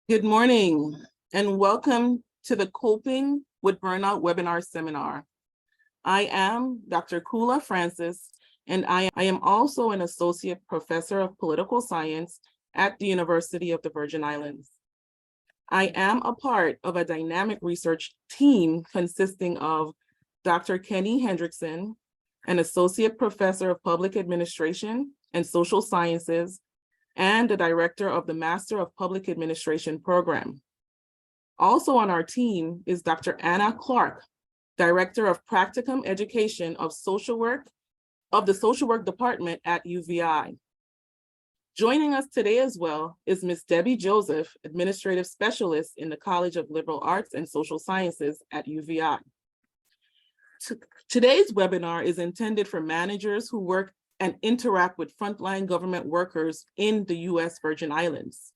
Good morning and welcome to the Coping with Burnout Webinar Seminar. I am Dr. Kula Francis, and I am also an Associate Professor of Political Science at the University of the Virgin Islands. I am a part of a dynamic research team consisting of Dr. Kenny Hendrickson, an Associate Professor of Public Administration and Social Sciences, and the director of the Master of Public Administration program. Also on our team is Dr. Anna Clark, Director of Practicum Education of Social Work of the Social Work Department at UVI. Joining us today as well is Ms. Debbie Joseph, Administrative Specialist in the College of Liberal Arts and Social Sciences at UVI. Today's webinar is intended for managers who work and interact with frontline government workers in the U.S. Virgin Islands.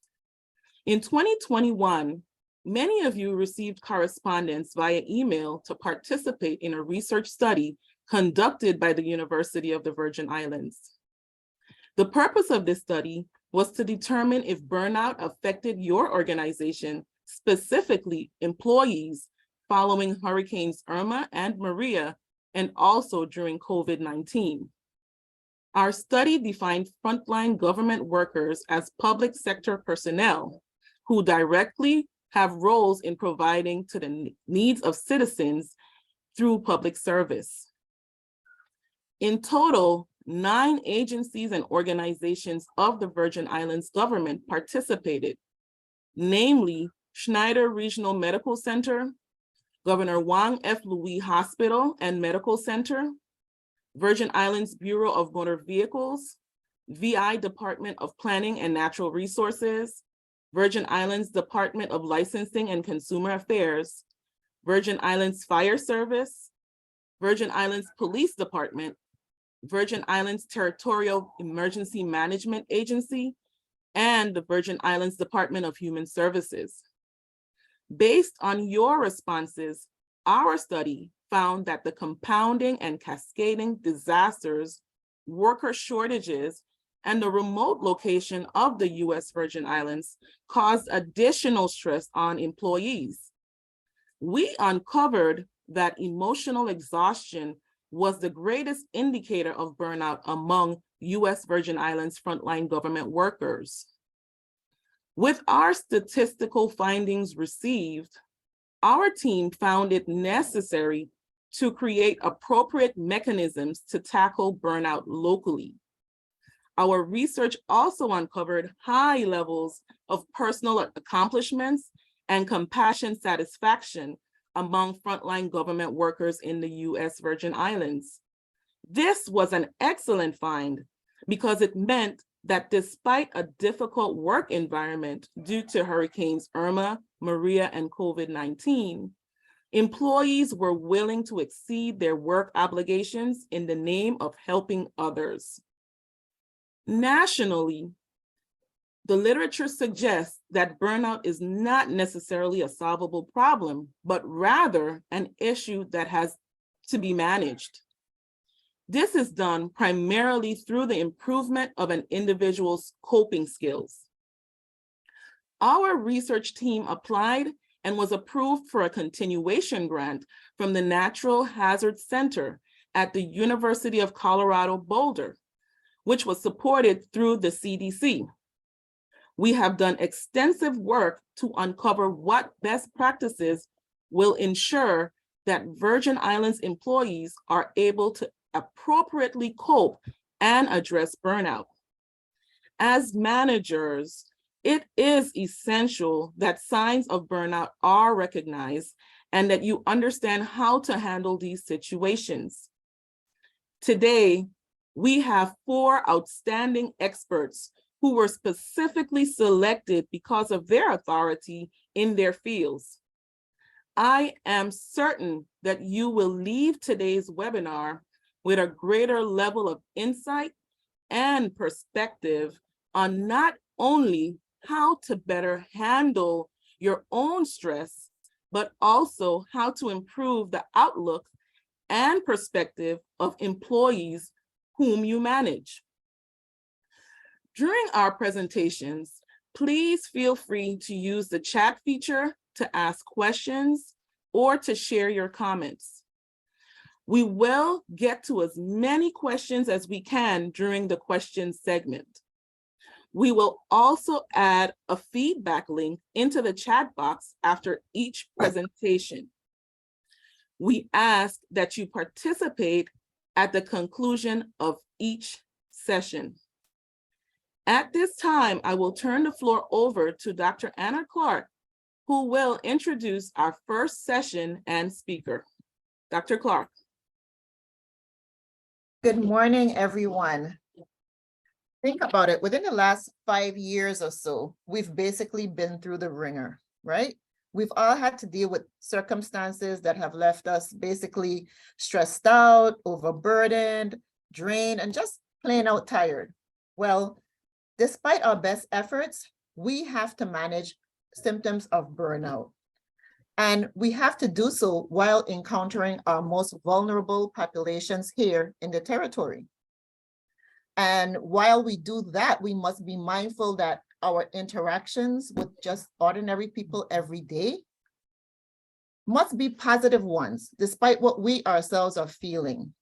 In 2021, many of you received correspondence via email to participate in a research study conducted by the University of the Virgin Islands. The purpose of this study was to determine if burnout affected your organization, specifically employees, following Hurricanes Irma and Maria, and also during COVID-19. Our study defined frontline government workers as public sector personnel who directly have roles in providing to the needs of citizens through public service. In total, 9 agencies and organizations of the Virgin Islands government participated, namely Schneider Regional Medical Center, Governor Wang F. Louis Hospital and Medical Center, Virgin Islands Bureau of Motor Vehicles, VI Department of Planning and Natural Resources, Virgin Islands Department of Licensing and Consumer Affairs, Virgin Islands Fire Service, Virgin Islands Police Department, Virgin Islands Territorial Emergency Management Agency, and the Virgin Islands Department of Human Services. Based on your responses, our study found that the compounding and cascading disasters, worker shortages, and the remote location of the U.S. Virgin Islands caused additional stress on employees. We uncovered that emotional exhaustion was the greatest indicator of burnout among U.S. Virgin Islands frontline government workers. With our statistical findings received, our team found it necessary to create appropriate mechanisms to tackle burnout locally. Our research also uncovered high levels of personal accomplishments and compassion satisfaction among frontline government workers in the U.S. Virgin Islands. This was an excellent find because it meant that despite a difficult work environment due to Hurricanes Irma, Maria, and COVID-19, employees were willing to exceed their work obligations in the name of helping others. Nationally, the literature suggests that burnout is not necessarily a solvable problem, but rather an issue that has to be managed. This is done primarily through the improvement of an individual's coping skills. Our research team applied and was approved for a continuation grant from the Natural Hazard Center at the University of Colorado, Boulder, which was supported through the CDC. We have done extensive work to uncover what best practices will ensure that Virgin Islands employees are able to appropriately cope and address burnout. As managers, it is essential that signs of burnout are recognized and that you understand how to handle these situations. Today, we have 4 outstanding experts who were specifically selected because of their authority in their fields. I am certain that you will leave today's webinar with a greater level of insight and perspective on not only how to better handle your own stress, but also how to improve the outlook and perspective of employees whom you manage. During our presentations, Please feel free to use the chat feature to ask questions or to share your comments. We will get to as many questions as we can during the questions segment. We will also add a feedback link into the chat box after each presentation. We ask that you participate at the conclusion of each session. At this time, I will turn the floor over to Dr. Anna Clark, who will introduce our first session and speaker. Dr. Clark. Good morning, everyone. Think about it. Within the last 5 years or so, we've basically been through the ringer, right? We've all had to deal with circumstances that have left us basically stressed out, overburdened, drained, and just plain out tired. Well, despite our best efforts, we have to manage symptoms of burnout. And we have to do so while encountering our most vulnerable populations here in the territory. And while we do that, we must be mindful that our interactions with just ordinary people every day must be positive ones, despite what we ourselves are feeling.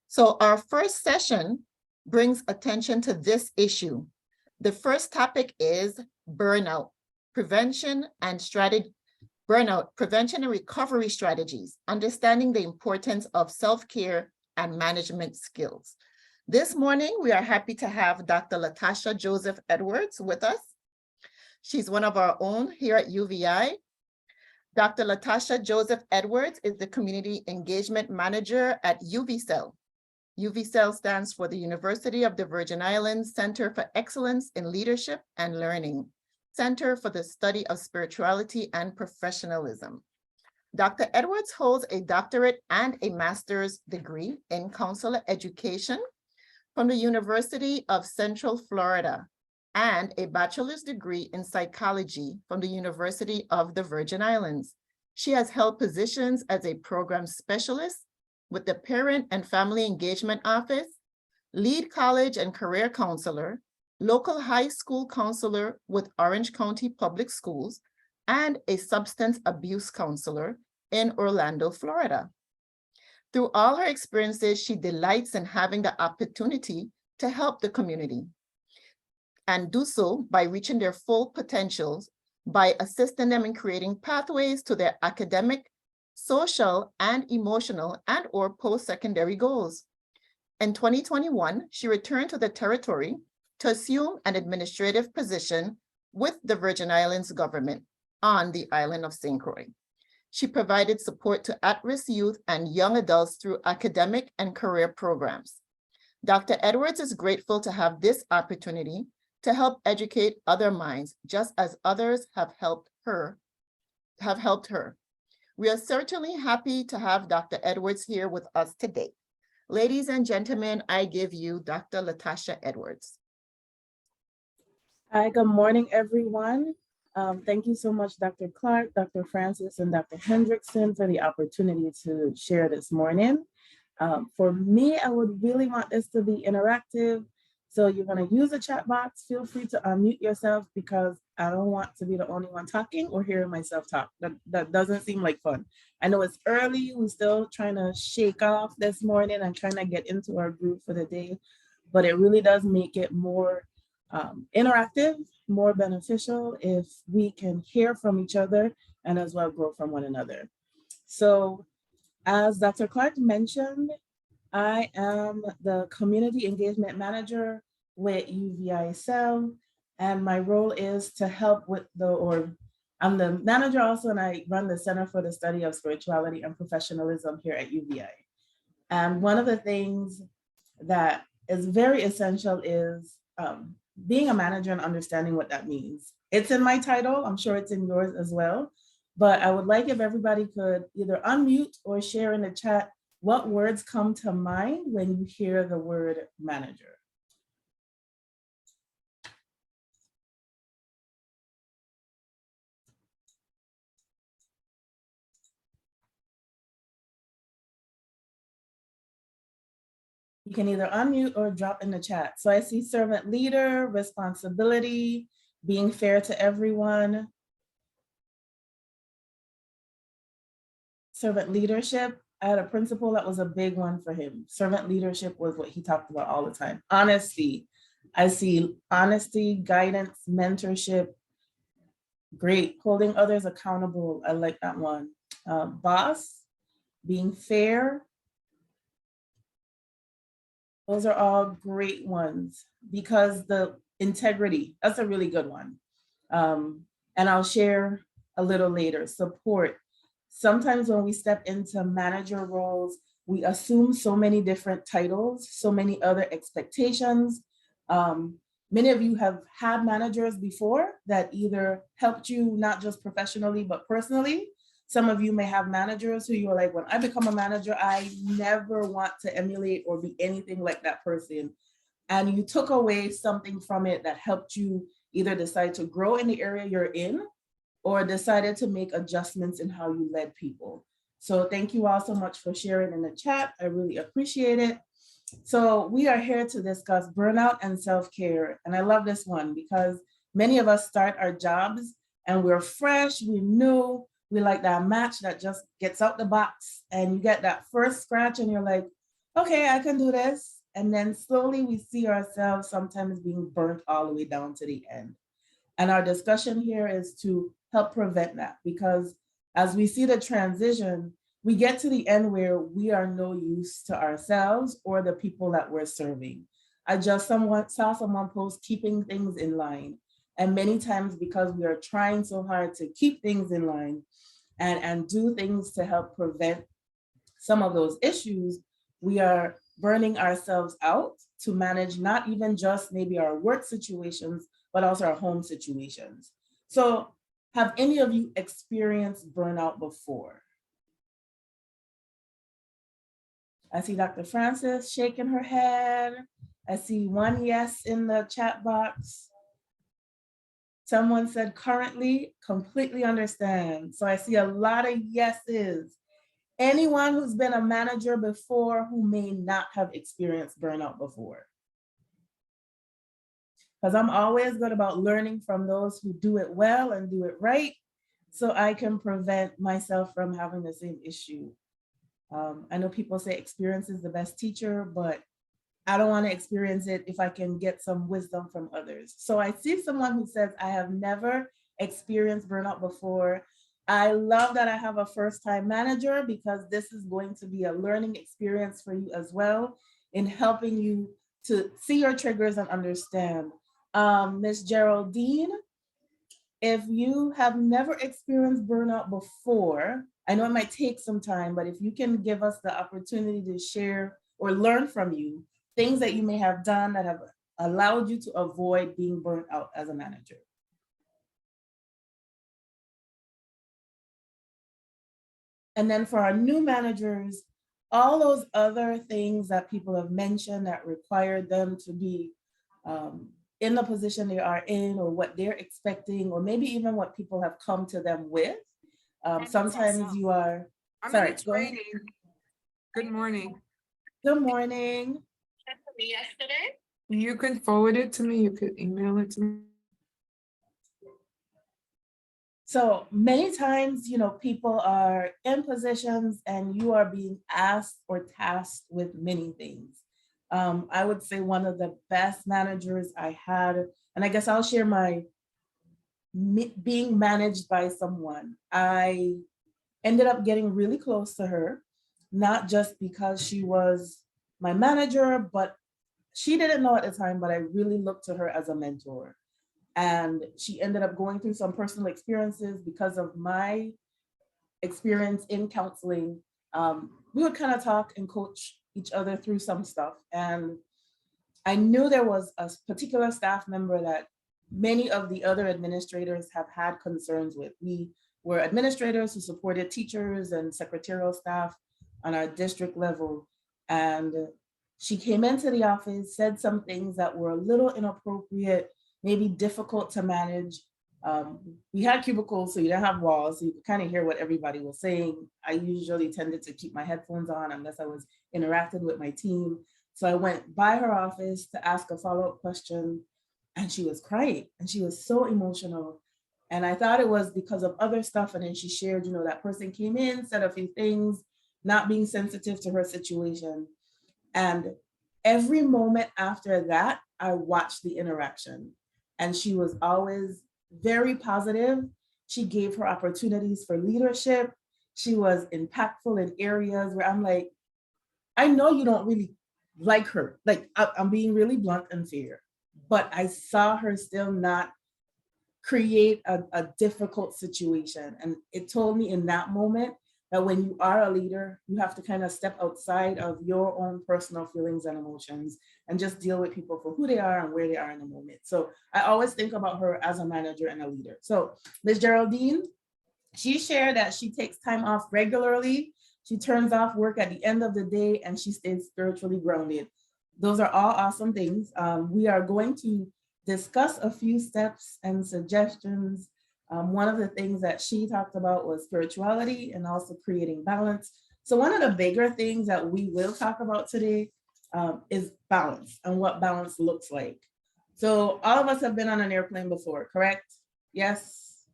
So our first session brings attention to this issue. The first topic is burnout, prevention and recovery strategies, understanding the importance of self-care and management skills. This morning, we are happy to have Dr. Latasha Joseph Edwards with us. She's one of our own here at UVI. Dr. Latasha Joseph Edwards is the Community Engagement Manager at UVCEL. UVCEL stands for the University of the Virgin Islands Center for Excellence in Leadership and Learning, Center for the Study of Spirituality and Professionalism. Dr. Edwards holds a doctorate and a master's degree in counselor education from the University of Central Florida and a bachelor's degree in psychology from the University of the Virgin Islands. She has held positions as a program specialist with the Parent and Family Engagement Office, lead college and career counselor, local high school counselor with Orange County Public Schools, and a substance abuse counselor in Orlando, Florida. Through all her experiences, she delights in having the opportunity to help the community and do so by reaching their full potentials, by assisting them in creating pathways to their academic, social, and emotional and/or post-secondary goals. In 2021, she returned to the territory to assume an administrative position with the Virgin Islands government on the island of St. Croix. She provided support to at-risk youth and young adults through academic and career programs. Dr. Edwards is grateful to have this opportunity to help educate other minds, just as others have helped her. We are certainly happy to have Dr. Edwards here with us today. Ladies and gentlemen, I give you Dr. Latasha Edwards. Hi, good morning, everyone. Thank you so much, Dr. Clark, Dr. Francis, and Dr. Hendrickson for the opportunity to share this morning. For me, I would really want this to be interactive. So you're going to use the chat box. Feel free to unmute yourself because I don't want to be the only one talking or hearing myself talk. That doesn't seem like fun. I know it's early. We're still trying to shake off this morning and trying to get into our group for the day, but it really does make it more interactive, more beneficial if we can hear from each other and as well grow from one another. So as Dr. Clark mentioned, I am the Community Engagement Manager with UVI-CEL, and my role is to help with I'm the manager also, and I run the Center for the Study of Spirituality and Professionalism here at UVI. And one of the things that is very essential is being a manager and understanding what that means. It's in my title, I'm sure it's in yours as well, but I would like if everybody could either unmute or share in the chat what words come to mind when you hear the word manager. You can either unmute or drop in the chat. So I see servant leader, responsibility, being fair to everyone, servant leadership. I had a principal that was a big one for him. Servant leadership was what he talked about all the time. Honesty. I see honesty, guidance, mentorship. Great. Holding others accountable. I like that one. Boss, being fair. Those are all great ones because the integrity, that's a really good one. And I'll share a little later. Support. Sometimes when we step into manager roles, we assume so many different titles, so many other expectations. Many of you have had managers before that either helped you not just professionally, but personally. Some of you may have managers who you're like, when I become a manager, I never want to emulate or be anything like that person. And you took away something from it that helped you either decide to grow in the area you're in or decided to make adjustments in how you led people. So thank you all so much for sharing in the chat. I really appreciate it. So we are here to discuss burnout and self-care. And I love this one because many of us start our jobs and we're fresh, we're new, we like that match that just gets out the box and you get that first scratch and you're like, okay, I can do this. And then slowly we see ourselves sometimes being burnt all the way down to the end. And our discussion here is to help prevent that because as we see the transition, we get to the end where we are no use to ourselves or the people that we're serving. I just saw someone post keeping things in line. And many times because we are trying so hard to keep things in line and do things to help prevent some of those issues, we are burning ourselves out to manage not even just maybe our work situations, but also our home situations. So have any of you experienced burnout before? I see Dr. Francis shaking her head. I see one yes in the chat box. Someone said currently, completely understand. So I see a lot of yeses. Anyone who's been a manager before who may not have experienced burnout before? Because I'm always good about learning from those who do it well and do it right, so I can prevent myself from having the same issue. I know people say experience is the best teacher, but I don't want to experience it if I can get some wisdom from others. So I see someone who says, I have never experienced burnout before. I love that I have a first-time manager because this is going to be a learning experience for you as well in helping you to see your triggers and understand. Ms. Geraldine, if you have never experienced burnout before, I know it might take some time, but if you can give us the opportunity to share or learn from you, things that you may have done that have allowed you to avoid being burnt out as a manager. And then for our new managers, all those other things that people have mentioned that require them to be in the position they are in or what they're expecting, or maybe even what people have come to them with. Sometimes you are, sorry, go ahead. Good morning. Good morning. Yesterday. You can forward it to me. You could email it to me. So many times, you know, people are in positions and you are being asked or tasked with many things. I would say one of the best managers I had, and I guess I'll share my being managed by someone. I ended up getting really close to her, not just because she was my manager, but she didn't know at the time, but I really looked to her as a mentor. And she ended up going through some personal experiences because of my experience in counseling. We would kind of talk and coach each other through some stuff. And I knew there was a particular staff member that many of the other administrators have had concerns with. We were administrators who supported teachers and secretarial staff on our district level. And she came into the office, said some things that were a little inappropriate, maybe difficult to manage. We had cubicles, so you didn't have walls, so you could kind of hear what everybody was saying. I usually tended to keep my headphones on unless I was interacting with my team. So I went by her office to ask a follow-up question. and she was crying and she was so emotional. And I thought it was because of other stuff. And then she shared, that person came in, said a few things, not being sensitive to her situation. And every moment after that, I watched the interaction. And she was always very positive. She gave her opportunities for leadership. She was impactful in areas where I'm like, I know you don't really like her. Like, I'm being really blunt and fair, but I saw her still not create a difficult situation. And it told me in that moment that when you are a leader, you have to kind of step outside of your own personal feelings and emotions and just deal with people for who they are and where they are in the moment. So I always think about her as a manager and a leader. So Ms. Geraldine, she shared that she takes time off regularly. She turns off work at the end of the day and she stays spiritually grounded. Those are all awesome things. We are going to discuss a few steps and suggestions. One of the things that she talked about was spirituality and also creating balance. So one of the bigger things that we will talk about today is balance and what balance looks like. So all of us have been on an airplane before, correct? Yes,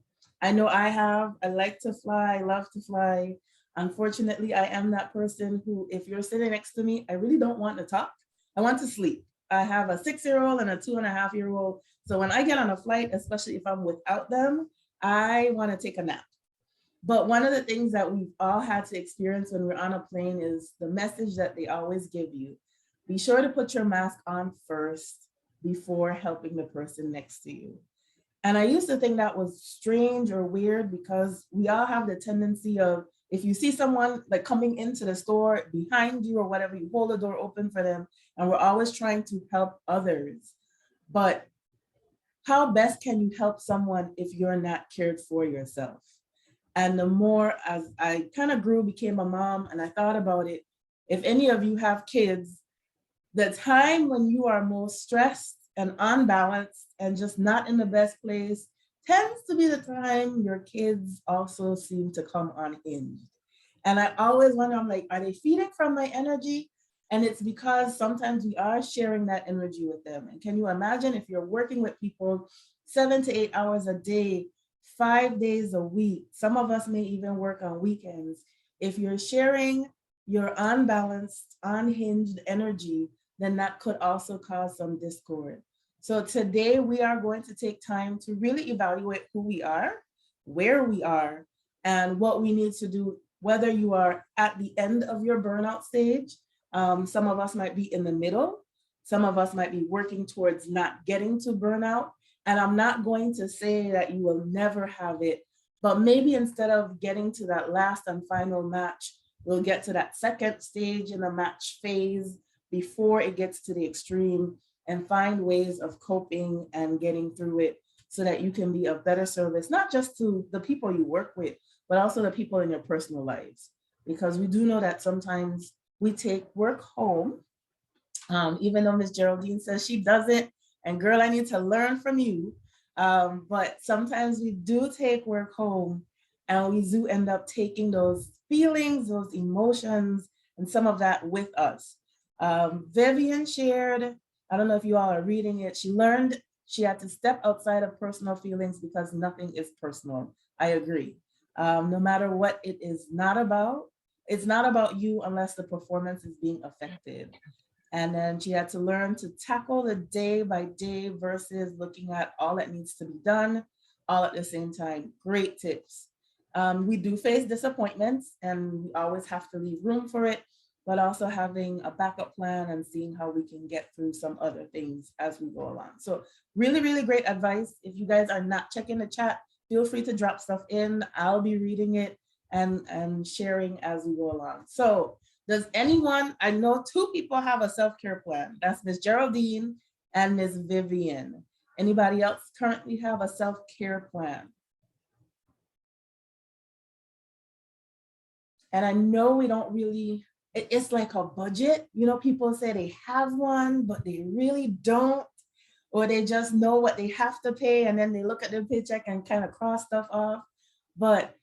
I know I have. I like to fly, I love to fly. Unfortunately, I am that person who, if you're sitting next to me, I really don't want to talk. I want to sleep. I have a 6-year-old and a 2.5-year-old. So when I get on a flight, especially if I'm without them, I want to take a nap. But one of the things that we've all had to experience when we're on a plane is the message that they always give you. Be sure to put your mask on first before helping the person next to you. And I used to think that was strange or weird because we all have the tendency of, if you see someone like coming into the store behind you or whatever, you hold the door open for them, and we're always trying to help others. But how best can you help someone if you're not cared for yourself? And the more as I kind of grew, became a mom, and I thought about it, if any of you have kids, the time when you are most stressed and unbalanced and just not in the best place tends to be the time your kids also seem to come unhinged. And I always wonder, I'm like, are they feeding from my energy? And it's because sometimes we are sharing that energy with them. And can you imagine if you're working with people 7 to 8 hours a day, 5 days a week, some of us may even work on weekends. If you're sharing your unbalanced, unhinged energy, then that could also cause some discord. So today we are going to take time to really evaluate who we are, where we are, and what we need to do, whether you are at the end of your burnout stage. Some of us might be in the middle. Some of us might be working towards not getting to burnout. And I'm not going to say that you will never have it, but maybe instead of getting to that last and final match, we'll get to that second stage in the match phase before it gets to the extreme, and find ways of coping and getting through it so that you can be of better service, not just to the people you work with, but also the people in your personal lives. Because we do know that sometimes we take work home, even though Ms. Geraldine says she doesn't, and girl, I need to learn from you. But sometimes we do take work home, and we do end up taking those feelings, those emotions, and some of that with us. Vivian shared, I don't know if you all are reading it, she learned she had to step outside of personal feelings because nothing is personal. I agree. No matter what it is not about, it's not about you unless the performance is being affected. And then she had to learn to tackle the day by day versus looking at all that needs to be done all at the same time. Great tips. We do face disappointments and we always have to leave room for it, but also having a backup plan and seeing how we can get through some other things as we go along. So really, really great advice. If you guys are not checking the chat, feel free to drop stuff in. I'll be reading it and sharing as we go along. So does anyone, I know 2 people have a self-care plan. That's Ms. Geraldine and Ms. Vivian. Anybody else currently have a self-care plan? And I know we don't really, it's like a budget. You know, people say they have one, but they really don't, or they just know what they have to pay and then they look at their paycheck and kind of cross stuff off. But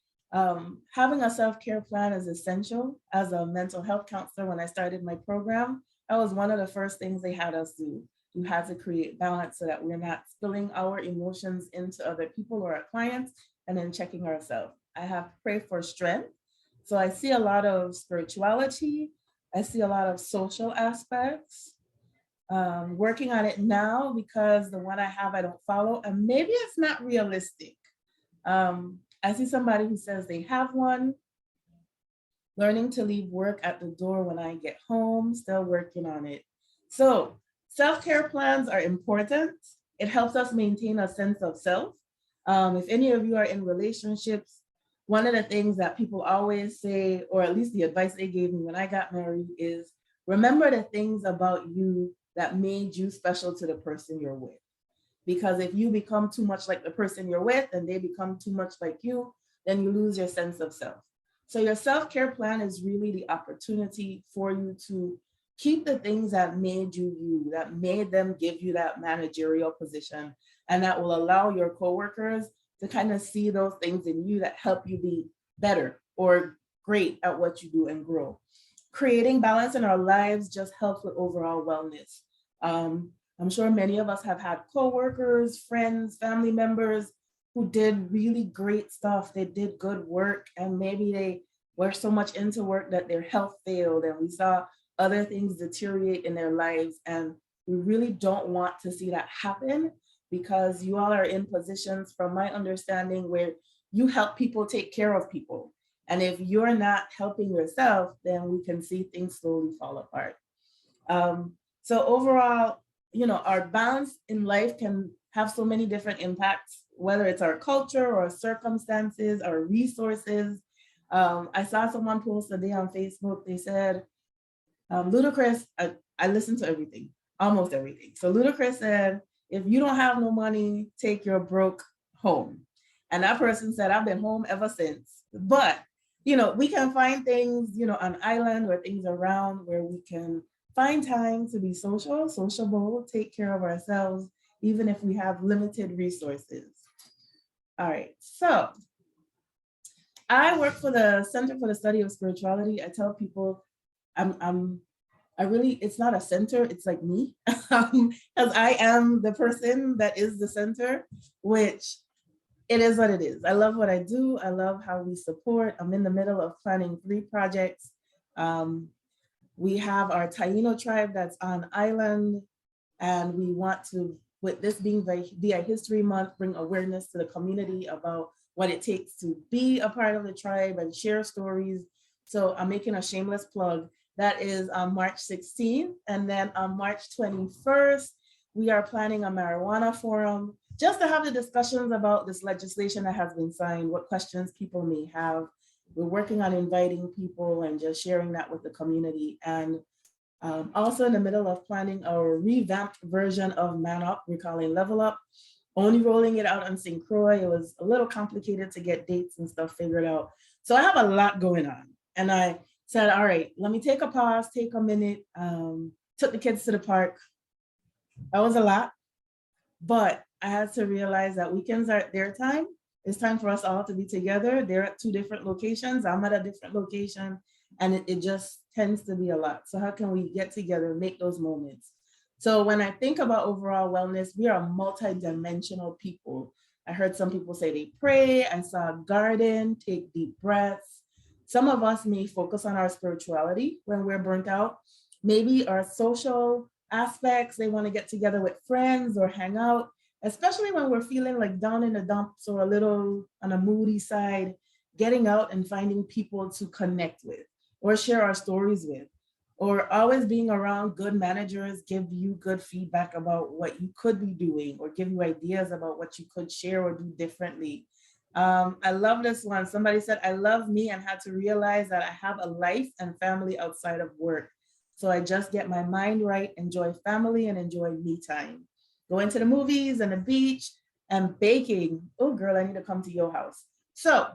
having a self-care plan is essential. As a mental health counselor, when I started my program, that was one of the first things they had us do. you had to create balance so that we're not spilling our emotions into other people or our clients and then checking ourselves. I have prayed for strength. So I see a lot of spirituality. I see a lot of social aspects. Working on it now because the one I have, I don't follow, and maybe it's not realistic. I see somebody who says they have one, learning to leave work at the door when I get home, still working on it. So self-care plans are important. It helps us maintain a sense of self. If any of you are in relationships, one of the things that people always say, or at least the advice they gave me when I got married, is remember the things about you that made you special to the person you're with. Because if you become too much like the person you're with and they become too much like you, then you lose your sense of self. So your self-care plan is really the opportunity for you to keep the things that made you, that made them give you that managerial position, and that will allow your coworkers to kind of see those things in you that help you be better or great at what you do and grow. Creating balance in our lives just helps with overall wellness. I'm sure many of us have had coworkers, friends, family members who did really great stuff. They did good work, and maybe they were so much into work that their health failed, and we saw other things deteriorate in their lives. And we really don't want to see that happen, because you all are in positions, from my understanding, where you help people take care of people. And if you're not helping yourself, then we can see things slowly fall apart. So overall, our balance in life can have so many different impacts, whether it's our culture or circumstances or resources. I saw someone post a day on Facebook. They said, Ludacris, I listen to everything, almost everything. So Ludacris said, if you don't have no money, take your broke home. And that person said, I've been home ever since. But, we can find things, on island or things around where we can find time to be sociable, take care of ourselves, even if we have limited resources. All right, so I work for the Center for the Study of Spirituality. I tell people it's not a center, it's like me, because I am the person that is the center, which it is what it is. I love what I do. I love how we support. I'm in the middle of planning 3 projects. We have our Taino tribe that's on island, and we want to, with this being VI History Month, bring awareness to the community about what it takes to be a part of the tribe and share stories. So I'm making a shameless plug. That is on March 16th. And then on March 21st, we are planning a marijuana forum just to have the discussions about this legislation that has been signed, what questions people may have. We're working on inviting people and just sharing that with the community. And also in the middle of planning our revamped version of Man Up, we're calling Level Up, only rolling it out on St. Croix. It was a little complicated to get dates and stuff figured out. So I have a lot going on. And I said, all right, let me take a pause, take a minute, took the kids to the park. That was a lot, but I had to realize that weekends are their time. It's time for us all to be together. They're at 2 different locations. I'm at a different location, and it just tends to be a lot. So how can we get together and make those moments? So when I think about overall wellness, we are multi-dimensional people. I heard some people say they pray. I saw a garden, take deep breaths. Some of us may focus on our spirituality when we're burnt out. Maybe our social aspects, they want to get together with friends or hang out, especially when we're feeling like down in the dumps or a little on a moody side. Getting out and finding people to connect with or share our stories with, or always being around good managers, give you good feedback about what you could be doing or give you ideas about what you could share or do differently. I love this one. Somebody said, I love me and had to realize that I have a life and family outside of work. So I just get my mind right, enjoy family and enjoy me time. Going to the movies and the beach and baking. Oh girl, I need to come to your house. So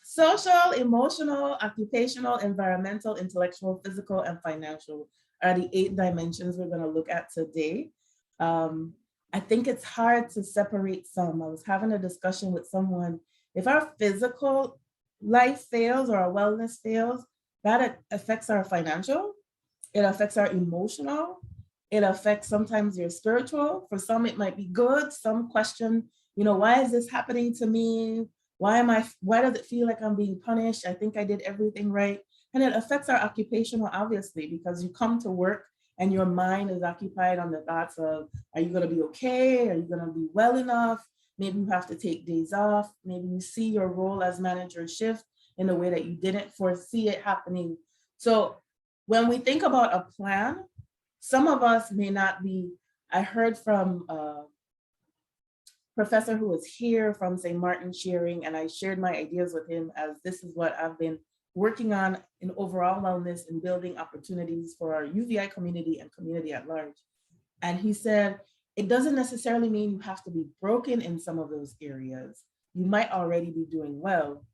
social, emotional, occupational, environmental, intellectual, physical, and financial are the 8 dimensions we're going to look at today. I think it's hard to separate some. I was having a discussion with someone. If our physical life fails or our wellness fails, that affects our financial, it affects our emotional, It affects sometimes your spiritual. For some, it might be good. Some question, why is this happening to me? Why does it feel like I'm being punished? I think I did everything right. And it affects our occupational, obviously, because you come to work and your mind is occupied on the thoughts of, are you going to be okay? Are you going to be well enough? Maybe you have to take days off. Maybe you see your role as manager shift in a way that you didn't foresee it happening. So when we think about a plan, some of us may not be. I heard from a professor who was here from St. Martin sharing, and I shared my ideas with him as this is what I've been working on in overall wellness and building opportunities for our UVI community and community at large. And he said, it doesn't necessarily mean you have to be broken in some of those areas. You might already be doing well,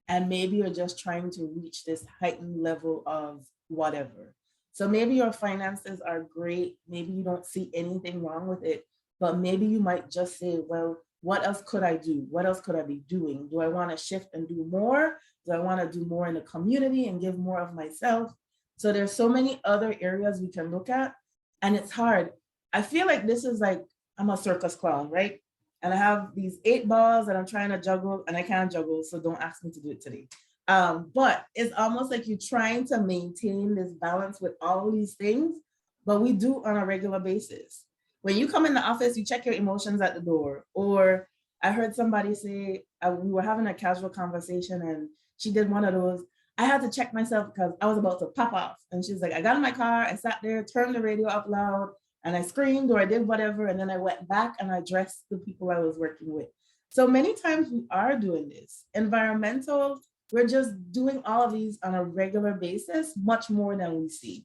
and maybe you're just trying to reach this heightened level of whatever. So maybe your finances are great. Maybe you don't see anything wrong with it, but maybe you might just say, well, what else could I do? What else could I be doing? Do I want to shift and do more? Do I want to do more in the community and give more of myself? So there's so many other areas we can look at, and it's hard. I feel like this is like, I'm a circus clown, right? And I have these 8 balls that I'm trying to juggle, and I can't juggle, so don't ask me to do it today. But it's almost like you're trying to maintain this balance with all these things, but we do on a regular basis. When you come in the office, you check your emotions at the door. Or I heard somebody say, we were having a casual conversation and she did one of those, I had to check myself because I was about to pop off. And she's like, I got in my car, I sat there, turned the radio up loud, and I screamed or I did whatever. And then I went back and I addressed the people I was working with. So many times we are doing this. Environmental, we're just doing all of these on a regular basis, much more than we see.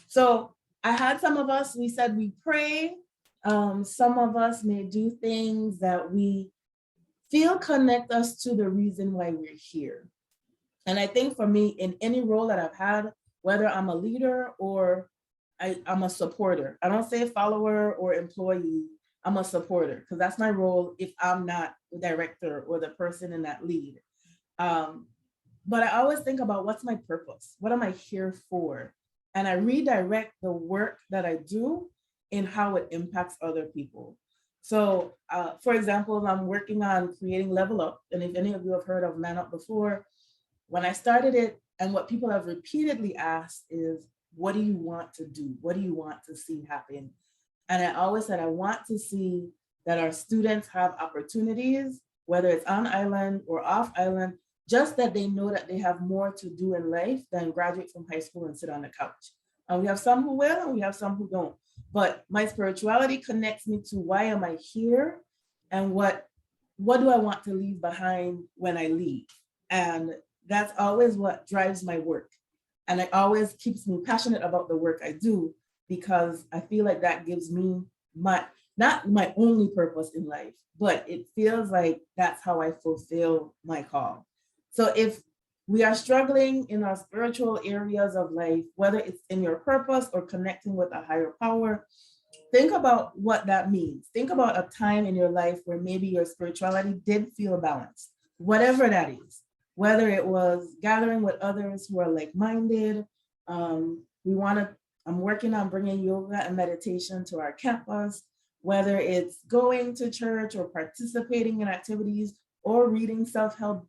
So I had some of us, we said we pray. Some of us may do things that we feel connect us to the reason why we're here. And I think for me, in any role that I've had, whether I'm a leader or I'm a supporter, I don't say follower or employee, I'm a supporter, because that's my role if I'm not the director or the person in that lead. But I always think about what's my purpose? What am I here for? And I redirect the work that I do in how it impacts other people. So for example, I'm working on creating Level Up. And if any of you have heard of Man Up before, when I started it, and what people have repeatedly asked is, what do you want to do? What do you want to see happen? And I always said, I want to see that our students have opportunities, whether it's on island or off island, just that they know that they have more to do in life than graduate from high school and sit on the couch. And we have some who will, and we have some who don't. But my spirituality connects me to why am I here? And what do I want to leave behind when I leave? And that's always what drives my work. And it always keeps me passionate about the work I do, because I feel like that gives me not my only purpose in life, but it feels like that's how I fulfill my call. So if we are struggling in our spiritual areas of life, whether it's in your purpose or connecting with a higher power, think about what that means. Think about a time in your life where maybe your spirituality did feel balanced, whatever that is. Whether it was gathering with others who are like-minded, I'm working on bringing yoga and meditation to our campus, whether it's going to church or participating in activities or reading self-help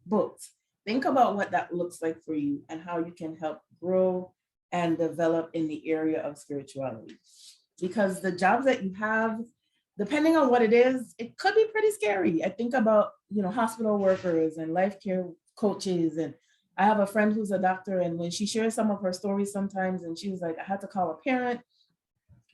books. Think about what that looks like for you and how you can help grow and develop in the area of spirituality. Because the jobs that you have, depending on what it is, it could be pretty scary. I think about, hospital workers and life care coaches. And I have a friend who's a doctor, and when she shares some of her stories sometimes, and she was like, I had to call a parent.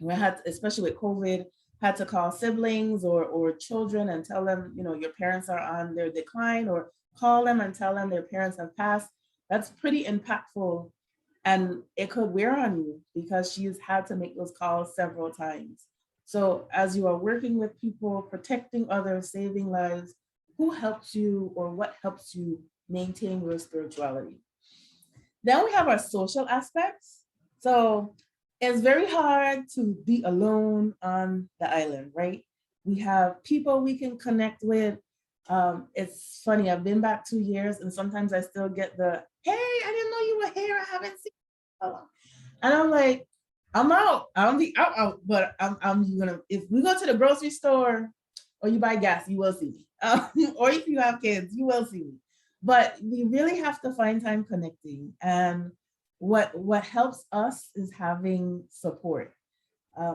We had, especially with COVID, had to call siblings or children and tell them, your parents are on their decline, or call them and tell them their parents have passed. That's pretty impactful. And it could wear on you because she's had to make those calls several times. So as you are working with people, protecting others, saving lives, who helps you or what helps you maintain your spirituality? Then we have our social aspects. So it's very hard to be alone on the island, right? We have people we can connect with. It's funny, I've been back 2 years and sometimes I still get the, hey, I didn't know you were here, I haven't seen you. And I'm like, I'm out. I'll be out, but I'm gonna, if we go to the grocery store or you buy gas, you will see me. Or if you have kids, you will see me. But we really have to find time connecting. And what helps us is having support.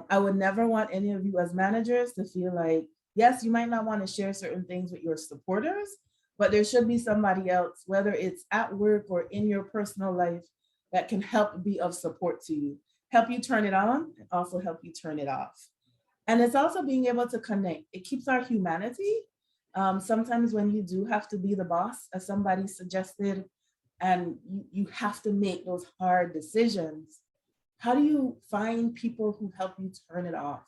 I would never want any of you as managers to feel like, yes, you might not want to share certain things with your supporters, but there should be somebody else, whether it's at work or in your personal life, that can help be of support to you, help you turn it on, and also help you turn it off. And it's also being able to connect. It keeps our humanity. Sometimes when you do have to be the boss, as somebody suggested, and you have to make those hard decisions, how do you find people who help you turn it off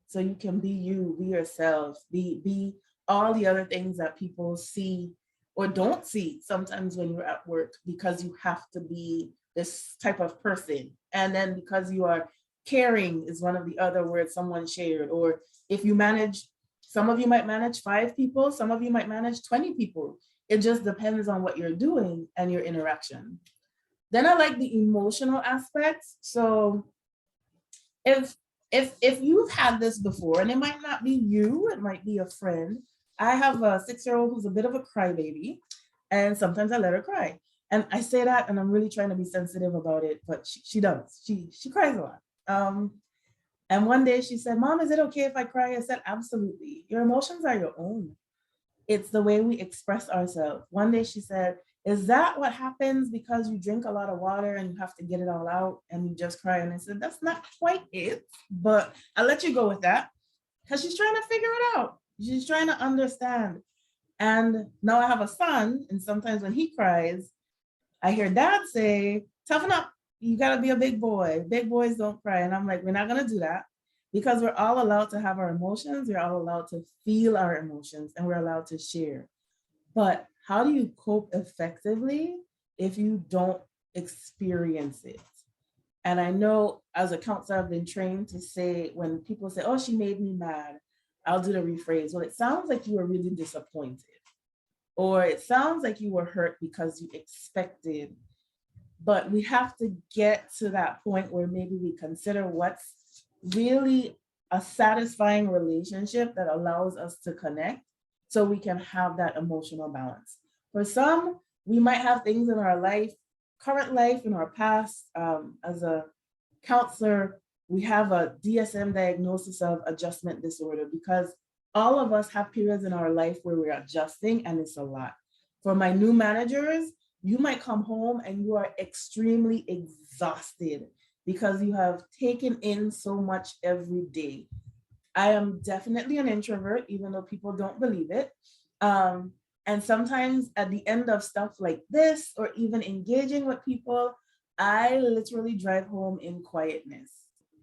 so you can be you, be yourself, be all the other things that people see or don't see sometimes when you're at work, because you have to be this type of person. And then because you are caring is one of the other words someone shared. Or if you manage, some of you might manage 5 people, some of you might manage 20 people. It just depends on what you're doing and your interaction. Then I like the emotional aspects. So if you've had this before, and it might not be you, it might be a friend. I have a 6-year-old who's a bit of a crybaby, and sometimes I let her cry. And I say that, and I'm really trying to be sensitive about it, but she does. She cries a lot. And one day she said, "Mom, is it okay if I cry?" I said, "Absolutely. Your emotions are your own. It's the way we express ourselves." One day she said, "Is that what happens because you drink a lot of water and you have to get it all out and you just cry?" And I said, "That's not quite it, but I'll let you go with that," because she's trying to figure it out. She's trying to understand. And now I have a son, and sometimes when he cries, I hear dad say, "Toughen up. You got to be a big boy. Big boys don't cry." And I'm like, we're not going to do that, because we're all allowed to have our emotions. We're all allowed to feel our emotions, and we're allowed to share. But how do you cope effectively if you don't experience it? And I know as a counselor, I've been trained to say, when people say, "Oh, she made me mad," I'll do the rephrase, "Well, it sounds like you were really disappointed." Or it sounds like you were hurt because you expected. But we have to get to that point where maybe we consider what's really a satisfying relationship that allows us to connect so we can have that emotional balance. For some, we might have things in our life, current life, in our past. As a counselor, we have a DSM diagnosis of adjustment disorder, because all of us have periods in our life where we're adjusting, and it's a lot. For my new managers, you might come home and you are extremely exhausted because you have taken in so much every day. I am definitely an introvert, even though people don't believe it. And sometimes at the end of stuff like this, or even engaging with people, I literally drive home in quietness.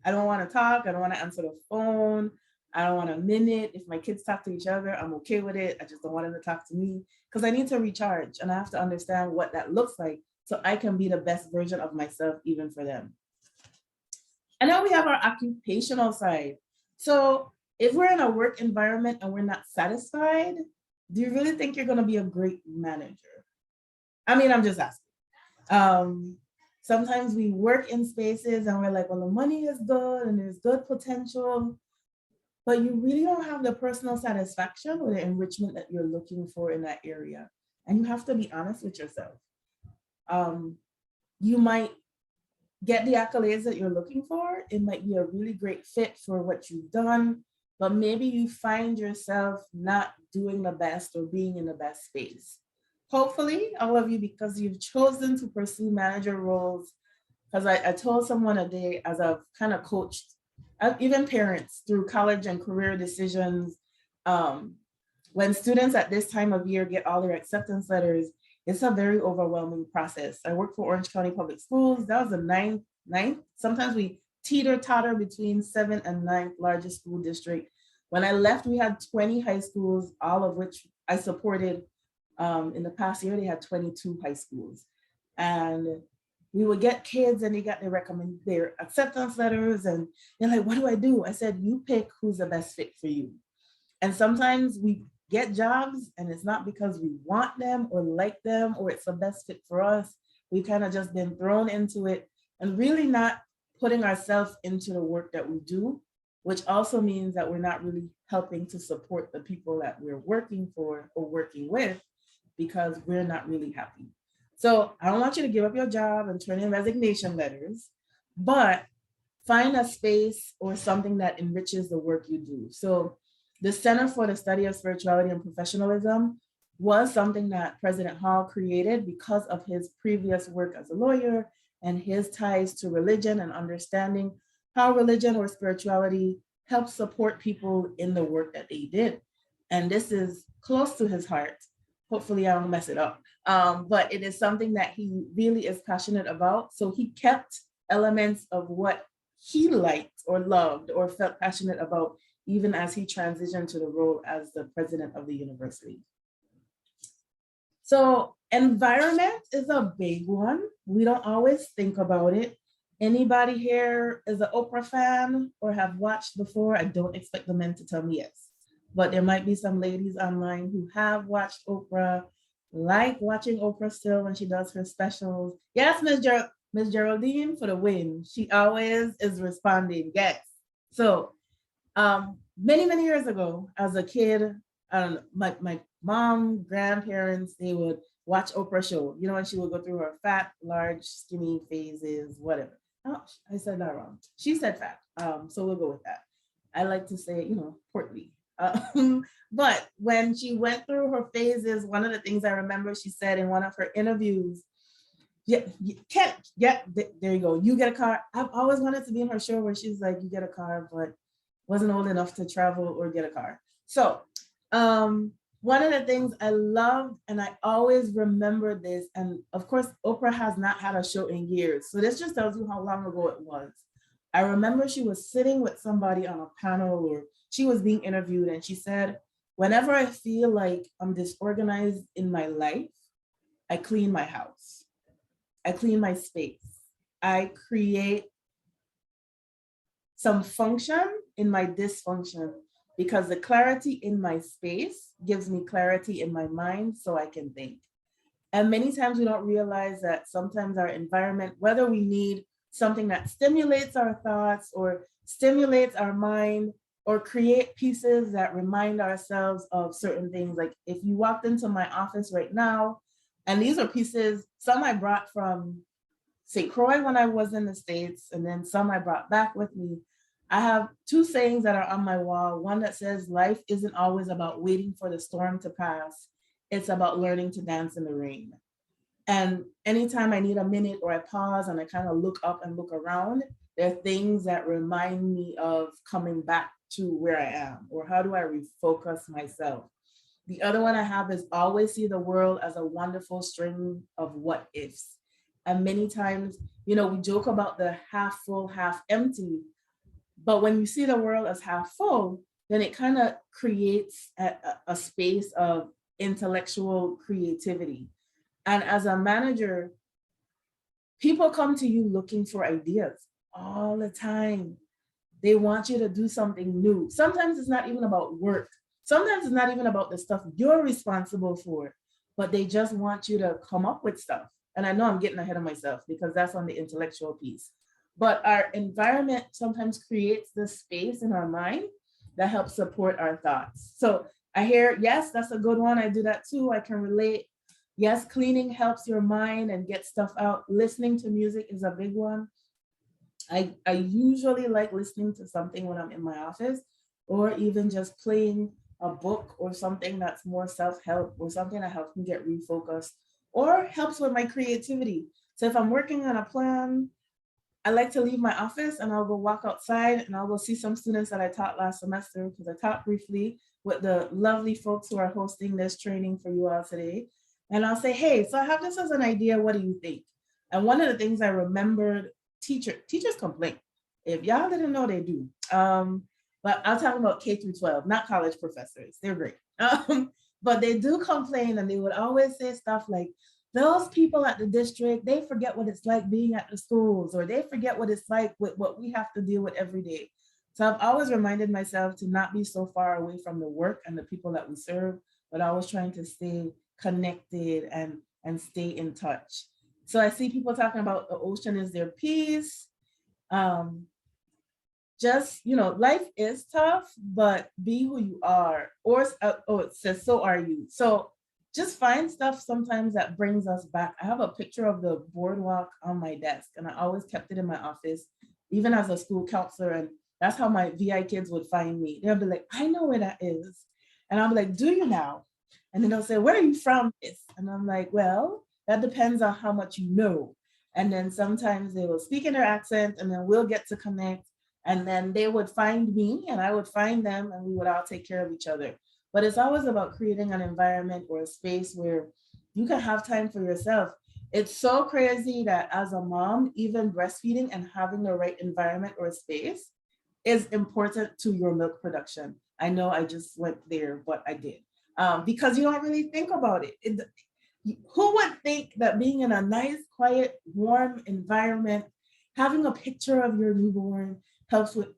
I don't want to talk. I don't want to answer the phone. I don't want a minute. If my kids talk to each other, I'm okay with it. I just don't want them to talk to me, because I need to recharge, and I have to understand what that looks like so I can be the best version of myself, even for them. And then we have our occupational side. So if we're in a work environment and we're not satisfied, do you really think you're going to be a great manager? I mean, I'm just asking. Sometimes we work in spaces and we're like, well, the money is good and there's good potential, but you really don't have the personal satisfaction or the enrichment that you're looking for in that area. And you have to be honest with yourself. You might get the accolades that you're looking for. It might be a really great fit for what you've done, but maybe you find yourself not doing the best or being in the best space. Hopefully, all of you, because you've chosen to pursue manager roles, because I told someone a day, as I've kind of coached even parents through college and career decisions, when students at this time of year get all their acceptance letters, it's a very overwhelming process. I work for Orange County Public Schools. That was the ninth. Sometimes we teeter-totter between 7th and 9th largest school district. When I left, we had 20 high schools, all of which I supported. In the past year, they had 22 high schools. And we would get kids and they got their acceptance letters, and they're like, "What do I do?" I said, "You pick who's the best fit for you." And sometimes we get jobs and it's not because we want them or like them or it's the best fit for us. We've kind of just been thrown into it and really not putting ourselves into the work that we do, which also means that we're not really helping to support the people that we're working for or working with because we're not really happy. So I don't want you to give up your job and turn in resignation letters, but find a space or something that enriches the work you do. So the Center for the Study of Spirituality and Professionalism was something that President Hall created because of his previous work as a lawyer and his ties to religion and understanding how religion or spirituality helps support people in the work that they did. And this is close to his heart. Hopefully I don't mess it up. But it is something that he really is passionate about. So he kept elements of what he liked or loved or felt passionate about, even as he transitioned to the role as the president of the university. So environment is a big one. We don't always think about it. Anybody here is an Oprah fan or have watched before? I don't expect the men to tell me yes, but there might be some ladies online who have watched Oprah, like watching Oprah still when she does her specials. Yes, Miss Geraldine for the win. She always is responding, yes. So many years ago, as a kid, my mom, grandparents, they would watch Oprah show, you know, when she would go through her fat, large, skinny phases, whatever. Oh, I said that wrong. She said fat, so we'll go with that. I like to say, you know, portly. But when she went through her phases, one of the things I remember she said in one of her interviews, there you go, you get a car. I've always wanted to be in her show where she's like, you get a car, but wasn't old enough to travel or get a car. So one of the things I loved, and I always remember this, and of course, Oprah has not had a show in years. So this just tells you how long ago it was. I remember she was sitting with somebody on a panel or she was being interviewed and she said, whenever I feel like I'm disorganized in my life, I clean my house. I clean my space. I create some function in my dysfunction because the clarity in my space gives me clarity in my mind so I can think. And many times we don't realize that sometimes our environment, whether we need something that stimulates our thoughts or stimulates our mind or create pieces that remind ourselves of certain things. Like if you walked into my office right now, and these are pieces, some I brought from St. Croix when I was in the States, and then some I brought back with me. I have two sayings that are on my wall. One that says, life isn't always about waiting for the storm to pass. It's about learning to dance in the rain. And anytime I need a minute or I pause and I kind of look up and look around, there are things that remind me of coming back to where I am, or how do I refocus myself? The other one I have is always see the world as a wonderful string of what ifs. And many times, you know, we joke about the half full, half empty, but when you see the world as half full, then it kind of creates a space of intellectual creativity. And as a manager, people come to you looking for ideas all the time. They want you to do something new. Sometimes it's not even about work. Sometimes it's not even about the stuff you're responsible for, but they just want you to come up with stuff. And I know I'm getting ahead of myself because that's on the intellectual piece. But our environment sometimes creates this space in our mind that helps support our thoughts. So I hear, yes, that's a good one. I do that too. I can relate. Yes, cleaning helps your mind and get stuff out. Listening to music is a big one. I usually like listening to something when I'm in my office, or even just playing a book or something that's more self-help or something that helps me get refocused or helps with my creativity. So if I'm working on a plan, I like to leave my office and I'll go walk outside and I'll go see some students that I taught last semester, because I taught briefly with the lovely folks who are hosting this training for you all today. And I'll say, hey, so I have this as an idea, what do you think? And one of the things I remembered, teachers complain. If y'all didn't know, they do. But I'll talk about K through 12, not college professors, they're great. But they do complain, and they would always say stuff like, those people at the district, they forget what it's like being at the schools, or they forget what it's like with what we have to deal with every day. So I've always reminded myself to not be so far away from the work and the people that we serve, but always trying to stay connected and stay in touch. So I see people talking about the ocean is their peace. Just, life is tough, but be who you are. Or, it says, so are you. So just find stuff sometimes that brings us back. I have a picture of the boardwalk on my desk, and I always kept it in my office, even as a school counselor. And that's how my VI kids would find me. They'll be like, I know where that is. And I'm like, do you now? And then they'll say, where are you from? And I'm like, well, that depends on how much you know. And then sometimes they will speak in their accent, and then we'll get to connect. And then they would find me and I would find them, and we would all take care of each other. But it's always about creating an environment or a space where you can have time for yourself. It's so crazy that as a mom, even breastfeeding and having the right environment or space is important to your milk production. I know I just went there, but I did. Because you don't really think about it. Who would think that being in a nice, quiet, warm environment, having a picture of your newborn helps with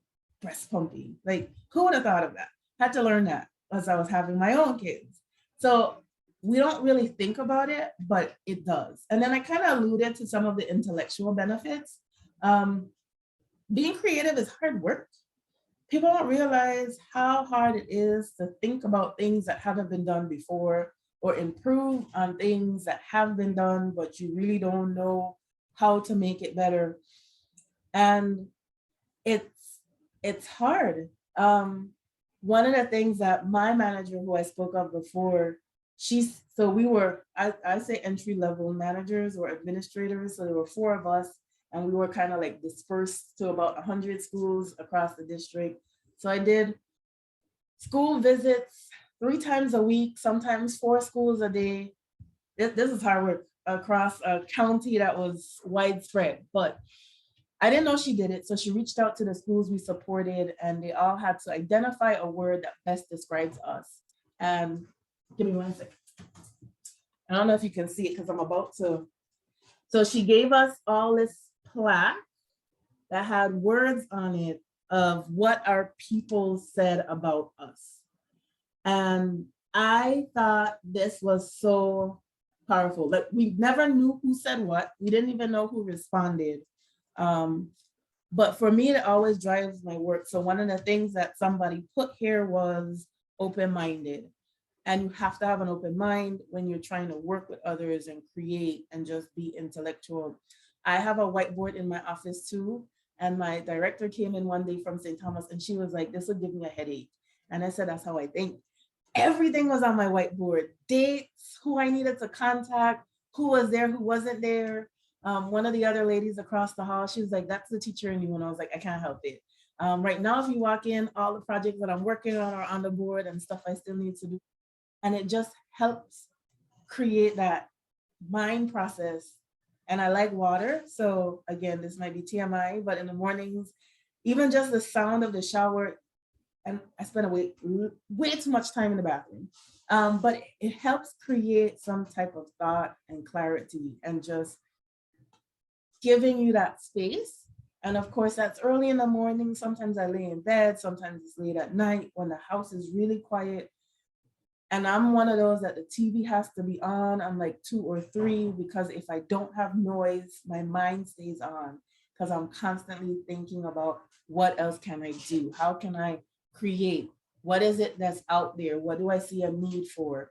breast pumping? Like, who would have thought of that? Had to learn that as I was having my own kids. So we don't really think about it, but it does. And then I kind of alluded to some of the intellectual benefits. Being creative is hard work. People don't realize how hard it is to think about things that haven't been done before, or improve on things that have been done, but you really don't know how to make it better. And it's hard. One of the things that my manager, who I spoke of before, we were, I say entry-level managers or administrators. So there were 4 of us, and we were kind of like dispersed to about 100 schools across the district. So I did school visits 3 times a week, sometimes 4 schools a day. This is hard work across a county that was widespread, but I didn't know she did it. So she reached out to the schools we supported, and they all had to identify a word that best describes us. And give me 1 second. I don't know if you can see it because I'm about to. So she gave us all this plaque that had words on it of what our people said about us. And I thought this was so powerful. Like, we never knew who said what. We didn't even know who responded. But for me, it always drives my work. So one of the things that somebody put here was open-minded. And you have to have an open mind when you're trying to work with others and create and just be intellectual. I have a whiteboard in my office too. And my director came in one day from St. Thomas, and she was like, this would give me a headache. And I said, that's how I think. Everything was on my whiteboard. Dates, who I needed to contact, who was there, who wasn't there. One of the other ladies across the hall, she was like, that's the teacher in you. And I was like, I can't help it. Right now, if you walk in, all the projects that I'm working on are on the board and stuff I still need to do. And it just helps create that mind process. And I like water. So again, this might be TMI, but in the mornings, even just the sound of the shower, and I spend way too much time in the bathroom. But it helps create some type of thought and clarity and just giving you that space. And of course, that's early in the morning. Sometimes I lay in bed, sometimes it's late at night when the house is really quiet. And I'm one of those that the TV has to be on. I'm like 2 or 3, because if I don't have noise, my mind stays on, because I'm constantly thinking about what else can I do? How can I create? What is it that's out there? What do I see a need for?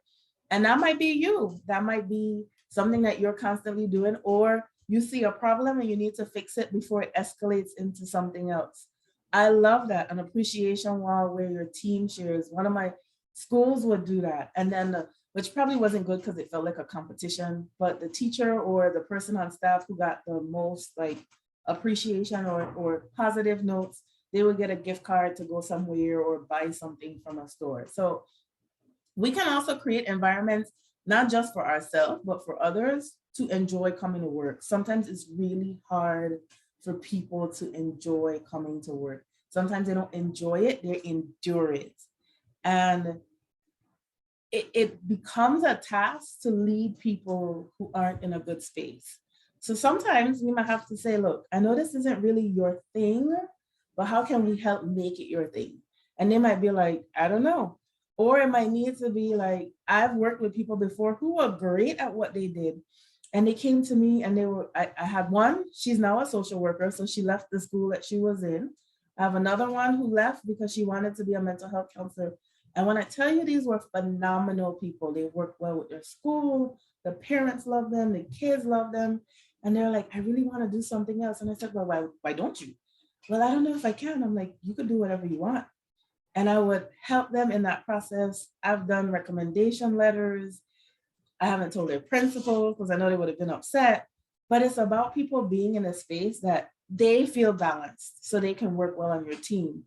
And that might be you. That might be something that you're constantly doing, or you see a problem and you need to fix it before it escalates into something else. I love that, an appreciation wall where your team shares. One of my schools would do that. And then, which probably wasn't good because it felt like a competition, but the teacher or the person on staff who got the most like appreciation or positive notes, they would get a gift card to go somewhere or buy something from a store. So we can also create environments, not just for ourselves, but for others to enjoy coming to work. Sometimes it's really hard for people to enjoy coming to work. Sometimes they don't enjoy it, they endure it. And it becomes a task to lead people who aren't in a good space. So sometimes we might have to say, look, I know this isn't really your thing, but how can we help make it your thing? And they might be like, I don't know. Or it might need to be like, I've worked with people before who were great at what they did, And they came to me and I had one, she's now a social worker, so she left the school that she was in. I have another one who left because she wanted to be a mental health counselor. And when I tell you, these were phenomenal people. They work well with their school, the parents love them, the kids love them. And they're like, I really want to do something else. And I said, well, why don't you? Well, I don't know if I can. I'm like, you could do whatever you want. And I would help them in that process. I've done recommendation letters. I haven't told their principal because I know they would have been upset, but it's about people being in a space that they feel balanced so they can work well on your team.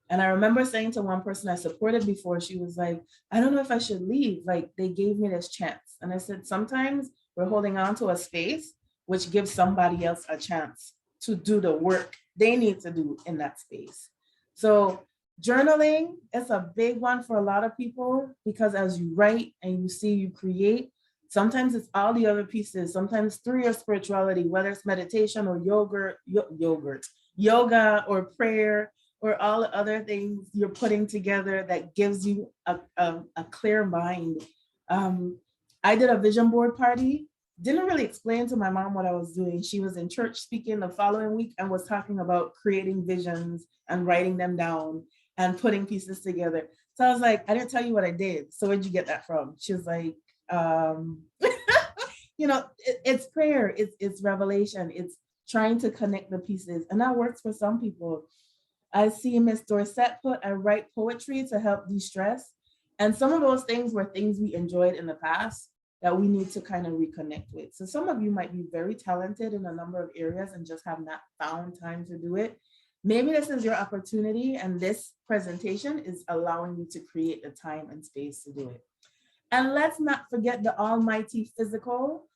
And I remember saying to one person I supported before, she was like, I don't know if I should leave. Like, they gave me this chance. And I said, sometimes we're holding on to a space which gives somebody else a chance to do the work they need to do in that space. So journaling is a big one for a lot of people because as you write and you see, you create, sometimes it's all the other pieces, sometimes through your spirituality, whether it's meditation or yoga or prayer or all the other things you're putting together that gives you a clear mind. I did a vision board party, didn't really explain to my mom what I was doing. She was in church speaking the following week and was talking about creating visions and writing them down and putting pieces together. So I was like, I didn't tell you what I did. So where'd you get that from? She was like, it's prayer, it's revelation, it's trying to connect the pieces. And that works for some people. I see Miss Dorset put, I write poetry to help de-stress. And some of those things were things we enjoyed in the past that we need to kind of reconnect with. So some of you might be very talented in a number of areas and just have not found time to do it. Maybe this is your opportunity and this presentation is allowing you to create the time and space to do it. And let's not forget the almighty physical,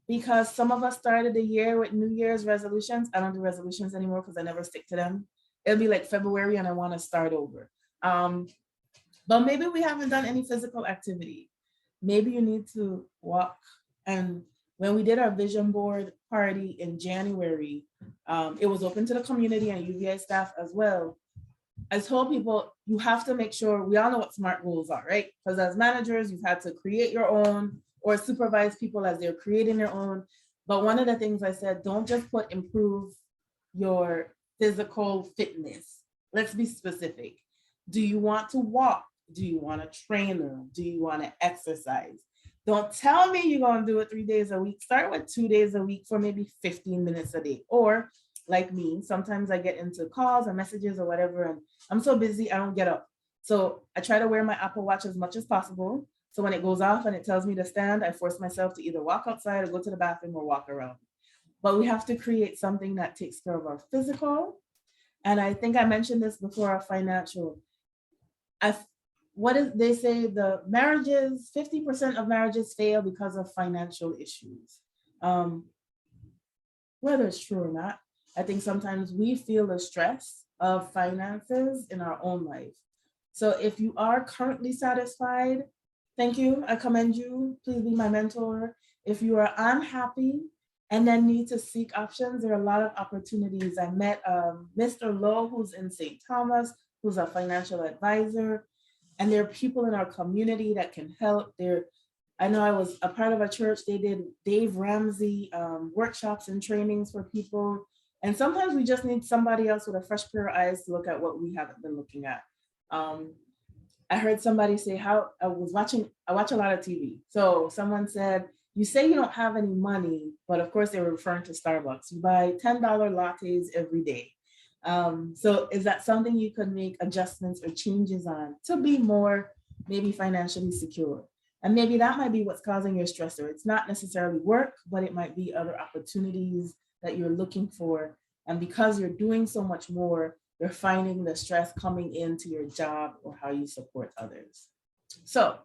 because some of us started the year with New Year's resolutions. I don't do resolutions anymore because I never stick to them. It'll be like February and I want to start over. But maybe we haven't done any physical activity. Maybe you need to walk. And when we did our vision board party in January, it was open to the community and UVI staff as well. I told people, you have to make sure, we all know what SMART goals are, right? Because as managers, you've had to create your own or supervise people as they're creating their own. But one of the things I said, don't just put improve your physical fitness. Let's be specific. Do you want to walk? Do you want a trainer? Do you want to exercise? Don't tell me you're going to do it 3 days a week. Start with 2 days a week for maybe 15 minutes a day. Or like me, sometimes I get into calls or messages or whatever, and I'm so busy, I don't get up. So I try to wear my Apple Watch as much as possible. So when it goes off and it tells me to stand, I force myself to either walk outside or go to the bathroom or walk around. But we have to create something that takes care of our physical. And I think I mentioned this before, our financial. They say the marriages, 50% of marriages fail because of financial issues. Whether it's true or not, I think sometimes we feel the stress of finances in our own life. So if you are currently satisfied, thank you, I commend you, please be my mentor. If you are unhappy and then need to seek options, there are a lot of opportunities. I met Mr. Lowe, who's in St. Thomas, who's a financial advisor. And there are people in our community that can help. I know I was a part of a church, they did Dave Ramsey workshops and trainings for people. And sometimes we just need somebody else with a fresh pair of eyes to look at what we haven't been looking at. I heard somebody say I watch a lot of TV. So someone said, you say you don't have any money, but of course they were referring to Starbucks. You buy $10 lattes every day. So is that something you could make adjustments or changes on to be more maybe financially secure? And maybe that might be what's causing your stressor. It's not necessarily work, but it might be other opportunities that you're looking for. And because you're doing so much more, you're finding the stress coming into your job or how you support others. So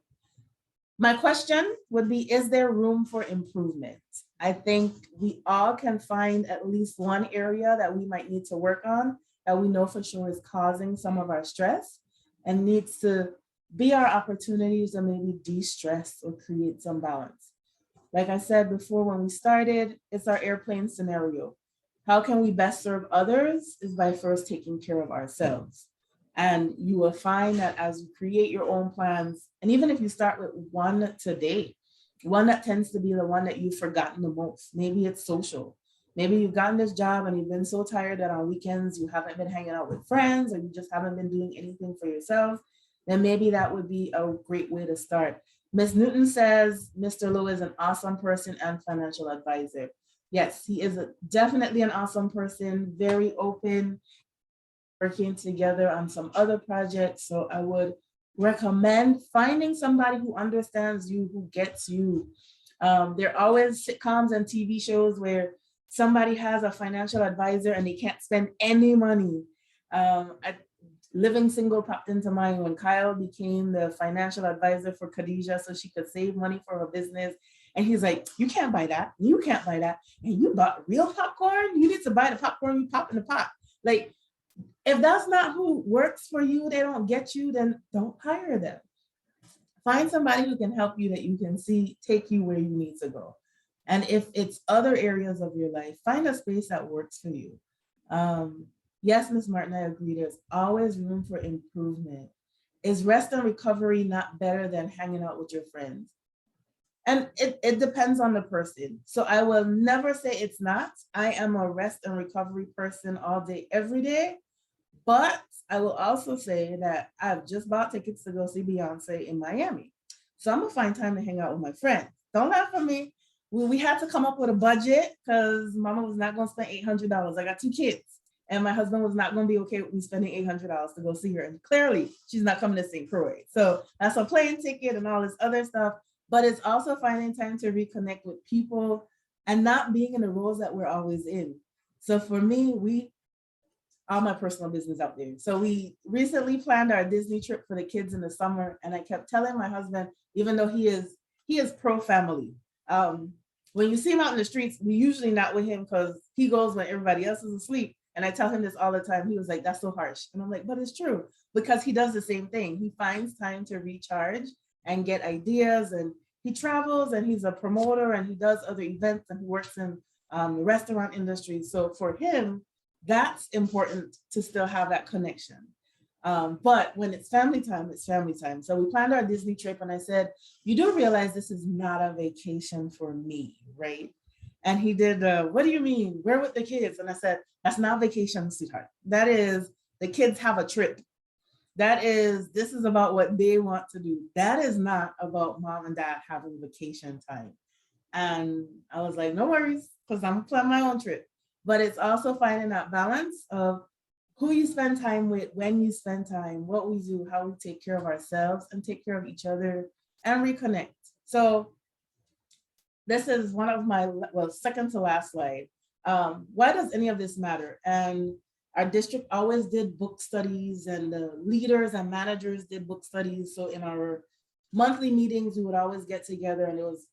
my question would be, is there room for improvement? I think we all can find at least one area that we might need to work on that we know for sure is causing some of our stress and needs to be our opportunities to maybe de-stress or create some balance. Like I said before, when we started, it's our airplane scenario. How can we best serve others is by first taking care of ourselves. And you will find that as you create your own plans, and even if you start with one today, one that tends to be the one that you've forgotten the most. Maybe it's social. Maybe you've gotten this job and you've been so tired that on weekends you haven't been hanging out with friends, or you just haven't been doing anything for yourself. Then maybe that would be a great way to start. Ms. Newton says Mr. Lowe is an awesome person and financial advisor. Yes, he is definitely an awesome person, very open, working together on some other projects. So I would recommend finding somebody who understands you, who gets you. There are always sitcoms and TV shows where somebody has a financial advisor and they can't spend any money. Living Single popped into mind when Kyle became the financial advisor for Khadijah so she could save money for her business. And he's like, you can't buy that, you can't buy that. And you bought real popcorn? You need to buy the popcorn you pop in the pot. Like, if that's not who works for you, they don't get you, then don't hire them. Find somebody who can help you that you can see take you where you need to go. And if it's other areas of your life, find a space that works for you. Yes, Ms. Martin, I agree. There's always room for improvement. Is rest and recovery not better than hanging out with your friends? And it depends on the person. So I will never say it's not. I am a rest and recovery person all day, every day. But I will also say that I've just bought tickets to go see Beyonce in Miami. So I'm gonna find time to hang out with my friends. Don't laugh at me. We had to come up with a budget because mama was not gonna spend $800. I got 2 kids. And my husband was not going to be okay with me spending $800 to go see her. And clearly, she's not coming to St. Croix. So that's a plane ticket and all this other stuff. But it's also finding time to reconnect with people and not being in the roles that we're always in. So for me, all my personal business out there. So we recently planned our Disney trip for the kids in the summer. And I kept telling my husband, even though he is pro-family. When you see him out in the streets, we usually not with him because he goes when everybody else is asleep. And I tell him this all the time. He was like, that's so harsh. And I'm like, but it's true, because he does the same thing. He finds time to recharge and get ideas, and he travels and he's a promoter and he does other events and he works in the restaurant industry. So for him, that's important to still have that connection. But when it's family time, it's family time. So we planned our Disney trip and I said, you do realize this is not a vacation for me, right? And he did, what do you mean? Where with the kids? And I said, that's not vacation, sweetheart. That is, the kids have a trip. This is about what they want to do. That is not about mom and dad having vacation time. And I was like, no worries, because I'm planning my own trip. But it's also finding that balance of who you spend time with, when you spend time, what we do, how we take care of ourselves and take care of each other and reconnect. So this is one of my, second to last slide. Why does any of this matter? And our district always did book studies, and the leaders and managers did book studies. So in our monthly meetings, we would always get together, and it was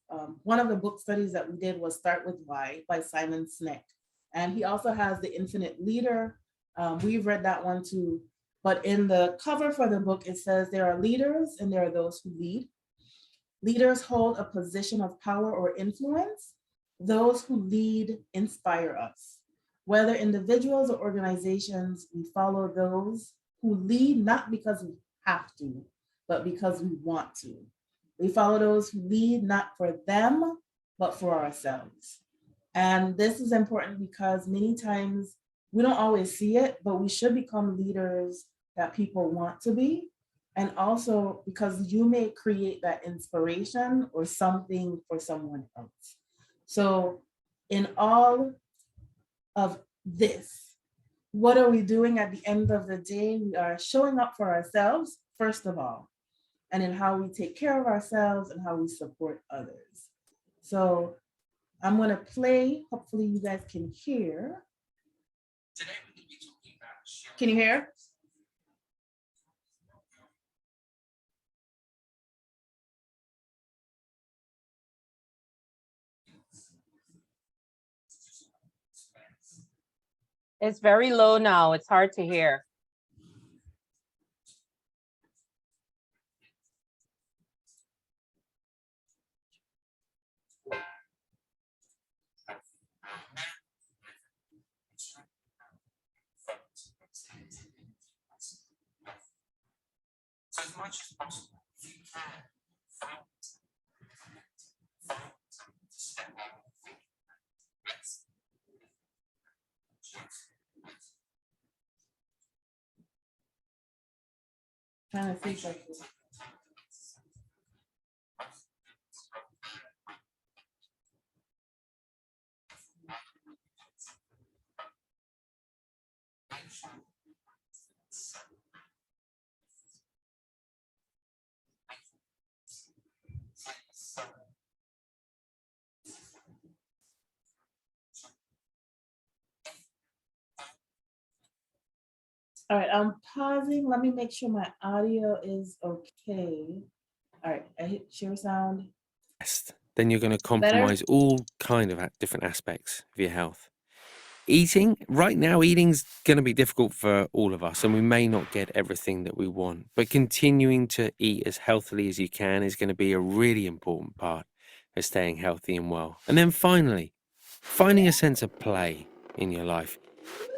one of the book studies that we did was Start With Why by Simon Sinek. And he also has The Infinite Leader. We've read that one too. But in the cover for the book, it says there are leaders and there are those who lead. Leaders hold a position of power or influence. Those who lead inspire us. Whether individuals or organizations, we follow those who lead not because we have to, but because we want to. We follow those who lead not for them, but for ourselves. And this is important because many times we don't always see it, but we should become leaders that people want to be. And also because you may create that inspiration or something for someone else. So in all of this, what are we doing at the end of the day? We are showing up for ourselves, first of all, and in how we take care of ourselves and how we support others. So I'm going to play, hopefully you guys can hear. Can you hear? It's very low now. It's hard to hear. So as much as possible, if you can, trying to see if I can. All right, I'm pausing. Let me make sure my audio is okay. All right, I hit share sound. Then you're going to compromise all kind of different aspects of your health. Eating's going to be difficult for all of us, and we may not get everything that we want, but continuing to eat as healthily as you can is going to be a really important part of staying healthy and well. And then finally, finding a sense of play in your life.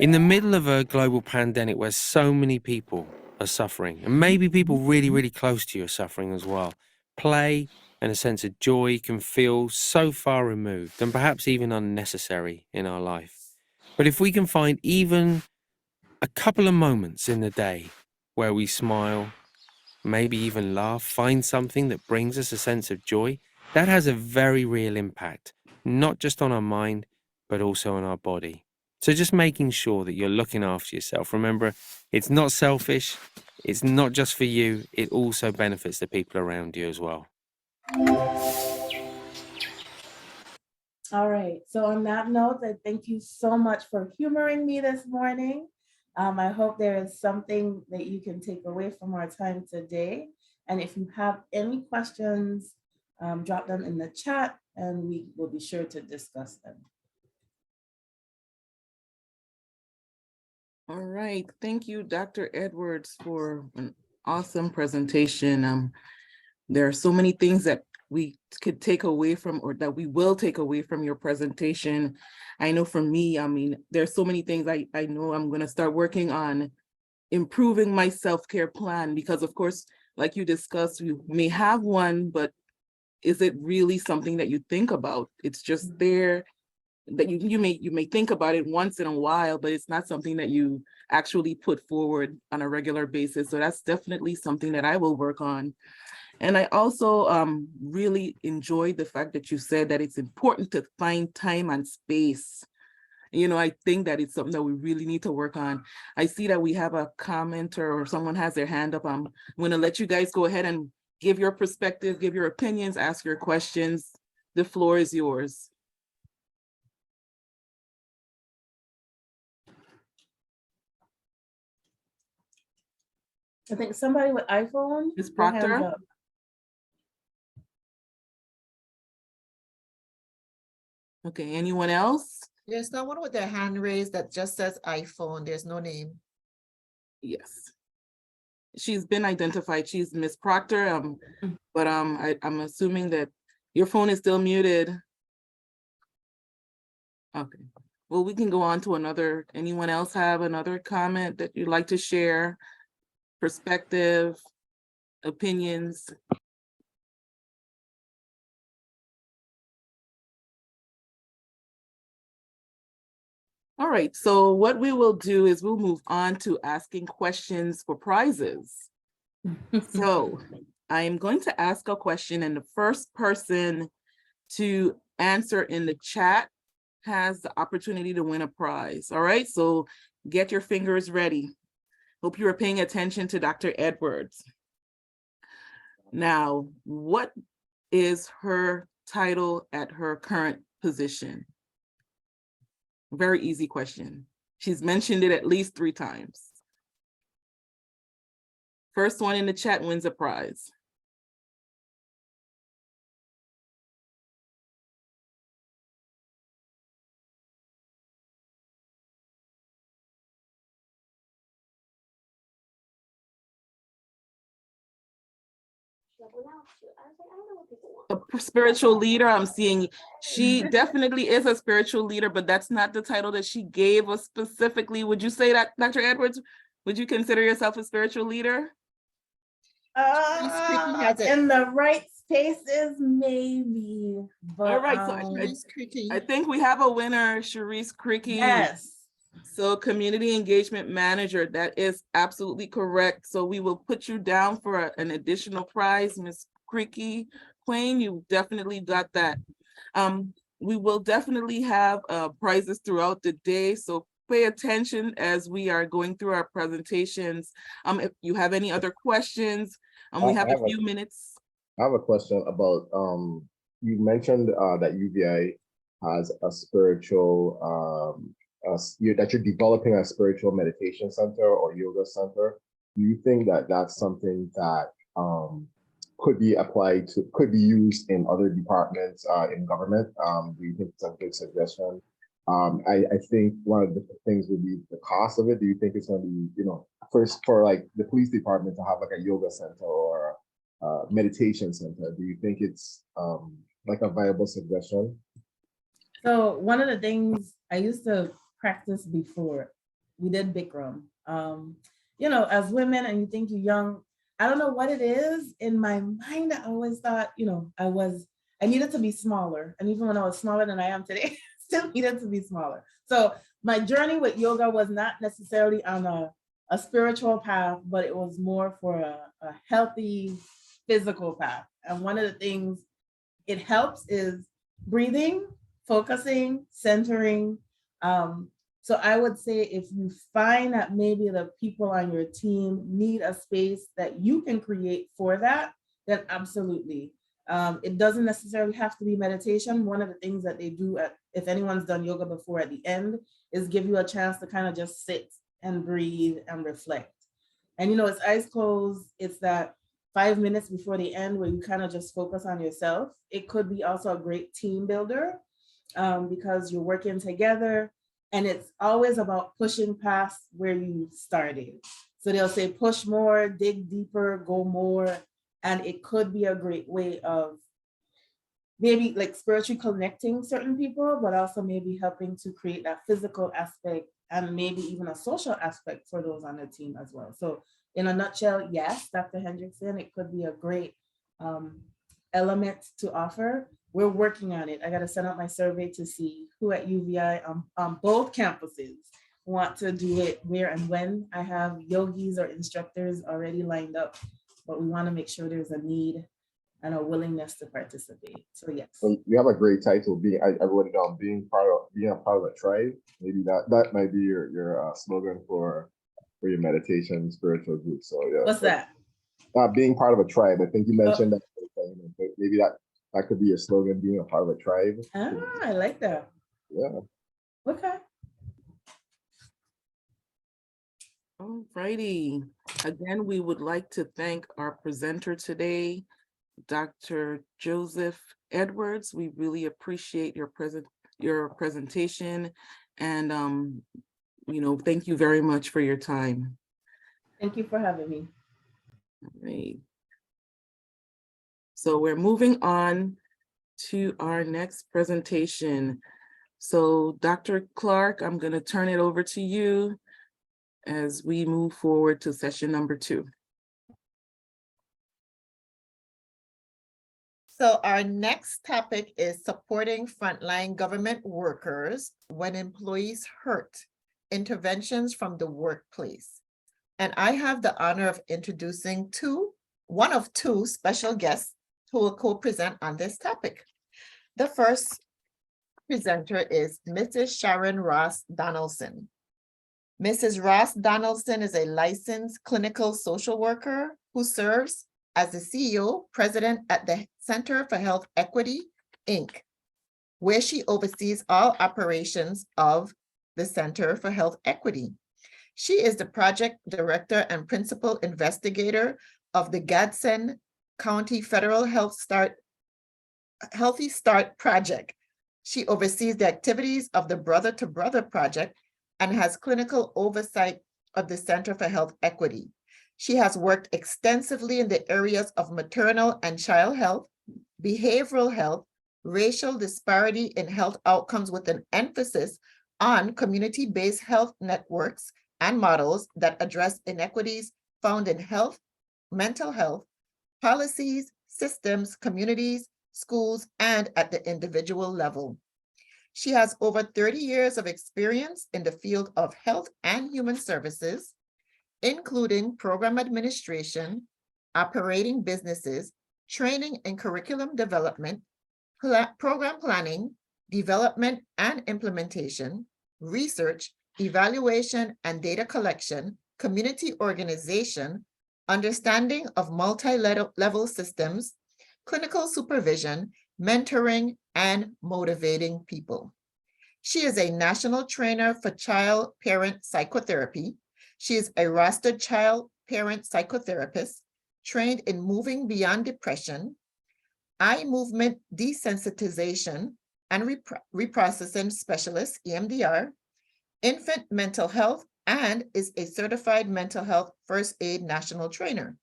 In the middle of a global pandemic where so many people are suffering, and maybe people really, really close to you are suffering as well, play and a sense of joy can feel so far removed and perhaps even unnecessary in our life. But if we can find even a couple of moments in the day where we smile, maybe even laugh, find something that brings us a sense of joy, that has a very real impact, not just on our mind, but also on our body. So just making sure that you're looking after yourself. Remember, it's not selfish. It's not just for you. It also benefits the people around you as well. All right, so on that note, I thank you so much for humoring me this morning. I hope there is something that you can take away from our time today. And if you have any questions, drop them in the chat and we will be sure to discuss them. All right, thank you, Dr. Edwards, for an awesome presentation. There are so many things that we could take away from, or that we will take away from your presentation. I know for me, I mean, there's so many things I know I'm going to start working on improving my self-care plan, because of course, like you discussed, you may have one, but is it really something that you think about? It's just there that you may think about it once in a while, but it's not something that you actually put forward on a regular basis. So that's definitely something that I will work on. And I also really enjoyed the fact that you said that it's important to find time and space. You know, I think that it's something that we really need to work on. I see that we have a commenter or someone has their hand up. I'm going to let you guys go ahead and give your perspective, give your opinions, ask your questions. The floor is yours. I think somebody with iPhone. Ms. their hands Proctor? up. Okay, anyone else? There's someone with their hand raised that just says iPhone. There's no name. Yes. She's been identified. She's Ms. Proctor, but I'm assuming that your phone is still muted. Okay, well, we can go on to another. Anyone else have another comment that you'd like to share? Perspective, opinions? All right, so what we will do is we'll move on to asking questions for prizes. So I am going to ask a question, and the first person to answer in the chat has the opportunity to win a prize. All right, so get your fingers ready. Hope you are paying attention to Dr. Edwards. Now, what is her title at her current position? Very easy question. She's mentioned it at least 3 times. First one in the chat wins a prize. A spiritual leader, I'm seeing she definitely is a spiritual leader, but that's not the title that she gave us specifically. Would you say that, Dr. Edwards? Would you consider yourself a spiritual leader? In the right spaces, maybe. But, all right, so I think we have a winner, Sharice Cricky. Yes. So community engagement manager, that is absolutely correct. So we will put you down for an additional prize, Ms. Creaky Queen, you definitely got that. We will definitely have prizes throughout the day, so pay attention as we are going through our presentations. If you have any other questions, we have a few minutes. I have a question about, you mentioned that UVI has a spiritual, that you're developing a spiritual meditation center or yoga center. Do you think that that's something that could be applied to, could be used in other departments in government? Do you think it's a good suggestion? I think one of the things would be the cost of it. Do you think it's going to be, you know, first for like the police department to have like a yoga center or meditation center? Do you think it's like a viable suggestion? So one of the things I used to practice before, we did Bikram. You know, as women, and you think you're young, I don't know what it is. In my mind, I always thought, you know, I needed to be smaller. And even when I was smaller than I am today, still needed to be smaller. So my journey with yoga was not necessarily on a spiritual path, but it was more for a healthy physical path. And one of the things it helps is breathing, focusing, centering. So I would say if you find that maybe the people on your team need a space that you can create for that, then absolutely. It doesn't necessarily have to be meditation. One of the things that they do, if anyone's done yoga before, at the end is give you a chance to kind of just sit and breathe and reflect. And you know, it's eyes closed. It's that 5 minutes before the end where you kind of just focus on yourself. It could be also a great team builder because you're working together. And it's always about pushing past where you started. So they'll say, push more, dig deeper, go more. And it could be a great way of maybe like spiritually connecting certain people, but also maybe helping to create that physical aspect and maybe even a social aspect for those on the team as well. So in a nutshell, yes, Dr. Hendrickson, it could be a great element to offer. We're working on it. I got to send out my survey to see who at UVI on both campuses want to do it, where and when. I have yogis or instructors already lined up, but we want to make sure there's a need and a willingness to participate. So yes. Well, you have a great title. I wrote it down. Being a part of a tribe. Maybe that might be your slogan for your meditation spiritual group. So yeah. What's that? Being part of a tribe. I think you mentioned that. Maybe that could be your slogan, being a part of a tribe. Ah, I like that. Yeah. Okay. All righty. Again, we would like to thank our presenter today, Dr. Joseph Edwards. We really appreciate your presentation, and you know, thank you very much for your time. Thank you for having me. All right. So we're moving on to our next presentation. So Dr. Clark, I'm going to turn it over to you as we move forward to session number 2. So our next topic is supporting frontline government workers when employees hurt, interventions from the workplace. And I have the honor of introducing one of two special guests who will co-present on this topic. The first presenter is Mrs. Sharon Ross Donaldson. Mrs. Ross Donaldson is a licensed clinical social worker who serves as the CEO, president at the Center for Health Equity, Inc., where she oversees all operations of the Center for Health Equity. She is the project director and principal investigator of the Gadsden County Federal Healthy Start Project. She oversees the activities of the Brother to Brother Project and has clinical oversight of the Center for Health Equity. She has worked extensively in the areas of maternal and child health, behavioral health, racial disparity in health outcomes with an emphasis on community-based health networks and models that address inequities found in health, mental health, policies, systems, communities, schools, and at the individual level. She has over 30 years of experience in the field of health and human services, including program administration, operating businesses, training and curriculum development, program planning, development and implementation, research, evaluation and data collection, community organization, understanding of multi-level systems, clinical supervision, mentoring, and motivating people. She is a national trainer for child-parent psychotherapy. She is a rostered child-parent psychotherapist, trained in moving beyond depression, eye movement desensitization and reprocessing specialist, EMDR, infant mental health, and is a certified mental health first aid national trainer.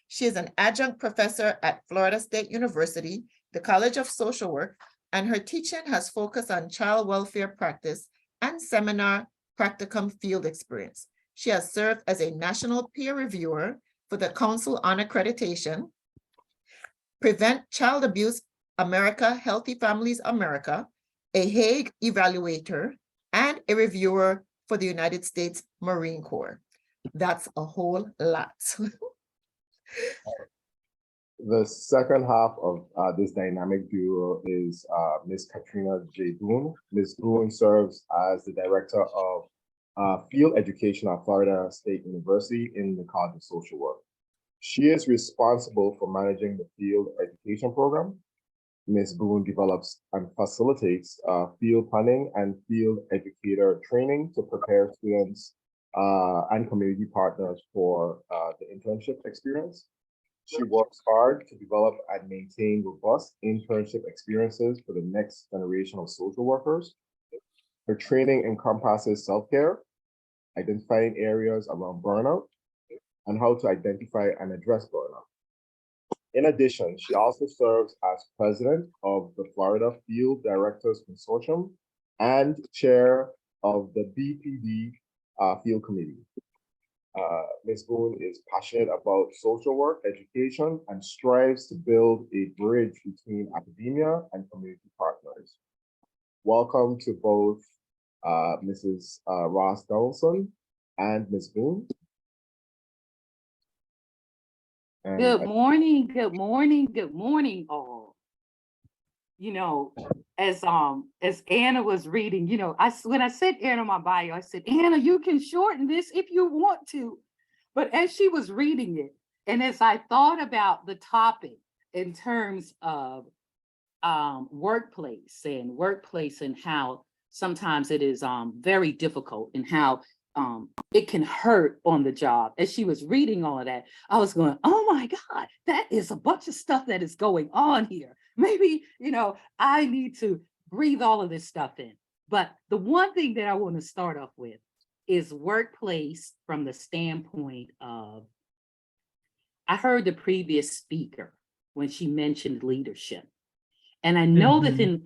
She is an adjunct professor at Florida State University, the College of Social Work, and her teaching has focused on child welfare practice and seminar practicum field experience. She has served as a national peer reviewer for the Council on Accreditation, Prevent Child Abuse America, Healthy Families America, a Hague evaluator, and a reviewer for the United States Marine Corps. That's a whole lot. The second half of this dynamic duo is Ms. Katrina J. Boone. Ms. Boone serves as the Director of Field Education at Florida State University in the College of Social Work. She is responsible for managing the field education program. Ms. Boone develops and facilitates field planning and field educator training to prepare students and community partners for the internship experience. She works hard to develop and maintain robust internship experiences for the next generation of social workers. Her training encompasses self-care, identifying areas around burnout, and how to identify and address burnout. In addition, she also serves as president of the Florida Field Directors Consortium and chair of the BPD Field Committee. Ms. Boone is passionate about social work, education, and strives to build a bridge between academia and community partners. Welcome to both Mrs. Ross Donaldson and Ms. Boone. And good morning, all. You know, as Anna was reading, you know, when I said Anna in my bio, I said, Anna, you can shorten this if you want to. But as she was reading it, and as I thought about the topic in terms of workplace and how sometimes it is very difficult and how it can hurt on the job. As she was reading all of that, I was going, oh my God, that is a bunch of stuff that is going on here. Maybe, you know, I need to breathe all of this stuff in. But the one thing that I want to start off with is workplace from the standpoint of, I heard the previous speaker when she mentioned leadership. And I know that in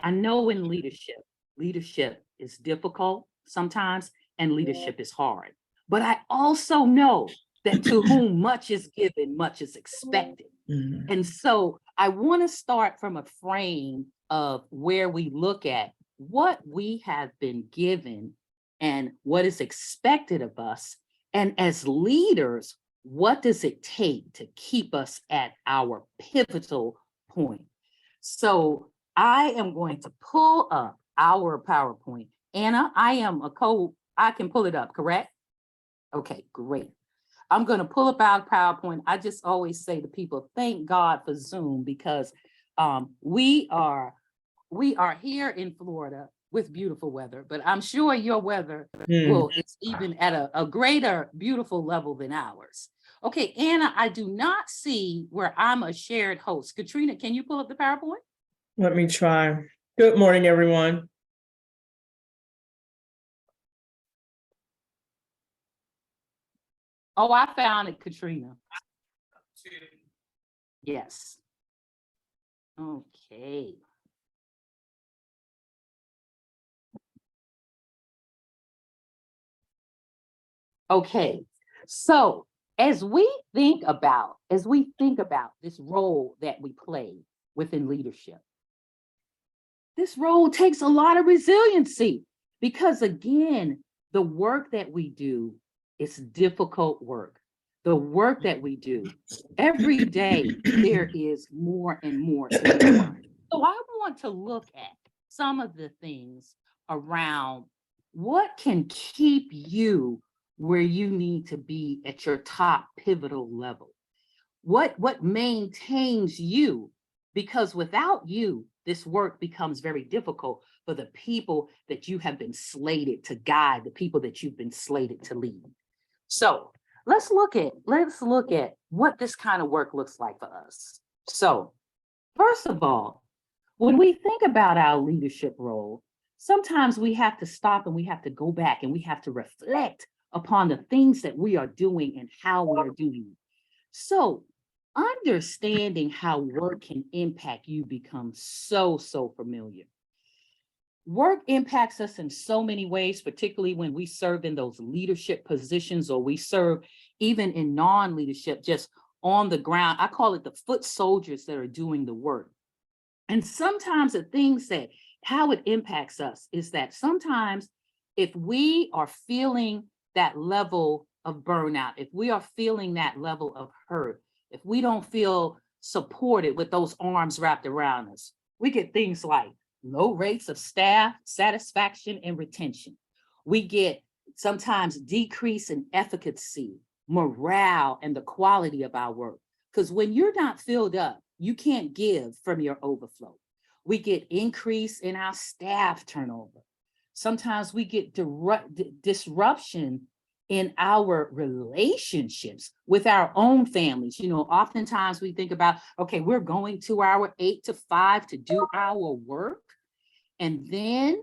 leadership is difficult sometimes, and leadership is hard. But I also know that to whom much is given, much is expected. And so I want to start from a frame of where we look at what we have been given and what is expected of us. And as leaders, what does it take to keep us at our pivotal point? So I am going to pull up our PowerPoint. Anna, I can pull it up, correct? Okay, great. I'm going to pull up our PowerPoint. I just always say to people, thank God for Zoom, because we are here in Florida with beautiful weather, but I'm sure your weather it's even at a greater beautiful level than ours. Okay, Anna, I do not see where I'm a shared host. Katrina, can you pull up the PowerPoint? Let me try. Good morning, everyone. Oh, I found it, Katrina. Yes. Okay. Okay, so as we think about this role that we play within leadership, This role takes a lot of resiliency because, again, the work that we do is difficult work. The work that we do every day, there is more and more to do. So I want to look at some of the things around what can keep you where you need to be at your top pivotal level. What maintains you? Because without you, this work becomes very difficult for the people that you have been slated to guide, the people that you've been slated to lead. So let's look at what this kind of work looks like for us. So first of all, when we think about our leadership role, sometimes we have to stop and we have to go back and we have to reflect upon the things that we are doing and how we are doing it. So understanding how work can impact you becomes so familiar. Work impacts us in so many ways, particularly when we serve in those leadership positions or we serve even in non-leadership, just on the ground. I call it the foot soldiers that are doing the work. And sometimes the things that, how it impacts us is that sometimes if we are feeling that level of burnout, if we are feeling that level of hurt, if we don't feel supported with those arms wrapped around us, we get things like low rates of staff satisfaction and retention. We get sometimes decrease in efficacy, morale, and the quality of our work. Because when you're not filled up, you can't give from your overflow. We get increase in our staff turnover. Sometimes we get disruption in our relationships with our own families. You know, oftentimes we think about, okay, we're going to our 8 to 5 to do our work, and then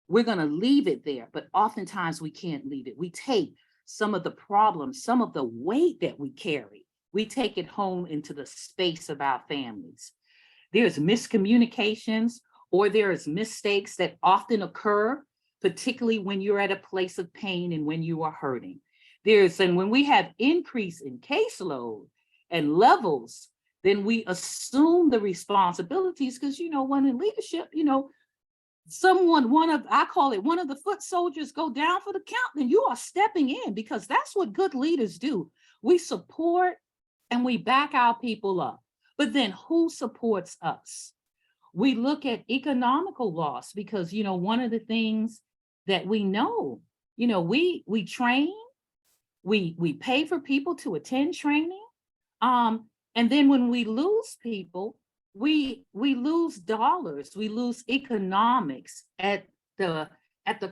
we're going to leave it there. But oftentimes we can't leave it. We take some of the problems, some of the weight that we carry, we take it home into the space of our families. There's miscommunications or there's mistakes that often occur, particularly when you're at a place of pain and when you are hurting. And when we have increase in caseload and levels, then we assume the responsibilities because, you know, when in leadership, you know, I call it one of the foot soldiers go down for the count, then you are stepping in because that's what good leaders do. We support and we back our people up. But then who supports us? We look at economical loss because, you know, one of the things that we know, you know, we train, we pay for people to attend training. And then when we lose people, we lose dollars, we lose economics at the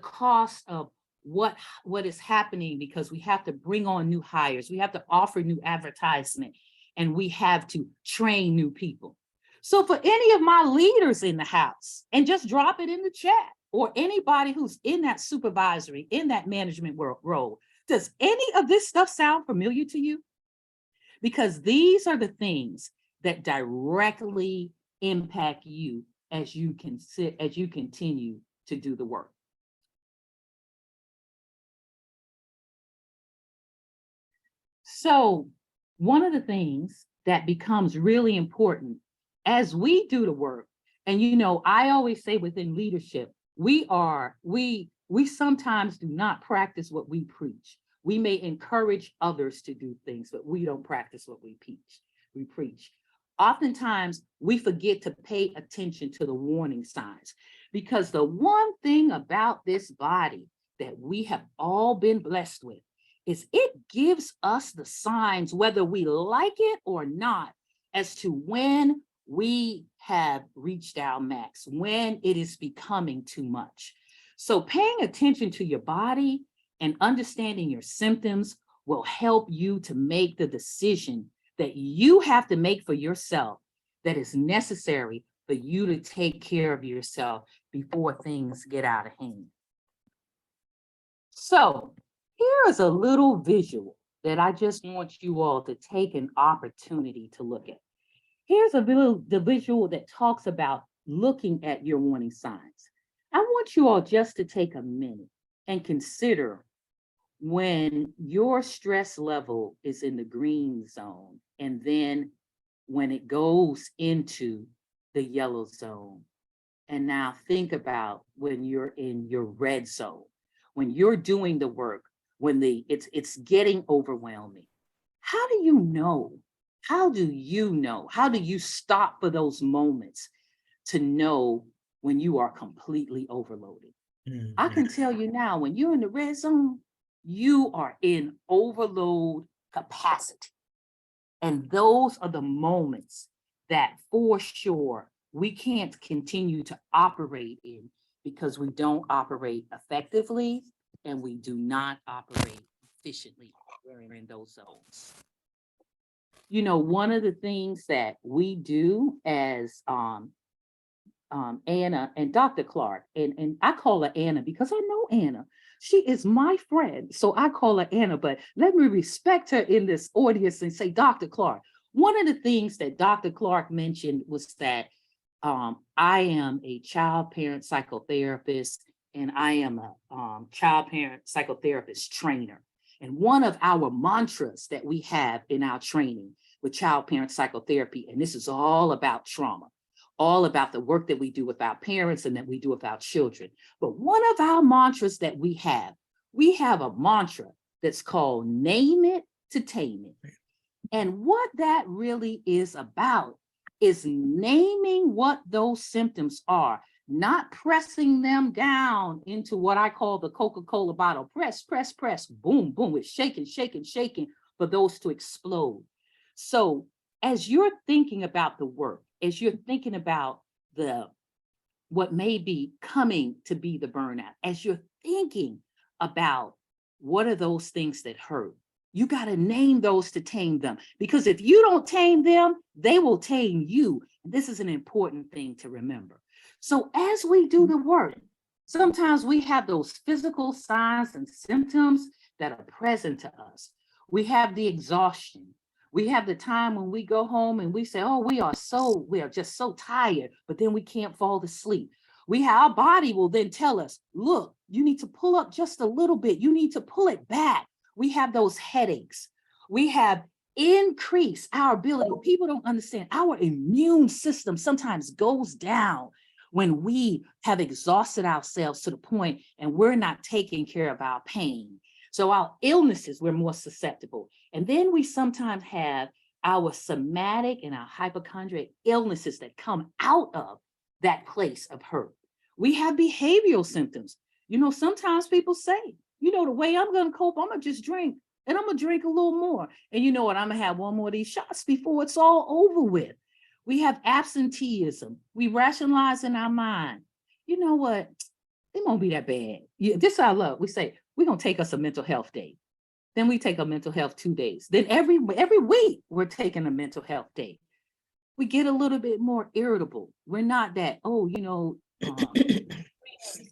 cost of what is happening because we have to bring on new hires, we have to offer new advertisement, and we have to train new people. So for any of my leaders in the house, and just drop it in the chat, or anybody who's in that supervisory, in that management role, does any of this stuff sound familiar to you? Because these are the things that directly impact you as you continue to do the work. So one of the things that becomes really important as we do the work, and you know, I always say within leadership, we sometimes do not practice what we preach. We may encourage others to do things, but we don't practice what we preach. Oftentimes we forget to pay attention to the warning signs, because the one thing about this body that we have all been blessed with is it gives us the signs, whether we like it or not, as to when we have reached our max, when it is becoming too much. So paying attention to your body and understanding your symptoms will help you to make the decision that you have to make for yourself that is necessary for you to take care of yourself before things get out of hand. So here is a little visual that I just want you all to take an opportunity to look at. Here's the visual that talks about looking at your warning signs. I want you all just to take a minute and consider when your stress level is in the green zone, and then when it goes into the yellow zone. And now think about when you're in your red zone, when you're doing the work, when it's getting overwhelming. How do you know? How do you know? How do you stop for those moments to know when you are completely overloaded? I can tell you now, when you're in the red zone, you are in overload capacity. And those are the moments that for sure we can't continue to operate in, because we don't operate effectively and we do not operate efficiently when we're in those zones. You know, one of the things that we do as Anna and Dr. Clark, and I call her Anna because I know Anna. She is my friend, so I call her Anna, but let me respect her in this audience and say, Dr. Clark, one of the things that Dr. Clark mentioned was that I am a child parent psychotherapist, and I am a child parent psychotherapist trainer. And one of our mantras that we have in our training with child parent psychotherapy, and this is all about trauma, all about the work that we do with our parents and that we do with our children. But one of our mantras that we have a mantra that's called name it to tame it. And what that really is about is naming what those symptoms are, not pressing them down into what I call the Coca-Cola bottle. Press, press, press, boom, boom. It's shaking, shaking, shaking for those to explode. So as you're thinking about the work, as you're thinking about what may be coming to be the burnout, as you're thinking about what are those things that hurt, you got to name those to tame them, because if you don't tame them, they will tame you. And this is an important thing to remember. So as we do the work, sometimes we have those physical signs and symptoms that are present to us. We have the exhaustion. We have the time when we go home and we say, oh, we are just so tired, but then we can't fall asleep. Our body will then tell us, look, you need to pull up just a little bit. You need to pull it back. We have those headaches. We have increased our ability. People don't understand. Our immune system sometimes goes down when we have exhausted ourselves to the point and we're not taking care of our pain. So our illnesses, we're more susceptible. And then we sometimes have our somatic and our hypochondriac illnesses that come out of that place of hurt. We have behavioral symptoms. You know, sometimes people say, you know, the way I'm going to cope, I'm going to just drink, and I'm going to drink a little more. And you know what? I'm going to have one more of these shots before it's all over with. We have absenteeism. We rationalize in our mind. You know what? It won't be that bad. Yeah, this is our love. We say, we're going to take us a mental health day. Then we take a mental health 2 days. Then every week, we're taking a mental health day. We get a little bit more irritable. We're not that, oh, you know,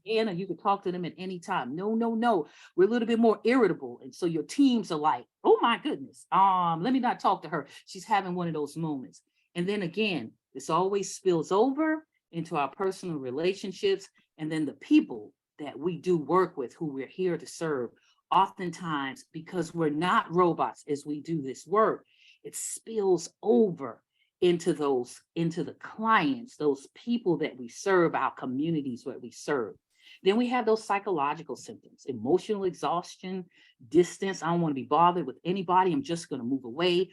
Anna, you can talk to them at any time. No. We're a little bit more irritable. And so your teams are like, oh my goodness, let me not talk to her. She's having one of those moments. And then again, this always spills over into our personal relationships. And then the people that we do work with, who we're here to serve, oftentimes, because we're not robots as we do this work, it spills over into the clients, those people that we serve, our communities where we serve. Then we have those psychological symptoms, emotional exhaustion, distance. I don't want to be bothered with anybody. I'm just going to move away.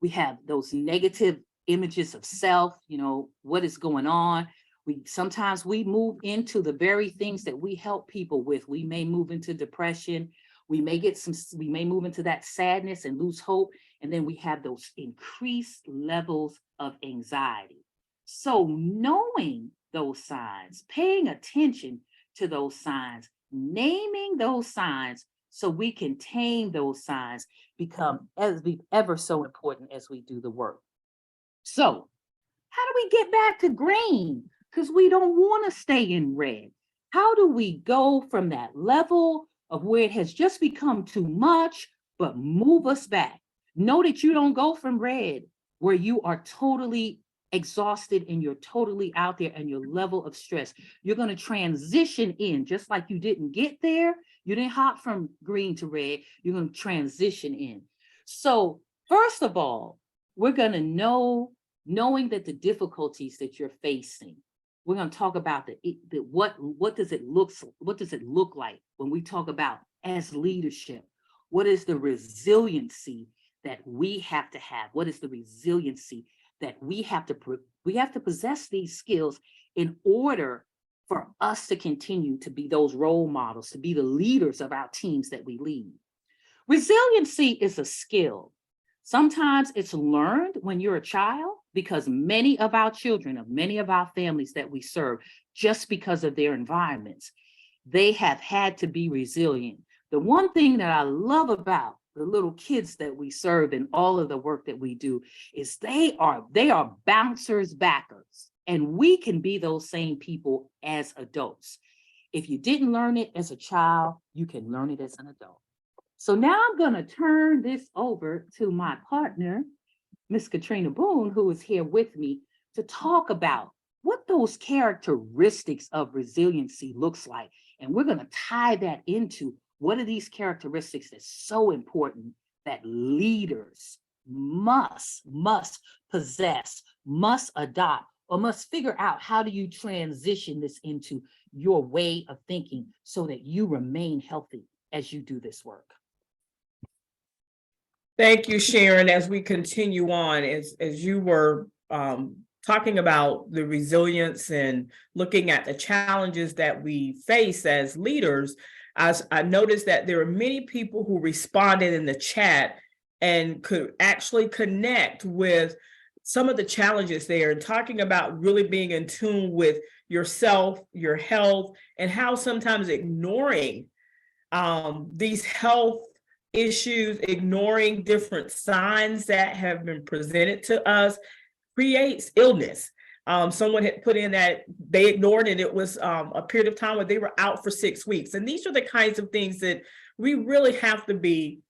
We have those negative images of self, you know, what is going on. Sometimes we move into the very things that we help people with. We may move into depression. We may move into that sadness and lose hope. And then we have those increased levels of anxiety. So knowing those signs, paying attention to those signs, naming those signs so we can tame those signs become ever so important as we do the work. So how do we get back to green? Because we don't want to stay in red. How do we go from that level of where it has just become too much, but move us back? Know that you don't go from red where you are totally exhausted and you're totally out there and your level of stress. You're going to transition in, just like you didn't get there. You didn't hop from green to red. You're going to transition in. So first of all, we're going to knowing that the difficulties that you're facing, We're going to talk about what does it look like when we talk about as leadership? What is the resiliency that we have to have? What is the resiliency that we have to possess these skills in order for us to continue to be those role models, to be the leaders of our teams that we lead. Resiliency is a skill. Sometimes it's learned when you're a child, because many of our children, of many of our families that we serve, just because of their environments, they have had to be resilient. The one thing that I love about the little kids that we serve and all of the work that we do is they are bouncers backers. And we can be those same people as adults. If you didn't learn it as a child, you can learn it as an adult. So now I'm going to turn this over to my partner, Miss Katrina Boone, who is here with me to talk about what those characteristics of resiliency looks like. And we're going to tie that into what are these characteristics that's so important that leaders must possess, must adopt, or must figure out how do you transition this into your way of thinking so that you remain healthy as you do this work. Thank you, Sharon. As we continue on, as you were talking about the resilience and looking at the challenges that we face as leaders, as I noticed that there are many people who responded in the chat and could actually connect with some of the challenges there, and talking about really being in tune with yourself, your health, and how sometimes ignoring these health issues, ignoring different signs that have been presented to us creates illness. Someone had put in that they ignored it. It was a period of time where they were out for 6 weeks. And these are the kinds of things that we really have to be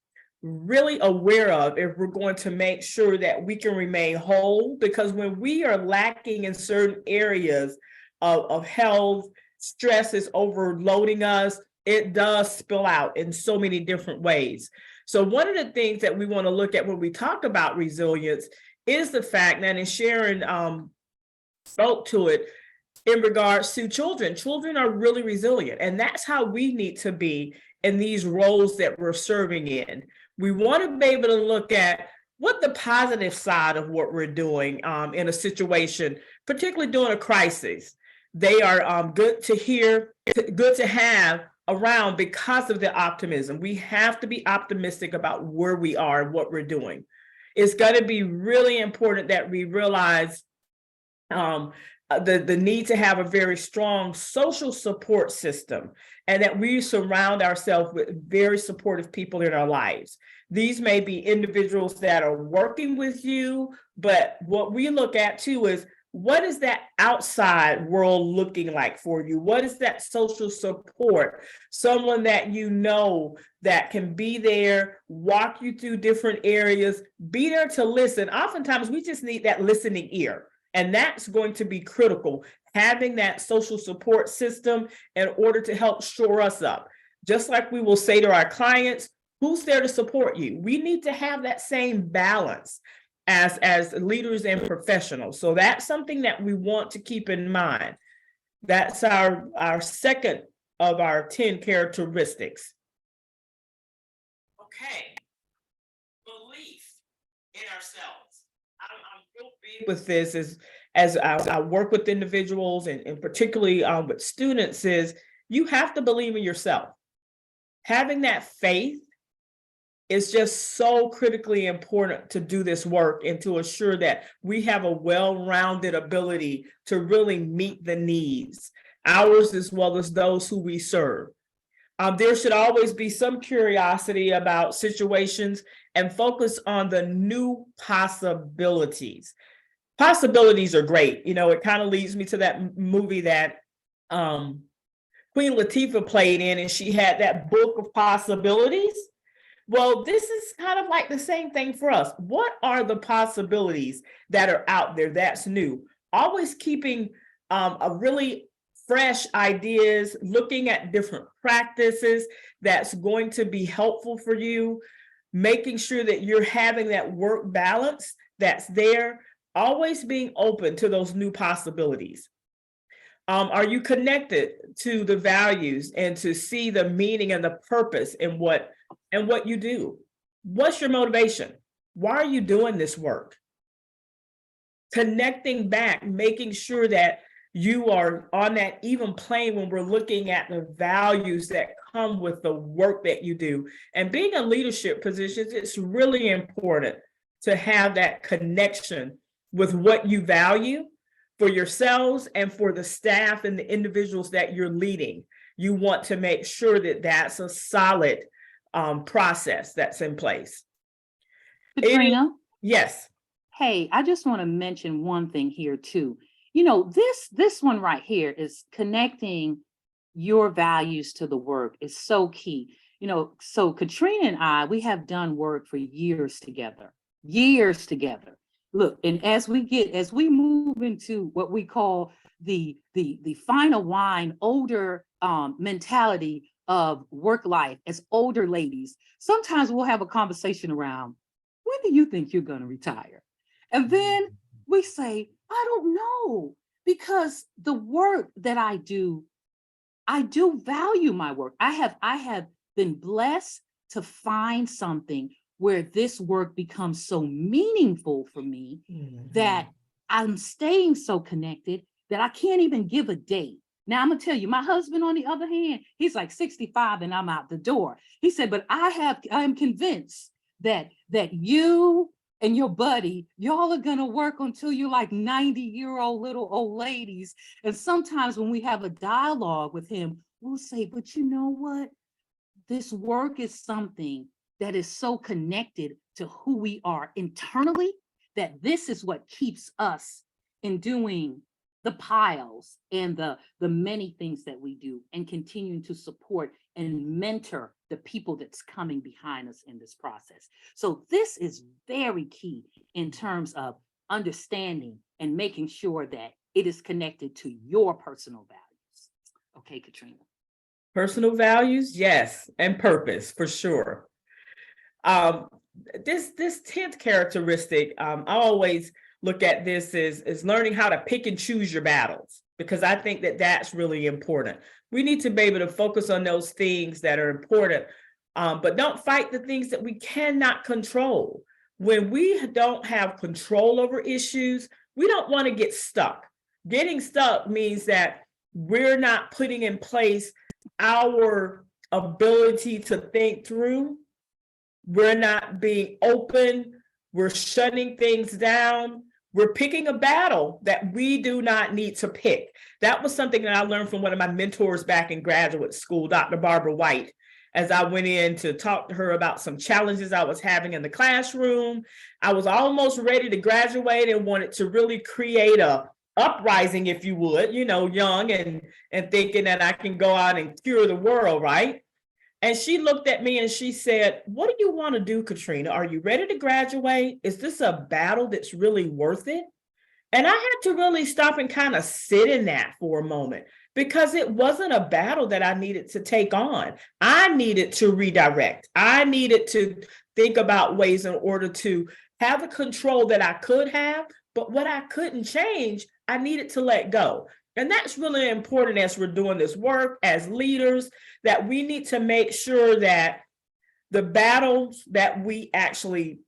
really aware of if we're going to make sure that we can remain whole, because when we are lacking in certain areas of health, stress is overloading us, it does spill out in so many different ways. So one of the things that we want to look at when we talk about resilience is the fact that, and Sharon spoke to it in regards to children. Children are really resilient, and that's how we need to be in these roles that we're serving in. We want to be able to look at what the positive side of what we're doing in a situation, particularly during a crisis. They are good to hear, good to have around because of the optimism. We have to be optimistic about where we are and what we're doing. It's going to be really important that we realize the need to have a very strong social support system, and that we surround ourselves with very supportive people in our lives. These may be individuals that are working with you, but what we look at too is, what is that outside world looking like for you? What is that social support? Someone that you know that can be there, walk you through different areas, be there to listen. Oftentimes we just need that listening ear. And that's going to be critical, having that social support system in order to help shore us up. Just like we will say to our clients, who's there to support you? We need to have that same balance as leaders and professionals. So that's something that we want to keep in mind. That's our second of our 10 characteristics. Okay, belief in ourselves. I'm real big with this as I work with individuals and particularly with students, is you have to believe in yourself. Having that faith is just so critically important to do this work and to assure that we have a well-rounded ability to really meet the needs, ours as well as those who we serve. There should always be some curiosity about situations and focus on the new possibilities. Possibilities are great. You know, it kind of leads me to that movie that Queen Latifah played in, and she had that book of possibilities. Well, this is kind of like the same thing for us. What are the possibilities that are out there that's new? Always keeping a really fresh ideas, looking at different practices that's going to be helpful for you, making sure that you're having that work balance that's there, always being open to those new possibilities. Are you connected to the values and to see the meaning and the purpose in what you do? What's your motivation? Why are you doing this work? Connecting back, making sure that you are on that even plane when we're looking at the values that come with the work that you do. And being in leadership positions, it's really important to have that connection with what you value for yourselves and for the staff and the individuals that you're leading. You want to make sure that that's a solid process that's in place. Katrina? Yes. Hey, I just want to mention one thing here too. You know, this one right here is connecting your values to the work is so key. You know, so Katrina and I, we have done work for years together. Look, and as we move into what we call the final line, older mentality of work life as older ladies, sometimes we'll have a conversation around, when do you think you're going to retire? And then we say, I don't know, because the work that I do value my work. I have been blessed to find something where this work becomes so meaningful for me that I'm staying so connected that I can't even give a date. Now I'm gonna tell you, my husband, on the other hand, he's like 65 and I'm out the door. He said, but I'm convinced that you and your buddy, y'all are gonna work until you're like 90-year-old little old ladies. And sometimes when we have a dialogue with him, we'll say, but you know what? This work is something that is so connected to who we are internally, that this is what keeps us in doing the piles and the many things that we do, and continuing to support and mentor the people that's coming behind us in this process. So this is very key in terms of understanding and making sure that it is connected to your personal values. Okay, Katrina. Personal values, yes, and purpose for sure. This 10th characteristic, I always look at this as learning how to pick and choose your battles, because I think that that's really important. We need to be able to focus on those things that are important, but don't fight the things that we cannot control. When we don't have control over issues, we don't want to get stuck. Getting stuck means that we're not putting in place our ability to think through. We're not being open. We're shutting things down. We're picking a battle that we do not need to pick. That was something that I learned from one of my mentors back in graduate school, Dr. Barbara White, as I went in to talk to her about some challenges I was having in the classroom. I was almost ready to graduate and wanted to really create a uprising, if you would, you know, young and thinking that I can go out and cure the world, right? And she looked at me and she said, what do you want to do, Katrina? Are you ready to graduate? Is this a battle that's really worth it? And I had to really stop and kind of sit in that for a moment, because it wasn't a battle that I needed to take on. I needed to redirect. I needed to think about ways in order to have the control that I could have, but what I couldn't change, I needed to let go. And that's really important as we're doing this work as leaders, that we need to make sure that the battles that we actually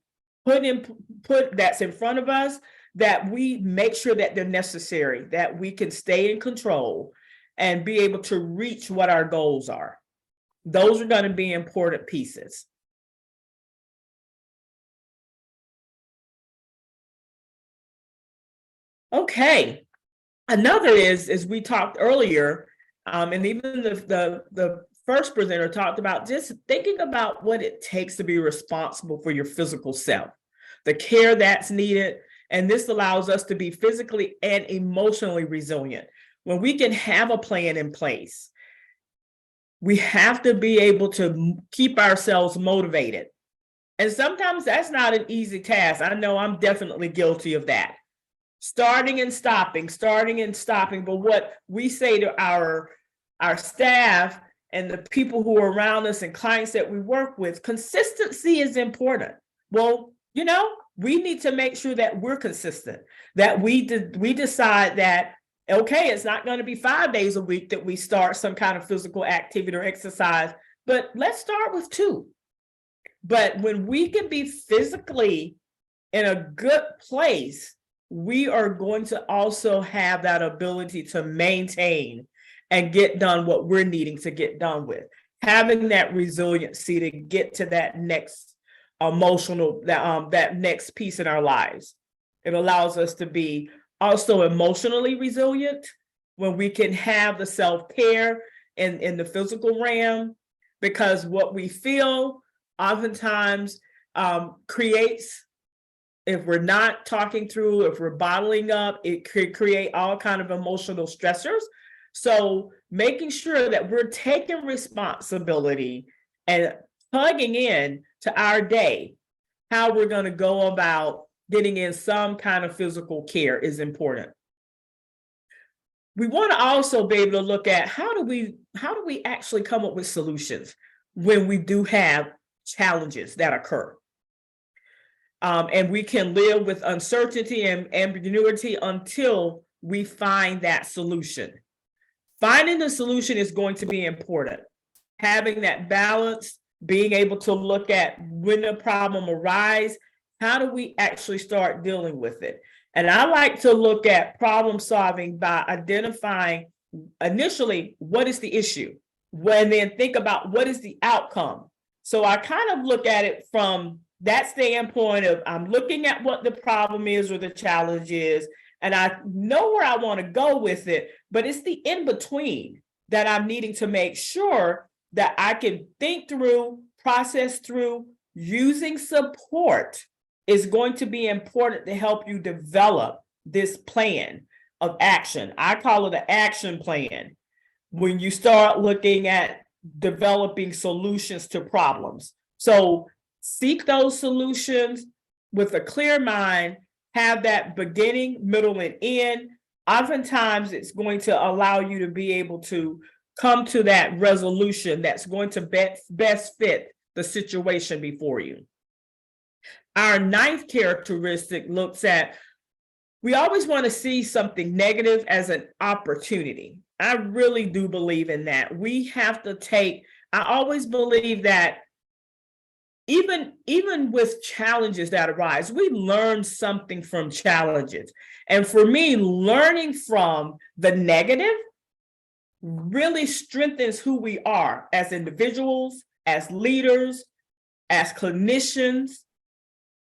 put that's in front of us, that we make sure that they're necessary, that we can stay in control and be able to reach what our goals are. Those are going to be important pieces. Okay. Another is, as we talked earlier, and even the first presenter talked about, just thinking about what it takes to be responsible for your physical self, the care that's needed. And this allows us to be physically and emotionally resilient. When we can have a plan in place, we have to be able to keep ourselves motivated. And sometimes that's not an easy task. I know I'm definitely guilty of that. Starting and stopping. But what we say to our staff and the people who are around us and clients that we work with, consistency is important. Well, you know, we need to make sure that we're consistent, that we decide that Okay, it's not going to be 5 days a week that we start some kind of physical activity or exercise, but let's start with 2. But when we can be physically in a good place, we are going to also have that ability to maintain and get done what we're needing to get done with. Having that resiliency to get to that next emotional, that next piece in our lives. It allows us to be also emotionally resilient when we can have the self-care in the physical realm, because what we feel oftentimes creates, if we're not talking through, if we're bottling up, it could create all kind of emotional stressors. So making sure that we're taking responsibility and plugging in to our day, how we're going to go about getting in some kind of physical care is important. We want to also be able to look at how do we actually come up with solutions when we do have challenges that occur. And we can live with uncertainty and ambiguity until we find that solution. Finding the solution is going to be important. Having that balance, being able to look at when the problem arises, how do we actually start dealing with it? And I like to look at problem solving by identifying initially what is the issue, and then think about what is the outcome. So I kind of look at it from that standpoint of I'm looking at what the problem is or the challenge is, and I know where I want to go with it, but it's the in-between that I'm needing to make sure that I can think through, process through. Using support is going to be important to help you develop this plan of action. I call it an action plan. When you start looking at developing solutions to problems. So seek those solutions with a clear mind, have that beginning, middle, and end. Oftentimes, it's going to allow you to be able to come to that resolution that's going to best fit the situation before you. Our 9th characteristic looks at, we always want to see something negative as an opportunity. I really do believe in that. We have to I always believe that even with challenges that arise, we learn something from challenges. And for me, learning from the negative really strengthens who we are as individuals, as leaders, as clinicians,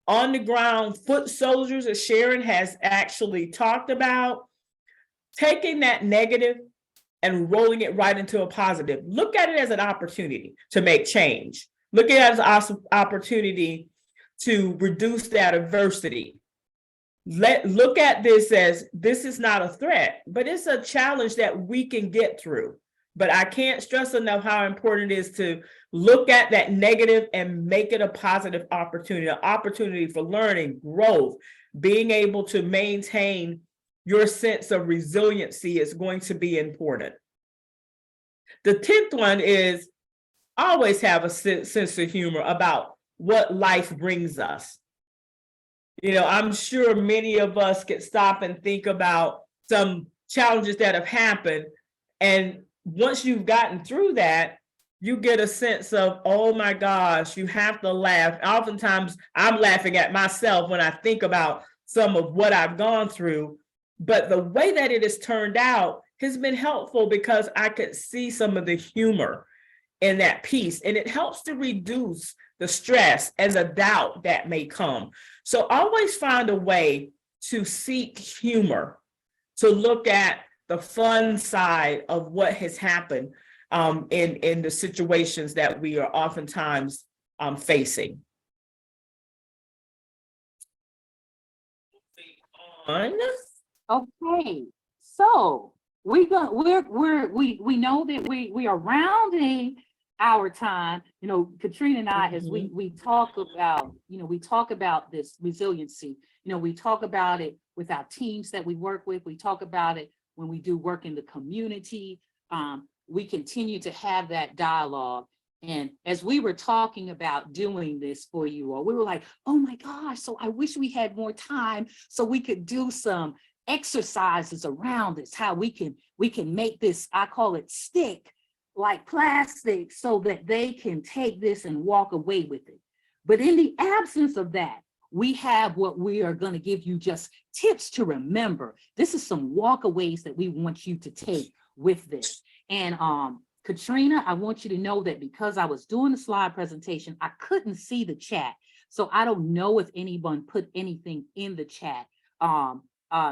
on the ground foot soldiers, as Sharon has actually talked about. Taking that negative and rolling it right into a positive. Look at it as an opportunity to make change. Look at it as an opportunity to reduce that adversity. Look at this as this is not a threat, but it's a challenge that we can get through. But I can't stress enough how important it is to look at that negative and make it a positive opportunity, an opportunity for learning, growth, being able to maintain your sense of resiliency is going to be important. The 10th one is always have a sense of humor about what life brings us. You know, I'm sure many of us could stop and think about some challenges that have happened. And once you've gotten through that, you get a sense of, oh my gosh, you have to laugh. Oftentimes I'm laughing at myself when I think about some of what I've gone through. But the way that it has turned out has been helpful because I could see some of the humor in that piece, and it helps to reduce the stress and the doubt that may come. So always find a way to seek humor, to look at the fun side of what has happened in the situations that we are oftentimes facing. Okay, so we know that we are rounding our time. You know, Katrina and I, as we talk about this resiliency. You know, we talk about it with our teams that we work with. We talk about it when we do work in the community. We continue to have that dialogue. And as we were talking about doing this for you all, we were like, oh my gosh, so I wish we had more time so we could do some exercises around this, how we can make this, I call it stick, like plastic, so that they can take this and walk away with it. But in the absence of that, we have what we are going to give you, just tips to remember. This is some walkaways that we want you to take with this. And Katrina, I want you to know that because I was doing the slide presentation, I couldn't see the chat. So I don't know if anyone put anything in the chat.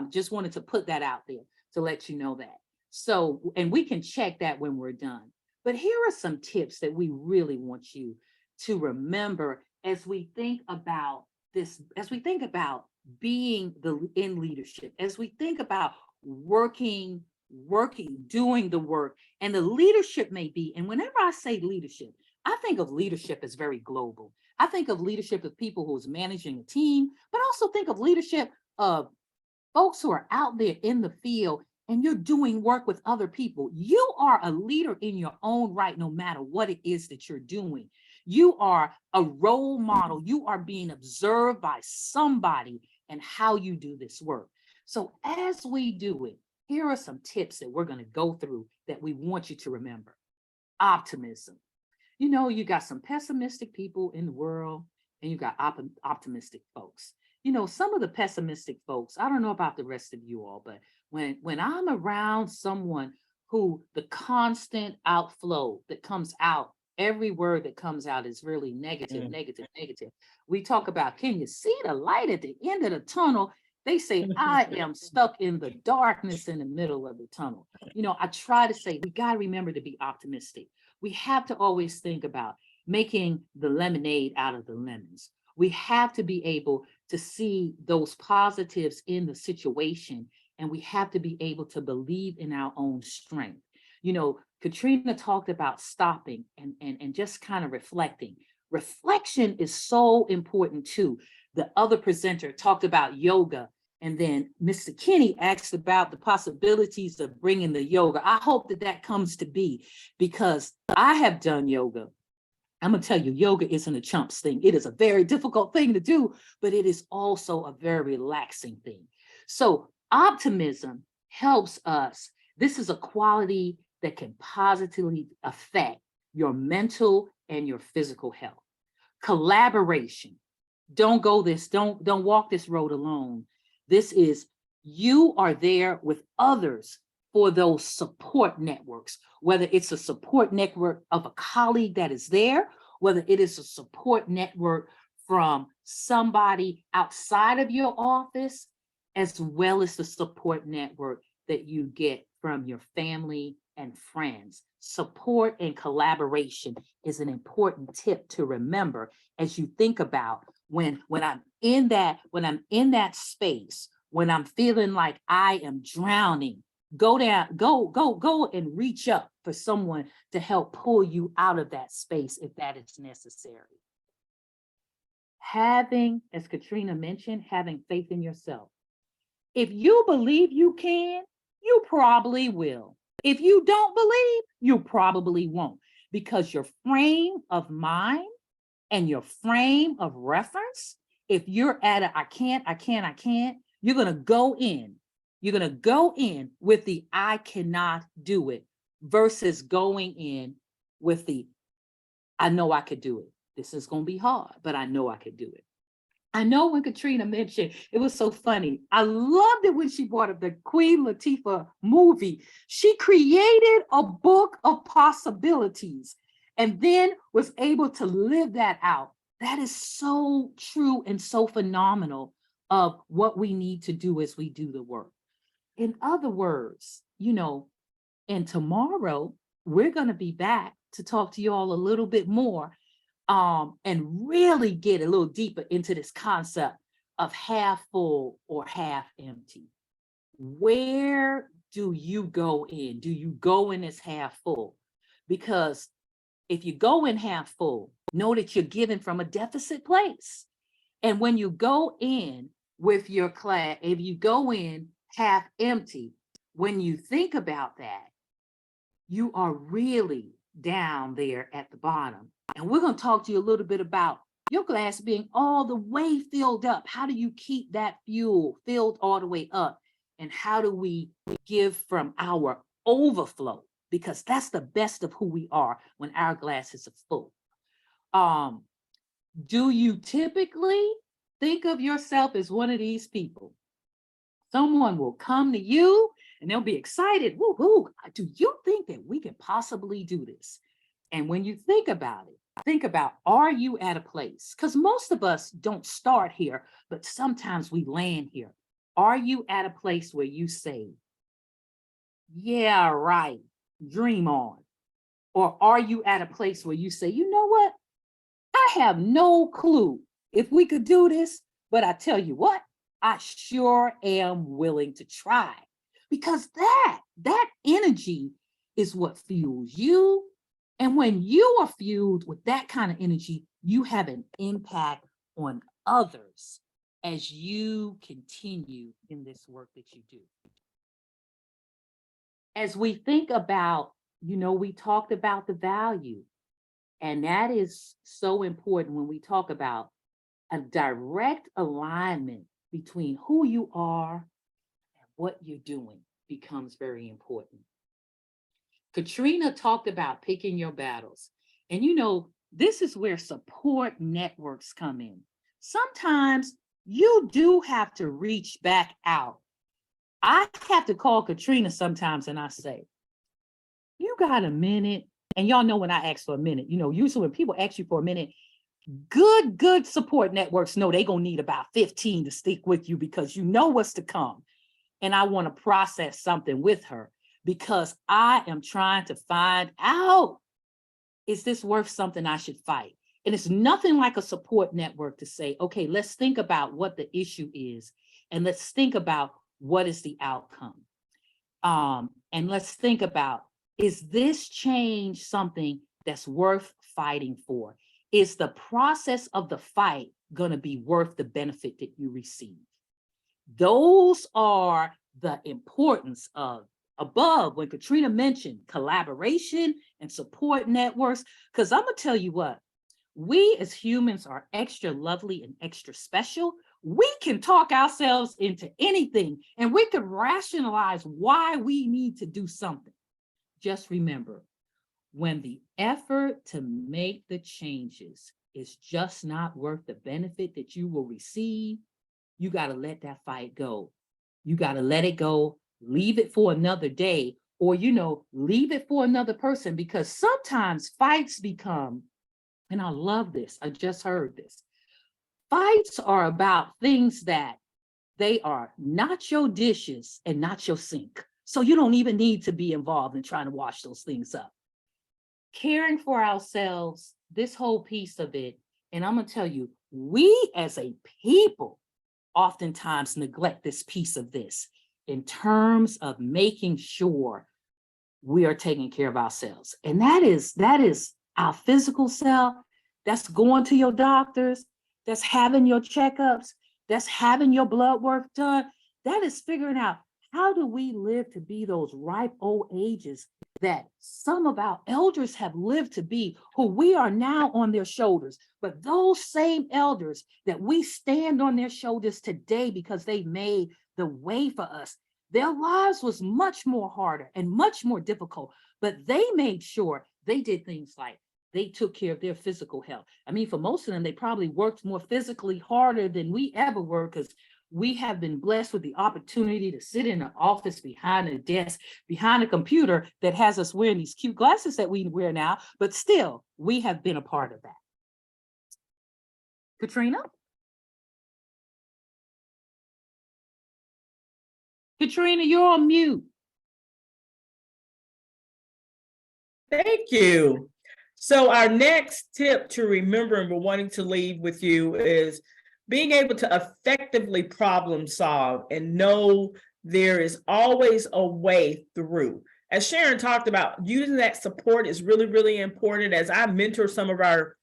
Just wanted to put that out there to let you know that. So, and we can check that when we're done. But here are some tips that we really want you to remember as we think about this, as we think about being in leadership, as we think about working, doing the work, and the leadership may be, and whenever I say leadership, I think of leadership as very global. I think of leadership of people who's managing a team, but also think of leadership of folks who are out there in the field and you're doing work with other people. You are a leader in your own right, no matter what it is that you're doing. You are a role model. You are being observed by somebody and how you do this work. So as we do it, here are some tips that we're going to go through that we want you to remember. Optimism. You know, you got some pessimistic people in the world and you got optimistic folks. You know, some of the pessimistic folks, I don't know about the rest of you all, but when I'm around someone who the constant outflow that comes out, every word that comes out is really negative, negative, negative. We talk about, can you see the light at the end of the tunnel? They say, I am stuck in the darkness in the middle of the tunnel. You know, I try to say, we got to remember to be optimistic. We have to always think about making the lemonade out of the lemons. We have to be able to see those positives in the situation, and we have to be able to believe in our own strength. You know, Katrina talked about stopping and just kind of reflecting. Reflection is so important too. The other presenter talked about yoga, and then Mr. Kinney asked about the possibilities of bringing the yoga. I hope that that comes to be, because I have done yoga. I'm gonna tell you, yoga isn't a chumps thing. It is a very difficult thing to do, but it is also a very relaxing thing. So optimism helps us. This is a quality that can positively affect your mental and your physical health. Collaboration. Don't walk this road alone. This is, you are there with others for those support networks, whether it's a support network of a colleague that is there, whether it is a support network from somebody outside of your office, as well as the support network that you get from your family and friends. Support and collaboration is an important tip to remember as you think about when I'm in that space, when I'm feeling like I am drowning. Go and reach up for someone to help pull you out of that space if that is necessary. Having, as Katrina mentioned, having faith in yourself. If you believe you can, you probably will. If you don't believe, you probably won't, because your frame of mind and your frame of reference, if you're at a I can't, you're going to go in. You're going to go in with the I cannot do it versus going in with the I know I could do it. This is going to be hard, but I know I could do it. I know when Katrina mentioned, it was so funny. I loved it when she brought up the Queen Latifah movie. She created a book of possibilities and then was able to live that out. That is so true and so phenomenal of what we need to do as we do the work. In other words, you know, and tomorrow we're going to be back to talk to you all a little bit more and really get a little deeper into this concept of half full or half empty. Where do you go in? Do you go in as half full? Because if you go in half full, know that you're giving from a deficit place. And when you go in with your class, if you go in half empty, when you think about that, you are really down there at the bottom. And we're going to talk to you a little bit about your glass being all the way filled up. How do you keep that fuel filled all the way up? And how do we give from our overflow? Because that's the best of who we are when our glasses are full. Do you typically think of yourself as one of these people? Someone will come to you and they'll be excited. Woo-hoo, do you think that we can possibly do this? And when you think about it, think about, are you at a place? Because most of us don't start here, but sometimes we land here. Are you at a place where you say, yeah, right, dream on? Or are you at a place where you say, you know what? I have no clue if we could do this, but I tell you what, I sure am willing to try. Because that energy is what fuels you. And when you are fueled with that kind of energy, you have an impact on others as you continue in this work that you do. As we think about, we talked about the value, and that is so important when we talk about a direct alignment between who you are and what you're doing becomes very important. Katrina talked about picking your battles. And this is where support networks come in. Sometimes you do have to reach back out. I have to call Katrina sometimes and I say, you got a minute? And y'all know when I ask for a minute, usually when people ask you for a minute, good support networks know they're going to need about 15 to stick with you because you know what's to come. And I want to process something with her because I am trying to find out, is this worth something I should fight? And it's nothing like a support network to say, okay, let's think about what the issue is. And let's think about what is the outcome. And let's think about, is this change something that's worth fighting for? Is the process of the fight going to be worth the benefit that you receive? Those are the importance of above when Katrina mentioned collaboration and support networks, because I'm going to tell you what, we as humans are extra lovely and extra special. We can talk ourselves into anything and we can rationalize why we need to do something. Just remember, when the effort to make the changes is just not worth the benefit that you will receive, you got to let that fight go. You got to let it go, leave it for another day, or, leave it for another person, because sometimes fights become, and I love this, I just heard this. Fights are about things that they are not your dishes and not your sink. So you don't even need to be involved in trying to wash those things up. Caring for ourselves, this whole piece of it, and I'm going to tell you, we as a people oftentimes neglect this piece of this in terms of making sure we are taking care of ourselves. And that is our physical self, that's going to your doctors, that's having your checkups, that's having your blood work done. That is figuring out, how do we live to be those ripe old ages that some of our elders have lived to be, who we are now on their shoulders. But those same elders that we stand on their shoulders today because they made the way for us, their lives was much more harder and much more difficult, but they made sure they did things like they took care of their physical health. I mean, for most of them, they probably worked more physically harder than we ever were, because we have been blessed with the opportunity to sit in an office behind a desk, behind a computer that has us wearing these cute glasses that we wear now, but still, we have been a part of that. Katrina? Katrina, you're on mute. Thank you. So our next tip to remember, and we're wanting to leave with you, is being able to effectively problem solve and know there is always a way through. As Sharon talked about, using that support is really, really important. As I mentor some of our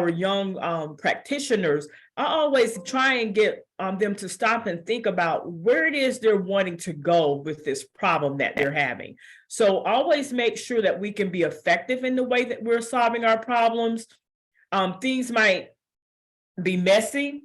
young practitioners, I always try and get them to stop and think about where it is they're wanting to go with this problem that they're having. So always make sure that we can be effective in the way that we're solving our problems. Things might be messy,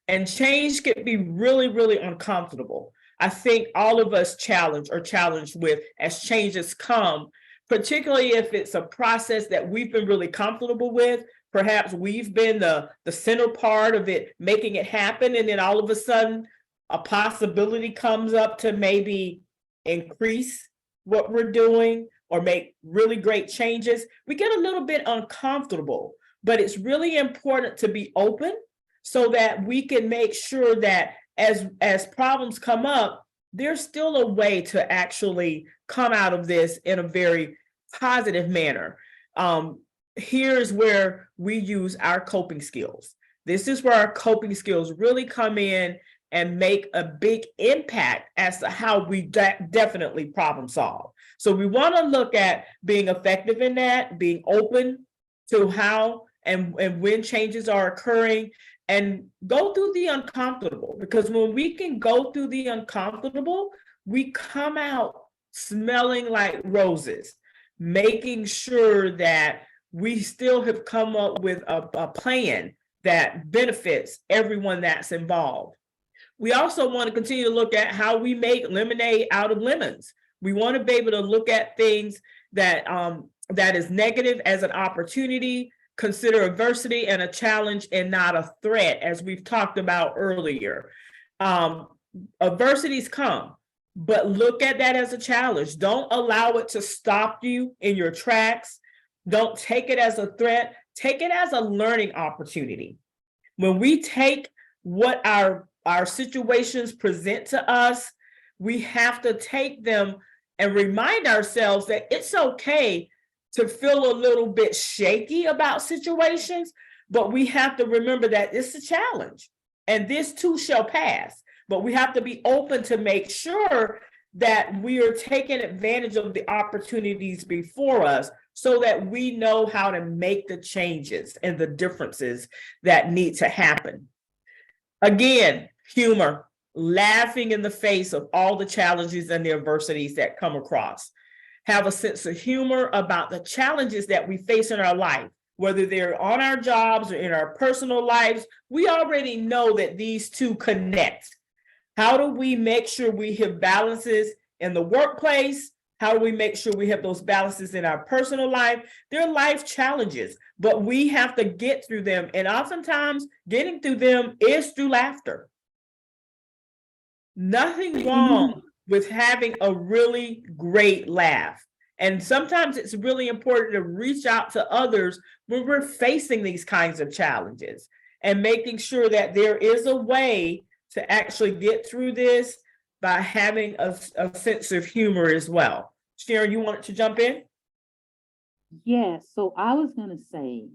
and change can be really, really uncomfortable. I think all of us are challenged with as changes come, particularly if it's a process that we've been really comfortable with. Perhaps we've been the center part of it, making it happen. And then all of a sudden, a possibility comes up to maybe increase what we're doing or make really great changes. We get a little bit uncomfortable, but it's really important to be open so that we can make sure that as problems come up, there's still a way to actually come out of this in a very positive manner. Here's where we use our coping skills. This is where our coping skills really come in and make a big impact as to how we definitely problem solve. So we want to look at being effective in that, being open to how and when changes are occurring, and go through the uncomfortable, because when we can go through the uncomfortable, we come out smelling like roses, making sure that we still have come up with a plan that benefits everyone that's involved. We also want to continue to look at how we make lemonade out of lemons. We want to be able to look at things that that is negative as an opportunity, consider adversity and a challenge and not a threat, as we've talked about earlier. Adversities come, but look at that as a challenge. Don't allow it to stop you in your tracks. Don't take it as a threat. Take it as a learning opportunity. When we take what our situations present to us, we have to take them and remind ourselves that it's okay to feel a little bit shaky about situations, but we have to remember that it's a challenge and this too shall pass. But we have to be open to make sure that we are taking advantage of the opportunities before us so that we know how to make the changes and the differences that need to happen. Again, humor, laughing in the face of all the challenges and the adversities that come across. Have a sense of humor about the challenges that we face in our life, whether they're on our jobs or in our personal lives. We already know that these two connect. How do we make sure we have balances in the workplace? How do we make sure we have those balances in our personal life? They're life challenges, but we have to get through them. And oftentimes getting through them is through laughter. Nothing wrong with having a really great laugh. And sometimes it's really important to reach out to others when we're facing these kinds of challenges and making sure that there is a way to actually get through this by having a sense of humor as well. Sharon, you wanted to jump in? Yes, so I was going to say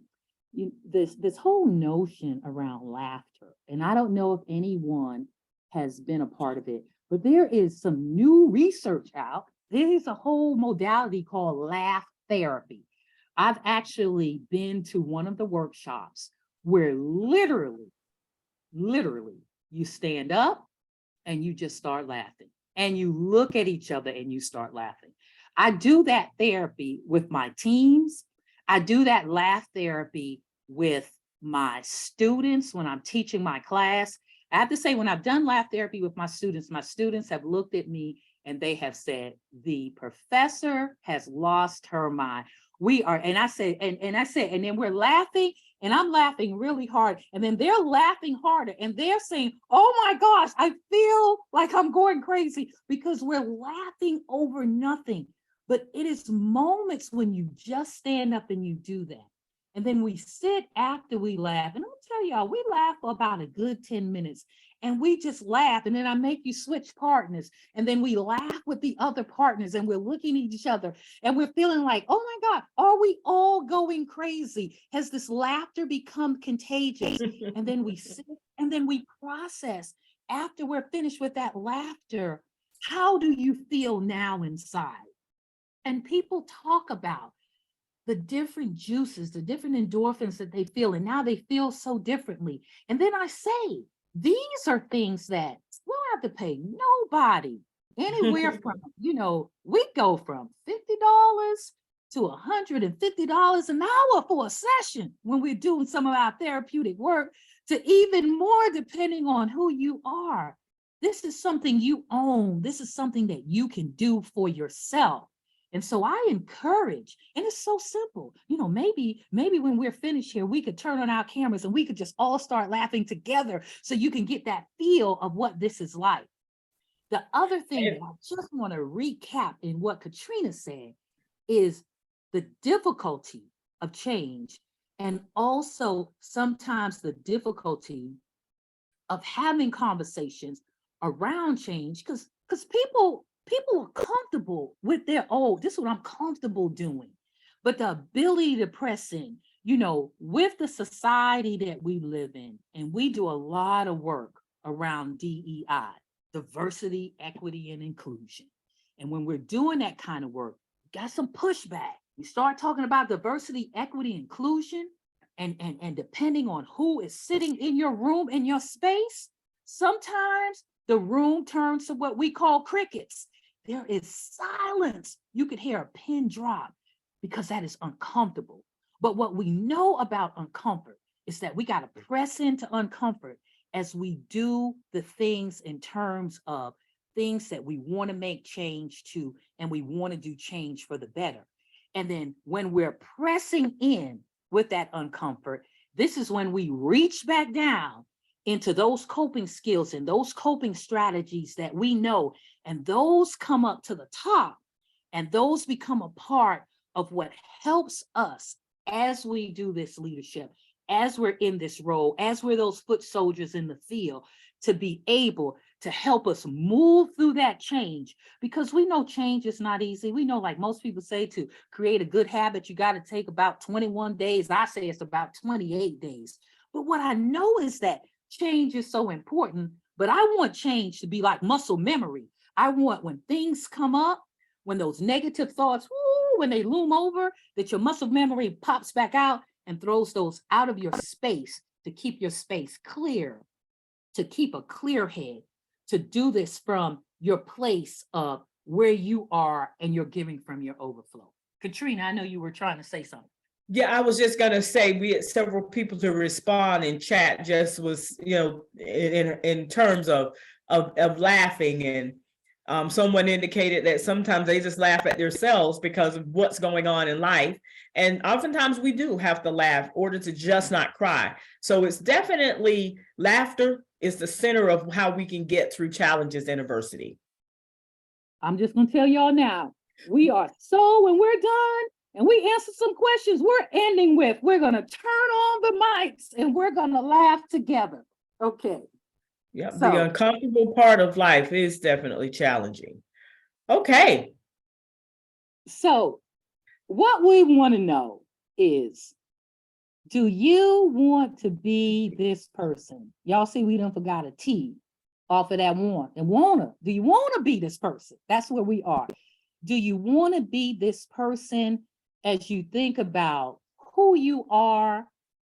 this whole notion around laughter, and I don't know if anyone has been a part of it, but there is some new research out. There is a whole modality called laugh therapy. I've actually been to one of the workshops where literally, you stand up and you just start laughing and you look at each other and you start laughing. I do that therapy with my teams. I do that laugh therapy with my students when I'm teaching my class. I have to say, when I've done laugh therapy with my students have looked at me and they have said, the professor has lost her mind. We are, and I said, and then we're laughing, and I'm laughing really hard. And then they're laughing harder and they're saying, oh my gosh, I feel like I'm going crazy, because we're laughing over nothing. But it is moments when you just stand up and you do that. And then we sit after we laugh. And I'll tell y'all, we laugh for about a good 10 minutes. And we just laugh. And then I make you switch partners. And then we laugh with the other partners. And we're looking at each other. And we're feeling like, oh my God, are we all going crazy? Has this laughter become contagious? And then we sit and then we process. After we're finished with that laughter, how do you feel now inside? And people talk about the different juices, the different endorphins that they feel, and now they feel so differently. And then I say, these are things that we don't have to pay nobody anywhere from, we go from $50 to $150 an hour for a session when we're doing some of our therapeutic work, to even more depending on who you are. This is something you own. This is something that you can do for yourself. And so I encourage, and it's so simple, maybe when we're finished here, we could turn on our cameras and we could just all start laughing together so you can get that feel of what this is like. The other thing that I just want to recap in what Katrina said is the difficulty of change, and also sometimes the difficulty of having conversations around change, because people are comfortable with their, oh, this is what I'm comfortable doing. But the ability to press in, with the society that we live in, and we do a lot of work around DEI, diversity, equity, and inclusion. And when we're doing that kind of work, we got some pushback. We start talking about diversity, equity, inclusion, and depending on who is sitting in your room, in your space, sometimes the room turns to what we call crickets. There is silence. You could hear a pin drop because that is uncomfortable. But what we know about uncomfort is that we got to press into uncomfort as we do the things in terms of things that we want to make change to, and we want to do change for the better. And then when we're pressing in with that uncomfort, this is when we reach back down into those coping skills and those coping strategies that we know, and those come up to the top, and those become a part of what helps us as we do this leadership, as we're in this role, as we're those foot soldiers in the field, to be able to help us move through that change. Because we know change is not easy. We know, like most people say, to create a good habit, you got to take about 21 days. I say it's about 28 days. But what I know is that change is so important, but I want change to be like muscle memory. I want, when things come up, when those negative thoughts, when they loom over, that your muscle memory pops back out and throws those out of your space, to keep your space clear, to keep a clear head, to do this from your place of where you are and you're giving from your overflow. Katrina, I know you were trying to say something. Yeah, I was just gonna say, we had several people to respond in chat, just was, in terms of laughing, and someone indicated that sometimes they just laugh at themselves because of what's going on in life. And oftentimes we do have to laugh in order to just not cry. So it's definitely, laughter is the center of how we can get through challenges and adversity. I'm just gonna tell y'all now, we are, so when we're done and we answer some questions, we're ending with, we're gonna turn on the mics and we're gonna laugh together. Okay. Yeah, So, the uncomfortable part of life is definitely challenging. Okay. So what we want to know is, do you want to be this person? Y'all see, we done forgot a T off of that want. And wanna, do you want to be this person? That's where we are. Do you want to be this person as you think about who you are,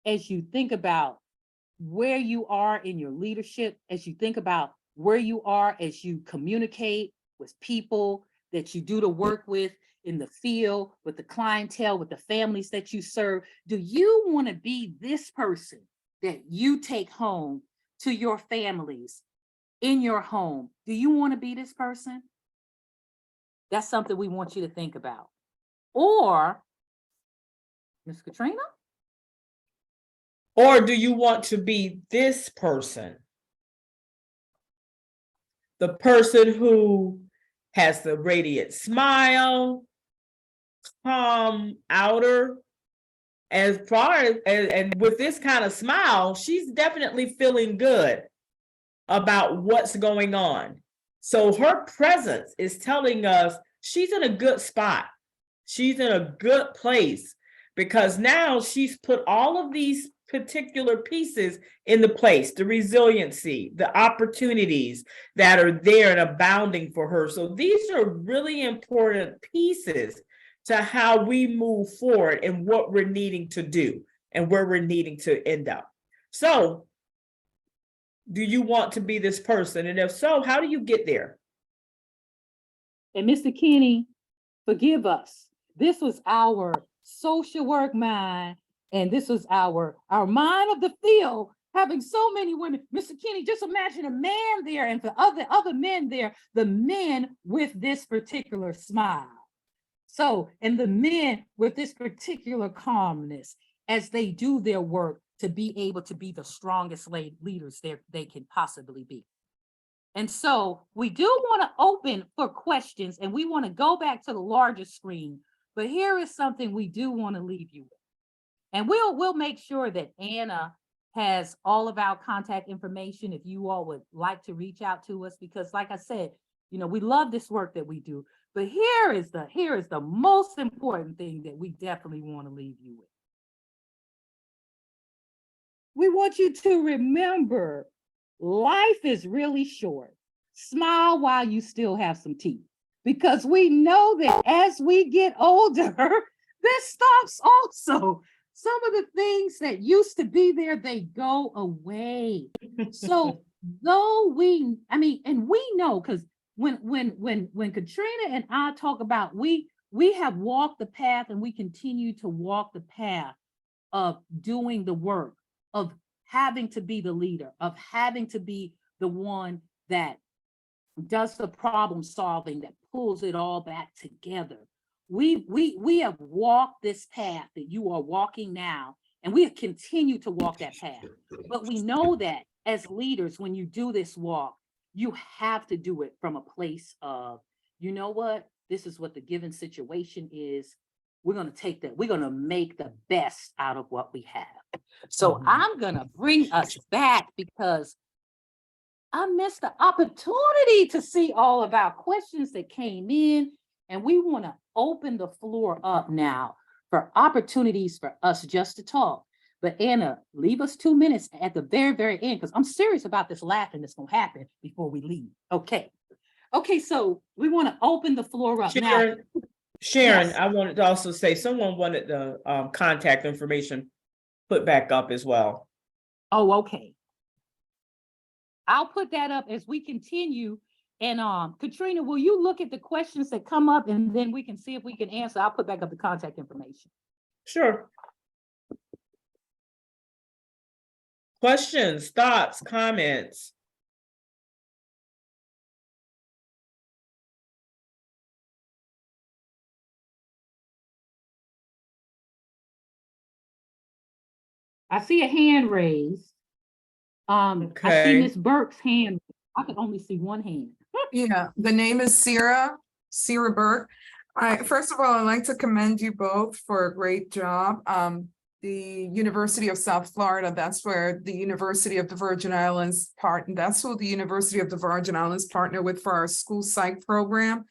as you think about where you are in your leadership, as you think about where you are as you communicate with people that you do the work with in the field, with the clientele, with the families that you serve? Do you want to be this person that you take home to your families in your home? Do you want to be this person? That's something we want you to think about. Or, Ms. Katrina? Or do you want to be this person? The person who has the radiant smile, calm outer, as far as, and with this kind of smile, she's definitely feeling good about what's going on. So her presence is telling us she's in a good spot. She's in a good place, because now she's put all of these particular pieces in the place, the resiliency, the opportunities that are there and abounding for her. So these are really important pieces to how we move forward and what we're needing to do and where we're needing to end up. So do you want to be this person? And if so, how do you get there? And Mr. Kenny, forgive us. This was our social work mind, and this was our mind of the field, having so many women. Mr. Kenny, just imagine a man there and the other men there, the men with this particular smile. So, and the men with this particular calmness as they do their work to be able to be the strongest leaders they can possibly be. And so we do want to open for questions, and we want to go back to the larger screen, but here is something we do want to leave you with. And we'll make sure that Anna has all of our contact information if you all would like to reach out to us, because like I said, you know, we love this work that we do, but here is the most important thing that we definitely want to leave you with. We want you to remember, life is really short. Smile while you still have some teeth, because we know that as we get older, this stops also. Some of the things that used to be there, they go away. So though and we know, because when Katrina and I talk about, we have walked the path and we continue to walk the path of doing the work, of having to be the leader, of having to be the one that does the problem solving, that pulls it all back together. We have walked this path that you are walking now, and we have continued to walk that path. But we know that as leaders, when you do this walk, you have to do it from a place of, you know what, this is what the given situation is. We're going to take that. We're going to make the best out of what we have. So I'm going to bring us back, because I missed the opportunity to see all of our questions that came in, and we want to open the floor up now for opportunities for us just to talk. But Anna, leave us 2 minutes at the very, very end, because I'm serious about this laughing that's going to happen before we leave. Okay. Okay, so we want to open the floor up now. Sharon, Yes. I wanted to also say, someone wanted the contact information put back up as well. Oh, okay. I'll put that up as we continue. And Katrina, will you look at the questions that come up, and then we can see if we can answer? I'll put back up the contact information. Sure. Questions, thoughts, comments? I see a hand raised. I see Okay. Miss Burke's hand. I can only see one hand. Yeah, the name is Sierra Burke. First of all, I'd like to commend you both for a great job. The University of South Florida, that's where the University of the Virgin Islands that's who the University of the Virgin Islands partner with for our school psych program.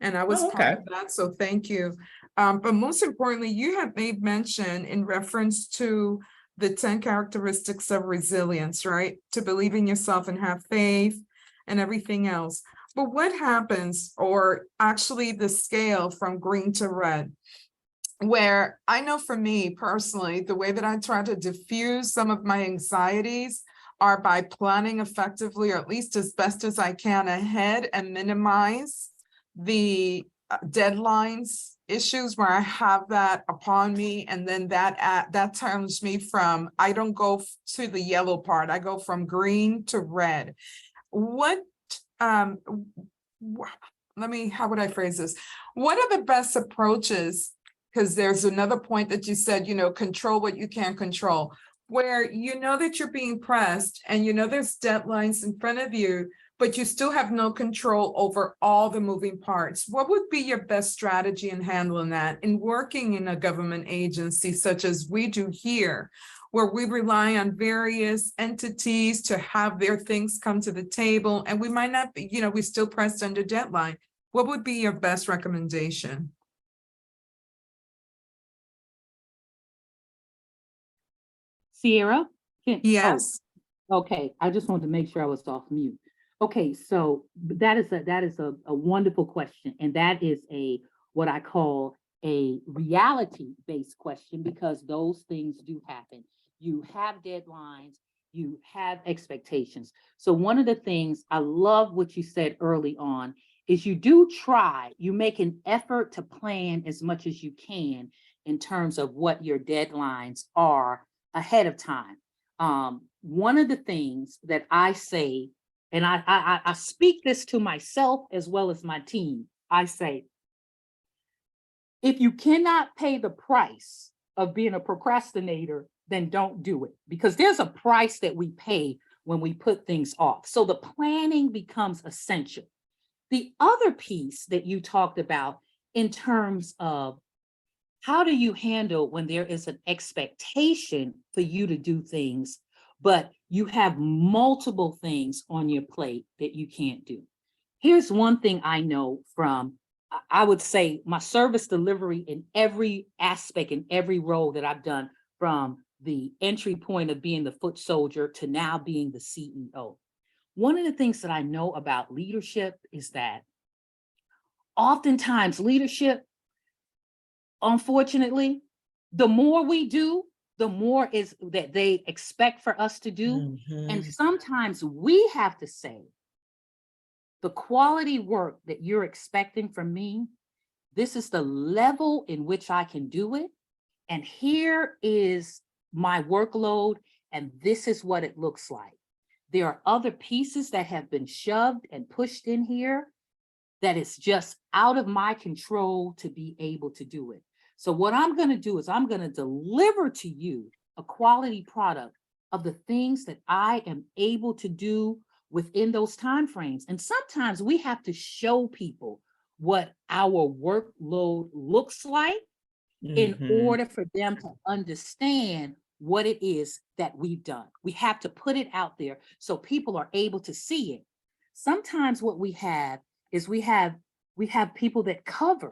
And I was part of that, so thank you. But most importantly, you have made mention in reference to the 10 characteristics of resilience, right? To believe in yourself and have faith and everything else. But what happens, or actually the scale from green to red, where I know for me personally, the way that I try to diffuse some of my anxieties are by planning effectively, or at least as best as I can ahead, and minimize the deadlines issues where I have that upon me. And then that turns me from, I don't go to the yellow part, I go from green to red. How would I phrase this? What are the best approaches? Because there's another point that you said, control what you can't control, where you know that you're being pressed and there's deadlines in front of you, but you still have no control over all the moving parts. What would be your best strategy in handling that, in working in a government agency such as we do here, where we rely on various entities to have their things come to the table, and we might not be, we're still pressed under deadline? What would be your best recommendation? Sierra? Yes. Oh, okay, I just wanted to make sure I was off mute. Okay, so that is a wonderful question, and that is what I call a reality-based question, because those things do happen. You have deadlines, you have expectations. So one of the things, I love what you said early on, is you do try, you make an effort to plan as much as you can in terms of what your deadlines are ahead of time. One of the things that I say, and I speak this to myself as well as my team, I say, if you cannot pay the price of being a procrastinator, then don't do it, because there's a price that we pay when we put things off. So the planning becomes essential. The other piece that you talked about in terms of how do you handle when there is an expectation for you to do things, but you have multiple things on your plate that you can't do. Here's one thing I know from, I would say, my service delivery in every aspect, in every role that I've done, from the entry point of being the foot soldier to now being the CEO. One of the things that I know about leadership is that oftentimes leadership, unfortunately, the more we do, the more is that they expect for us to do. And sometimes we have to say, the quality work that you're expecting from me, this is the level in which I can do it. And here is my workload, and this is what it looks like. There are other pieces that have been shoved and pushed in here that is just out of my control to be able to do it. So what I'm going to do is I'm going to deliver to you a quality product of the things that I am able to do within those timeframes. And sometimes we have to show people what our workload looks like in order for them to understand what it is that we've done. We have to put it out there so people are able to see it. Sometimes what we have is we have people that cover,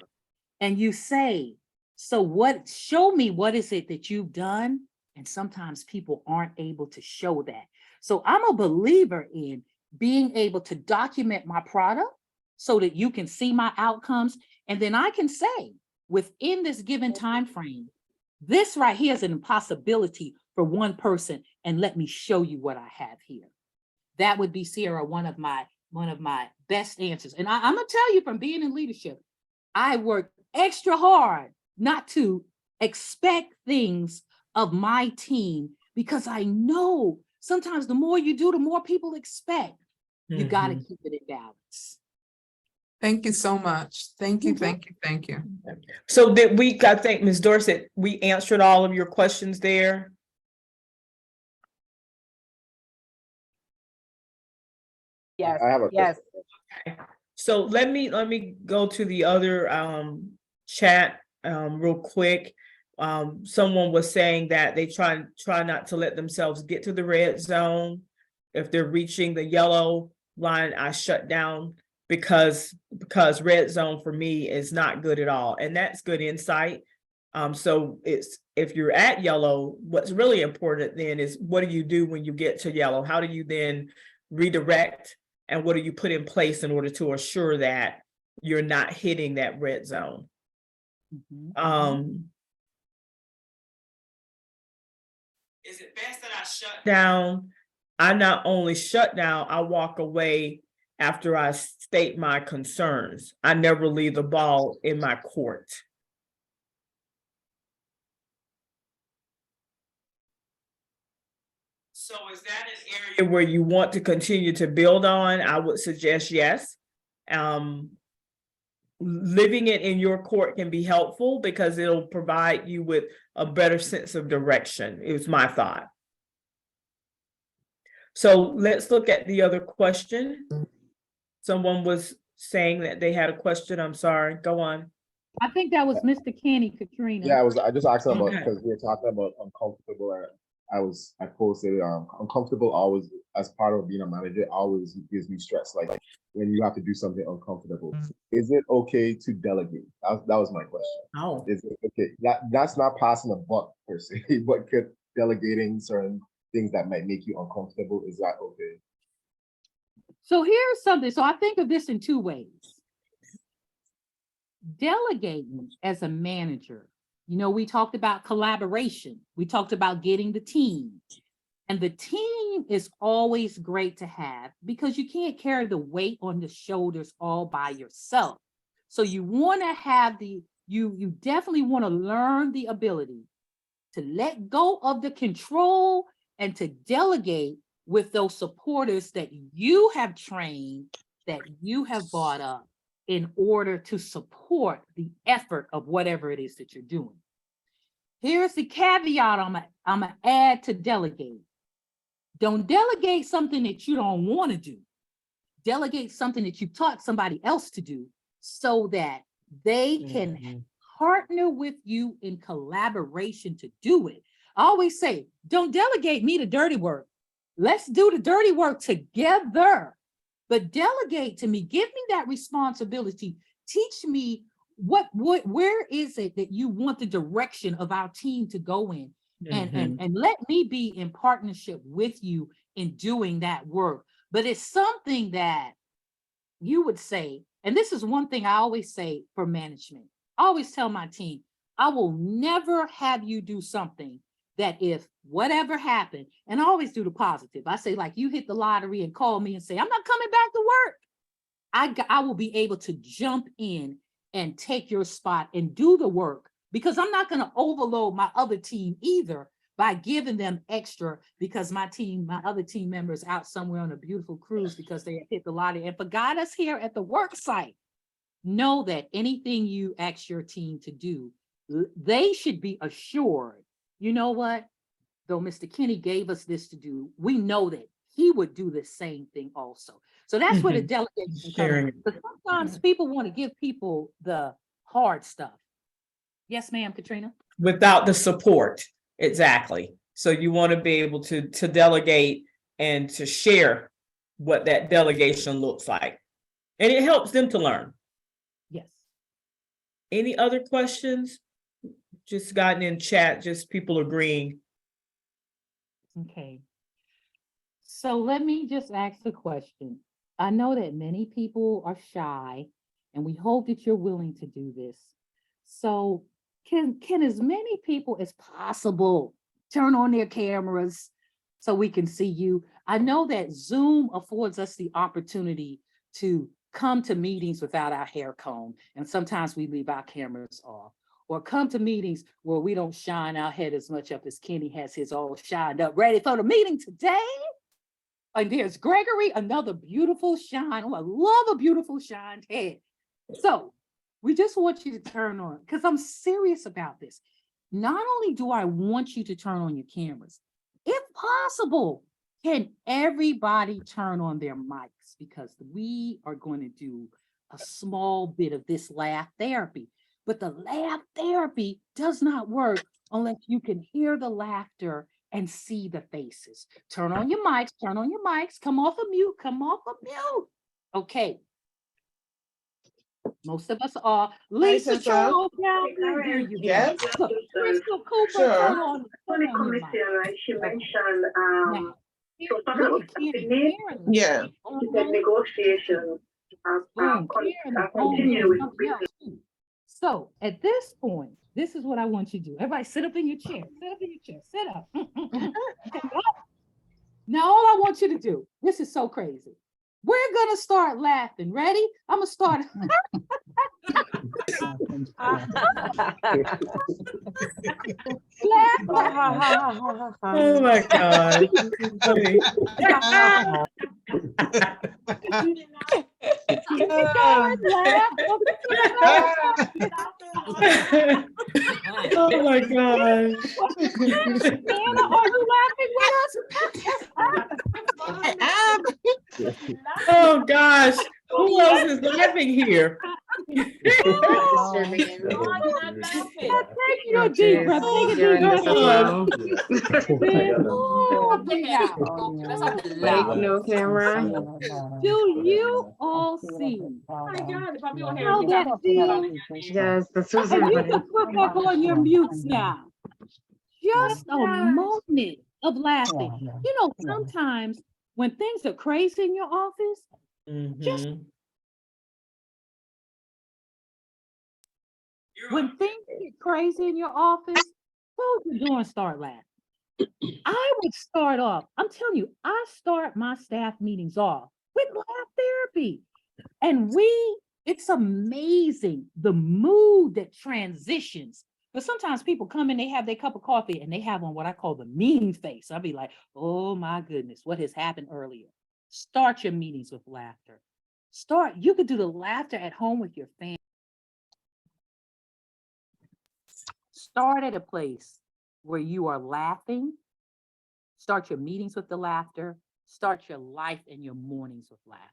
and you say, so what, show me what is it that you've done? And sometimes people aren't able to show that. So I'm a believer in being able to document my product so that you can see my outcomes. And then I can say, within this given time frame, this right here is an impossibility for one person, and let me show you what I have here. That would be, Sierra, one of my best answers. And I'm gonna tell you, from being in leadership, I work extra hard not to expect things of my team, because I know sometimes the more you do, the more people expect. You got to keep it in balance. Thank you so much. Thank you, thank you, thank you. So did we, I think, Ms. Dorset, we answered all of your questions there? Yes, I have a yes. So let me go to the other chat real quick. Someone was saying that they try not to let themselves get to the red zone. If they're reaching the yellow line, I shut down because red zone for me is not good at all. And that's good insight. So it's, if you're at yellow, what's really important then is, what do you do when you get to yellow? How do you then redirect? And what do you put in place in order to assure that you're not hitting that red zone? Is it best that I shut down? I not only shut down, I walk away after I state my concerns. I never leave the ball in my court. So is that an area where you want to continue to build on? I would suggest yes. Living it in your court can be helpful because it'll provide you with a better sense of direction. It was my thought. So let's look at the other question. Someone was saying that they had a question. I'm sorry. Go on. I think that was Mr. Kenny, Katrina. Yeah, I just asked about, Okay. because we were talking about uncomfortable, and I posted uncomfortable always, as part of being a manager, always gives me stress. Like when you have to do something uncomfortable, is it okay to delegate? That was my question. Oh, Is it okay? That's not passing a buck per se, but could delegating certain things that might make you uncomfortable, is that okay? So here's something. So I think of this in two ways. Delegating as a manager, you know, we talked about collaboration. We talked about getting the team. And the team is always great to have because you can't carry the weight on the shoulders all by yourself. So you want to have you definitely want to learn the ability to let go of the control and to delegate with those supporters that you have trained, that you have brought up in order to support the effort of whatever it is that you're doing. Here's the caveat I'm gonna add to delegate. Don't delegate something that you don't want to do. Delegate something that you've taught somebody else to do so that they can partner with you in collaboration to do it. I always say, don't delegate me the dirty work. Let's do the dirty work together. But delegate to me, give me that responsibility. Teach me where is it that you want the direction of our team to go in? And let me be in partnership with you in doing that work. But it's something that you would say, and this is one thing I always say for management. I always tell my team, I will never have you do something that if whatever happened, and I always do the positive. I say, like, you hit the lottery and call me and say, I'm not coming back to work. I will be able to jump in and take your spot and do the work, because I'm not going to overload my other team either by giving them extra because my other team members out somewhere on a beautiful cruise because they hit the lottery and forgot us here at the work site. Know that anything you ask your team to do, they should be assured, you know what? Though Mr. Kinney gave us this to do, we know that he would do the same thing also. So that's where the delegation comes in. Because sometimes people want to give people the hard stuff. Yes, ma'am, Katrina. Without the support, exactly. So you want to be able to delegate and to share what that delegation looks like. And it helps them to learn. Yes. Any other questions? Just gotten in chat, just people agreeing. Okay. So let me just ask the question. I know that many people are shy, and we hope that you're willing to do this. So can as many people as possible turn on their cameras so we can see you? I know that Zoom affords us the opportunity to come to meetings without our hair combed, and sometimes we leave our cameras off. Or come to meetings where we don't shine our head as much up as Kenny has his all shined up, ready for the meeting today. And there's Gregory, another beautiful shine. Oh, I love a beautiful shined head. So we just want you to turn on, because I'm serious about this. Not only do I want you to turn on your cameras, if possible, can everybody turn on their mics? Because we are going to do a small bit of this laugh therapy. But the laugh therapy does not work unless you can hear the laughter and see the faces. Turn on your mics, come off of mute, Okay. Most of us are. Lisa Charles, there you go. Yes. Crystal Cooper, Sure. turn on your mic. She mentioned Now, so talking about yeah. the negotiations continue with business. So at this point, this is what I want you to do. Everybody sit up in your chair. Sit up. Now all I want you to do, this is so crazy. We're gonna start laughing. Ready? I'm gonna start. Oh my God. Oh my God. Anna, are you laughing with us? Oh gosh. Who else is laughing here? Take your deep breath. Take a deep breath. No camera. Do you all see? How that feels? Yes, this was And you can put back on your mutes now. Just a moment of laughing. You know, sometimes when things are crazy in your office, just when things get crazy in your office, close the door and start laughing. I would start off, I'm telling you, I start my staff meetings off with laugh therapy. And it's amazing the mood that transitions But sometimes people come in, they have their cup of coffee and they have on what I call the mean face. I'll be like, oh my goodness, what has happened earlier? Start your meetings with laughter. You could do the laughter at home with your family. Start at a place where you are laughing. Start your meetings with the laughter. Start your life and your mornings with laughter.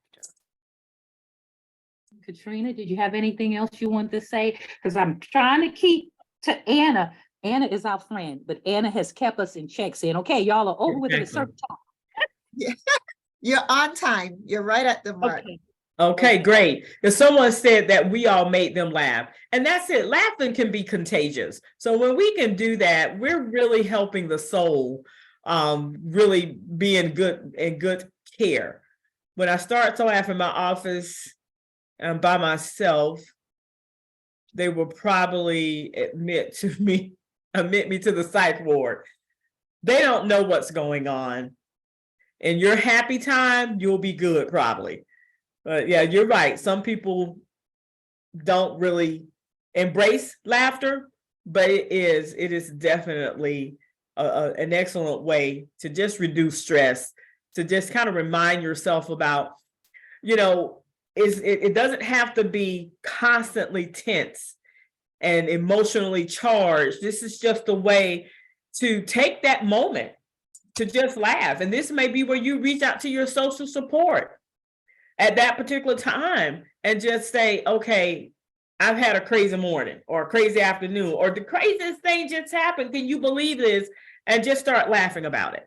Katrina, did you have anything else you want to say? Because I'm trying to keep to Anna. Anna is our friend, but Anna has kept us in check, saying, okay, y'all are over with at a certain time. Yeah. You're on time. You're right at the mark. Okay. Okay, great. Because someone said that we all made them laugh. And that's it. Laughing can be contagious. So when we can do that, we're really helping the soul really be in good care. When I start to laugh in my office by myself, they will probably admit me to the psych ward. They don't know what's going on. In your happy time, you'll be good probably. But yeah, you're right. Some people don't really embrace laughter, but it is definitely an excellent way to just reduce stress, to just kind of remind yourself about, it doesn't have to be constantly tense and emotionally charged. This is just a way to take that moment to just laugh. And this may be where you reach out to your social support at that particular time and just say, okay, I've had a crazy morning or a crazy afternoon, or the craziest thing just happened. Can you believe this? And just start laughing about it.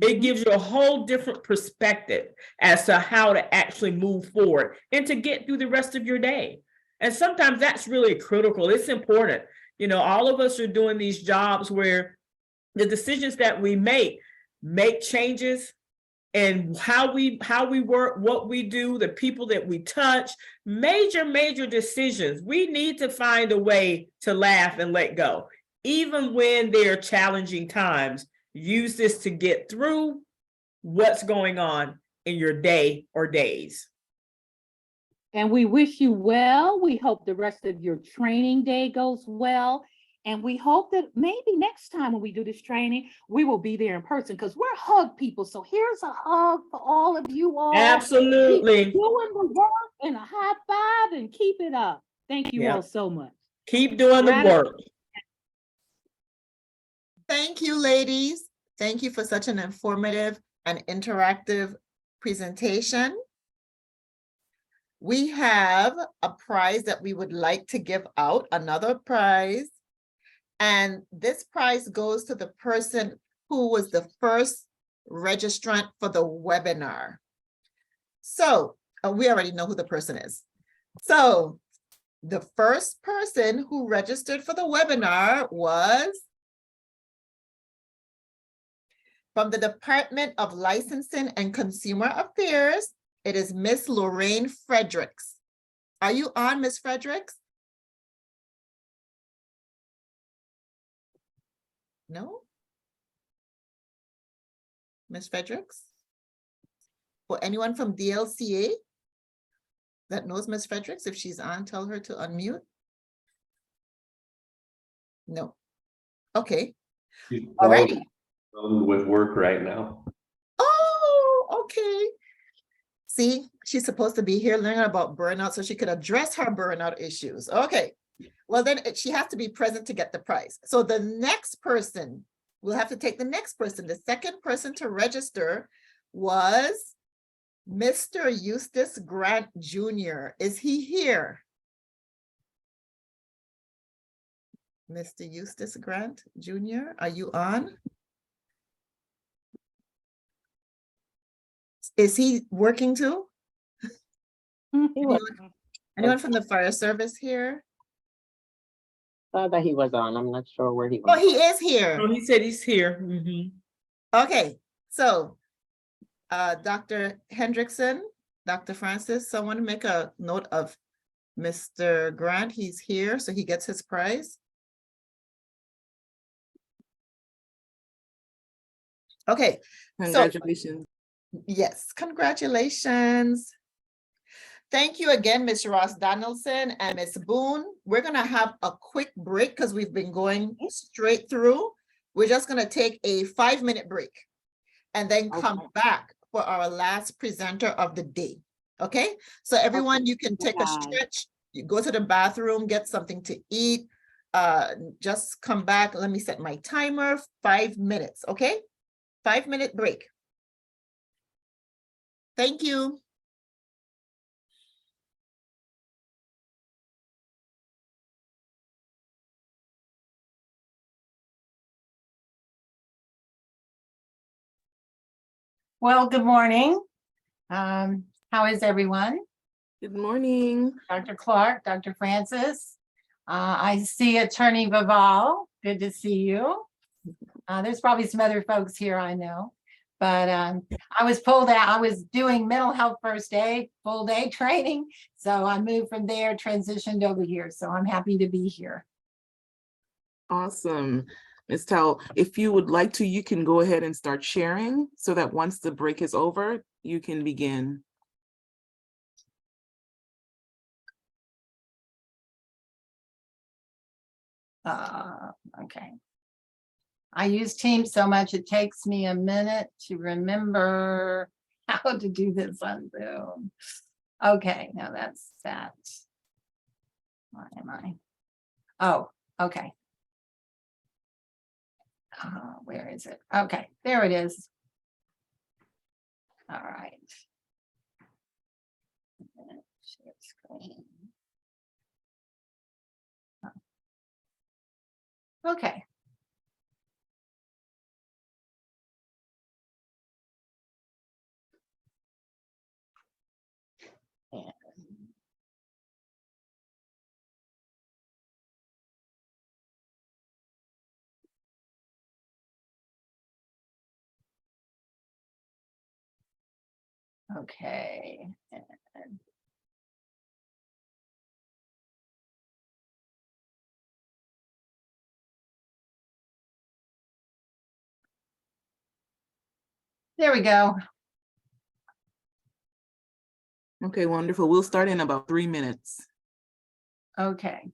It gives you a whole different perspective as to how to actually move forward and to get through the rest of your day. And sometimes that's really critical. It's important. All of us are doing these jobs where the decisions that we make changes and how we work, what we do, the people that we touch, major decisions. We need to find a way to laugh and let go. Even when there are challenging times, use this to get through what's going on in your day or days. And we wish you well. We hope the rest of your training day goes well. And we hope that maybe next time when we do this training, we will be there in person, because we're hug people. So here's a hug for all of you all. Absolutely. Keep doing the work and a high five and keep it up. Thank you all so much. Keep doing the work. Thank you, ladies. Thank you for such an informative and interactive presentation. We have a prize that we would like to give out, another prize. And this prize goes to the person who was the first registrant for the webinar. So we already know who the person is. So the first person who registered for the webinar was from the Department of Licensing and Consumer Affairs. It is Miss Lorraine Fredericks. Are you on, Miss Fredericks? No? Miss Fredericks? Or anyone from DLCA that knows Miss Fredericks? If she's on, tell her to unmute. No. Okay. All righty. With work right now. Oh, okay. See, she's supposed to be here learning about burnout so she could address her burnout issues. Okay. Well, then she has to be present to get the prize. So the next person, we'll have to take the next person. The second person to register was Mr. Eustace Grant Jr. Is he here? Mr. Eustace Grant Jr., are you on? Is he working too? Anyone from the fire service here? Thought that he was on. I'm not sure where he was. Oh, he is here. Oh, he said he's here. Okay, so Dr. Hendrickson, Dr. Francis, someone make a note of Mr. Grant. He's here, so he gets his prize. Okay. Congratulations. So, yes, congratulations. Thank you again, Ms. Ross Donaldson and Ms. Boone. We're gonna have a quick break because we've been going straight through. We're just gonna take a 5-minute break and then come back for our last presenter of the day. Okay, so everyone, you can take a stretch, you go to the bathroom, get something to eat, just come back. Let me set my timer, 5 minutes, okay? 5-minute break. Thank you. Well, good morning. How is everyone? Good morning. Dr. Clark, Dr. Francis. I see Attorney Vival. Good to see you. There's probably some other folks here I know, but I was pulled out. I was doing mental health first aid, full day training. So I moved from there, transitioned over here. So I'm happy to be here. Awesome. Ms. Towle, if you would like to, you can go ahead and start sharing so that once the break is over, you can begin. Okay. I use Teams so much, it takes me a minute to remember how to do this on Zoom. Okay, now that's that. Where am I? Oh, okay. Where is it? Okay, there it is. All right. Share screen. Okay. Okay. There we go. Okay, wonderful. We'll start in about 3 minutes. Okay.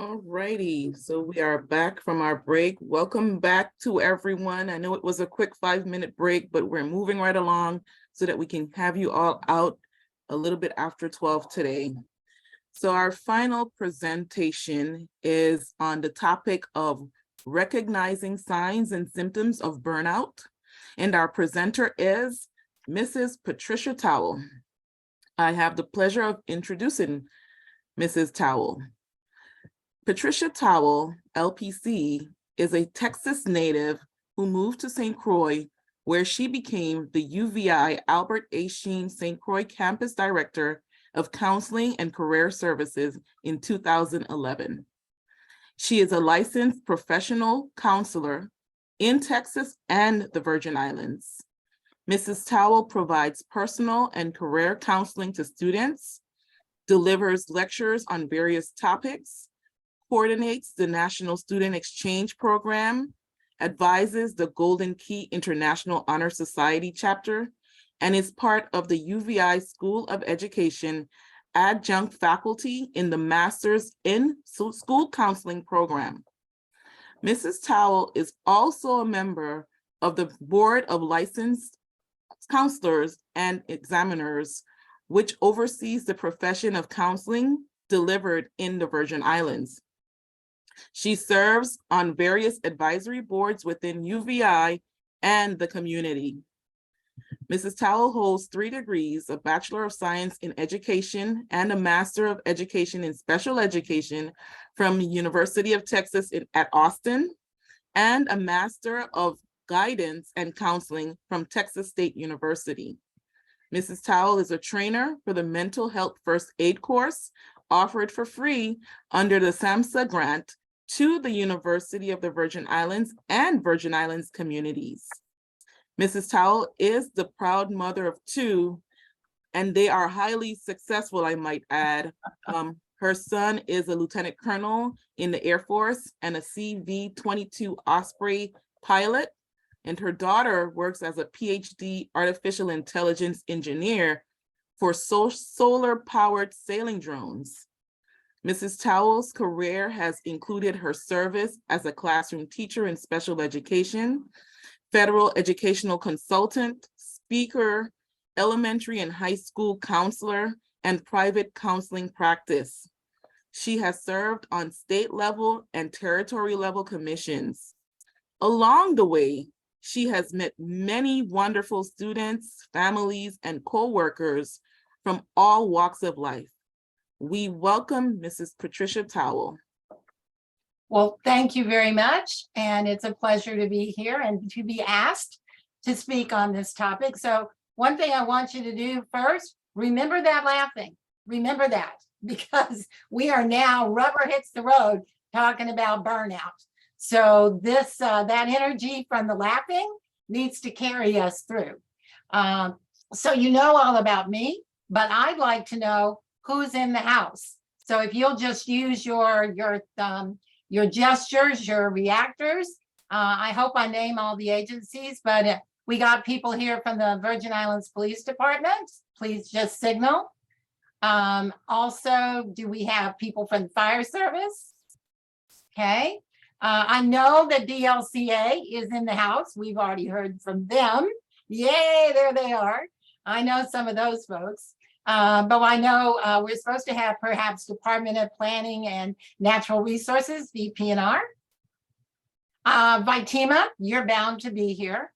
All righty, so we are back from our break. Welcome back to everyone. I know it was a quick 5-minute break, but we're moving right along so that we can have you all out a little bit after 12 today. So our final presentation is on the topic of recognizing signs and symptoms of burnout. And our presenter is Mrs. Patricia Towell. I have the pleasure of introducing Mrs. Towell. Patricia Towell, LPC, is a Texas native who moved to St. Croix, where she became the UVI Albert A. Sheen St. Croix Campus Director of Counseling and Career Services in 2011. She is a licensed professional counselor in Texas and the Virgin Islands. Mrs. Towell provides personal and career counseling to students, delivers lectures on various topics, coordinates the National Student Exchange Program, advises the Golden Key International Honor Society chapter, and is part of the UVI School of Education adjunct faculty in the Masters in School Counseling program. Mrs. Towell is also a member of the Board of Licensed Counselors and Examiners, which oversees the profession of counseling delivered in the Virgin Islands. She serves on various advisory boards within UVI and the community. Mrs. Towell holds 3 degrees, a Bachelor of Science in Education and a Master of Education in Special Education from University of Texas at Austin, and a Master of Guidance and Counseling from Texas State University. Mrs. Towell is a trainer for the Mental Health First Aid course offered for free under the SAMHSA grant to the University of the Virgin Islands and Virgin Islands communities. Mrs. Towell is the proud mother of 2, and they are highly successful, I might add. Her son is a lieutenant colonel in the Air Force and a CV-22 Osprey pilot, and her daughter works as a PhD artificial intelligence engineer for solar-powered sailing drones. Mrs. Towell's career has included her service as a classroom teacher in special education, federal educational consultant, speaker, elementary and high school counselor, and private counseling practice. She has served on state level and territory level commissions. Along the way, she has met many wonderful students, families, and co-workers from all walks of life. We welcome Mrs. Patricia Towell. Well, thank you very much. And it's a pleasure to be here and to be asked to speak on this topic. So one thing I want you to do first, remember that laughing. Remember that, because we are now rubber hits the road talking about burnout. So this that energy from the laughing needs to carry us through. So you know all about me, but I'd like to know who's in the house. So if you'll just use your gestures, your reactors. I hope I name all the agencies, but we got people here from the Virgin Islands Police Department. Please just signal. Also, do we have people from the fire service? Okay. I know that DLCA is in the house. We've already heard from them. Yay, there they are. I know some of those folks. But I know we're supposed to have perhaps Department of Planning and Natural Resources, DPNR. Vitima, you're bound to be here.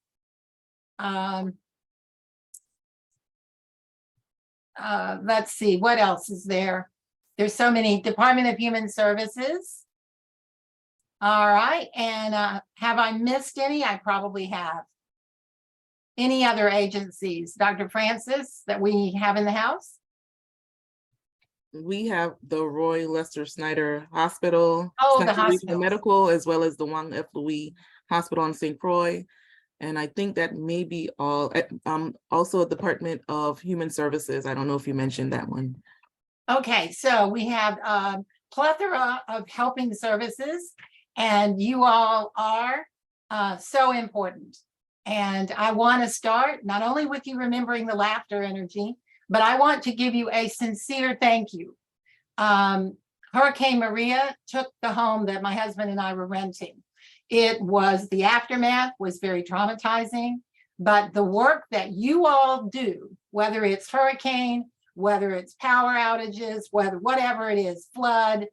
Let's see, what else is there? There's so many. Department of Human Services. All right, and have I missed any? I probably have. Any other agencies, Dr. Francis, that we have in the house? We have the Roy Lester Snyder Hospital, Oh, the Snyder Regional hospital. Medical, as well as the Wang F. Louis Hospital in St. Croix. And I think that may be all. Also a Department of Human Services. I don't know if you mentioned that one. Okay, so we have a plethora of helping services, and you all are so important. And I want to start not only with you remembering the laughter energy, but I want to give you a sincere thank you. Hurricane Maria took the home that my husband and I were renting. The aftermath was very traumatizing, but the work that you all do, whether it's hurricane, whether it's power outages, whatever it is, flood,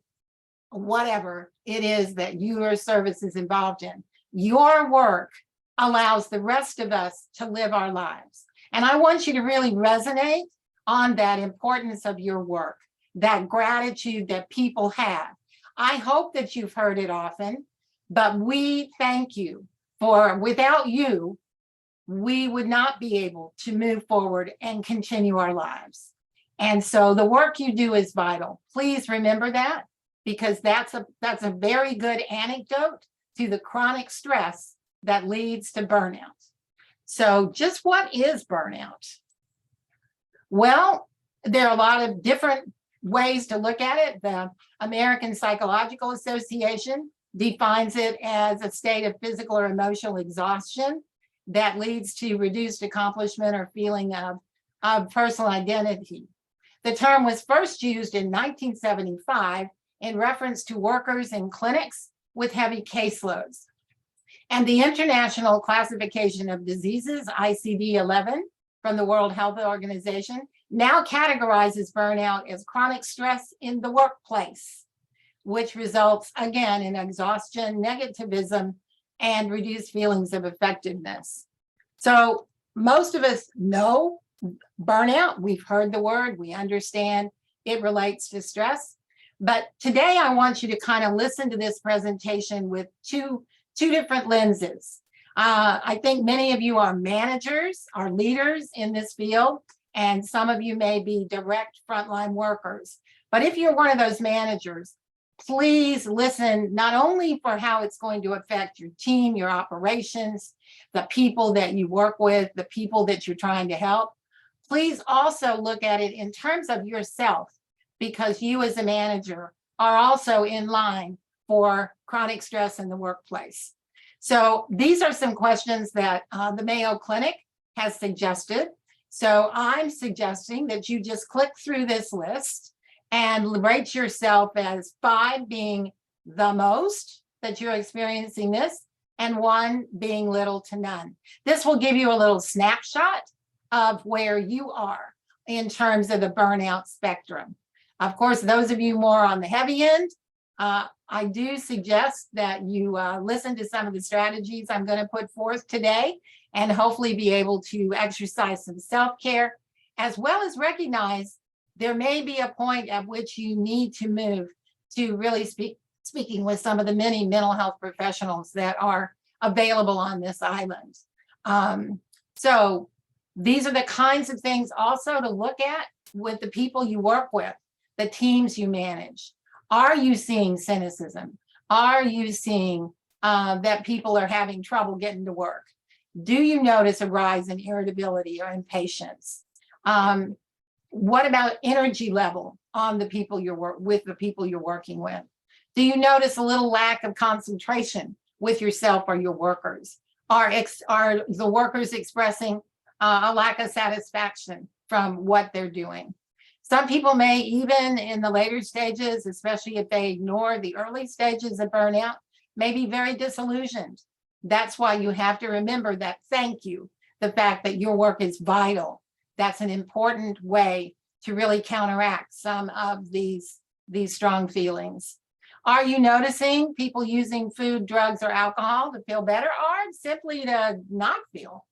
whatever it is that your service is involved in, your work allows the rest of us to live our lives. And I want you to really resonate on that importance of your work, that gratitude that people have. I hope that you've heard it often, but we thank you for, without you, we would not be able to move forward and continue our lives. And so the work you do is vital. Please remember that, because that's a very good anecdote to the chronic stress that leads to burnout. So just what is burnout? Well, there are a lot of different ways to look at it. The American Psychological Association defines it as a state of physical or emotional exhaustion that leads to reduced accomplishment or feeling of personal identity. The term was first used in 1975 in reference to workers in clinics with heavy caseloads. And the International Classification of Diseases, ICD-11, from the World Health Organization, now categorizes burnout as chronic stress in the workplace, which results, again, in exhaustion, negativism, and reduced feelings of effectiveness. So most of us know burnout. We've heard the word. We understand it relates to stress. But today I want you to kind of listen to this presentation with two different lenses. I think many of you are managers, are leaders in this field, and some of you may be direct frontline workers. But if you're one of those managers, please listen not only for how it's going to affect your team, your operations, the people that you work with, the people that you're trying to help. Please also look at it in terms of yourself, because you as a manager are also in line for chronic stress in the workplace. So these are some questions that the Mayo Clinic has suggested. So I'm suggesting that you just click through this list and rate yourself as 5 being the most that you're experiencing this, and 1 being little to none. This will give you a little snapshot of where you are in terms of the burnout spectrum. Of course, those of you more on the heavy end, I do suggest that you listen to some of the strategies I'm going to put forth today, and hopefully be able to exercise some self-care, as well as recognize there may be a point at which you need to move to really speaking with some of the many mental health professionals that are available on this island. So these are the kinds of things also to look at with the people you work with, the teams you manage. Are you seeing cynicism? Are you seeing that people are having trouble getting to work? Do you notice a rise in irritability or impatience? What about energy level on the people with the people you're working with? Do you notice a little lack of concentration with yourself or your workers? Are the workers expressing a lack of satisfaction from what they're doing? Some people may, even in the later stages, especially if they ignore the early stages of burnout, may be very disillusioned. That's why you have to remember that thank you, the fact that your work is vital. That's an important way to really counteract some of these strong feelings. Are you noticing people using food, drugs, or alcohol to feel better, or simply to not feel?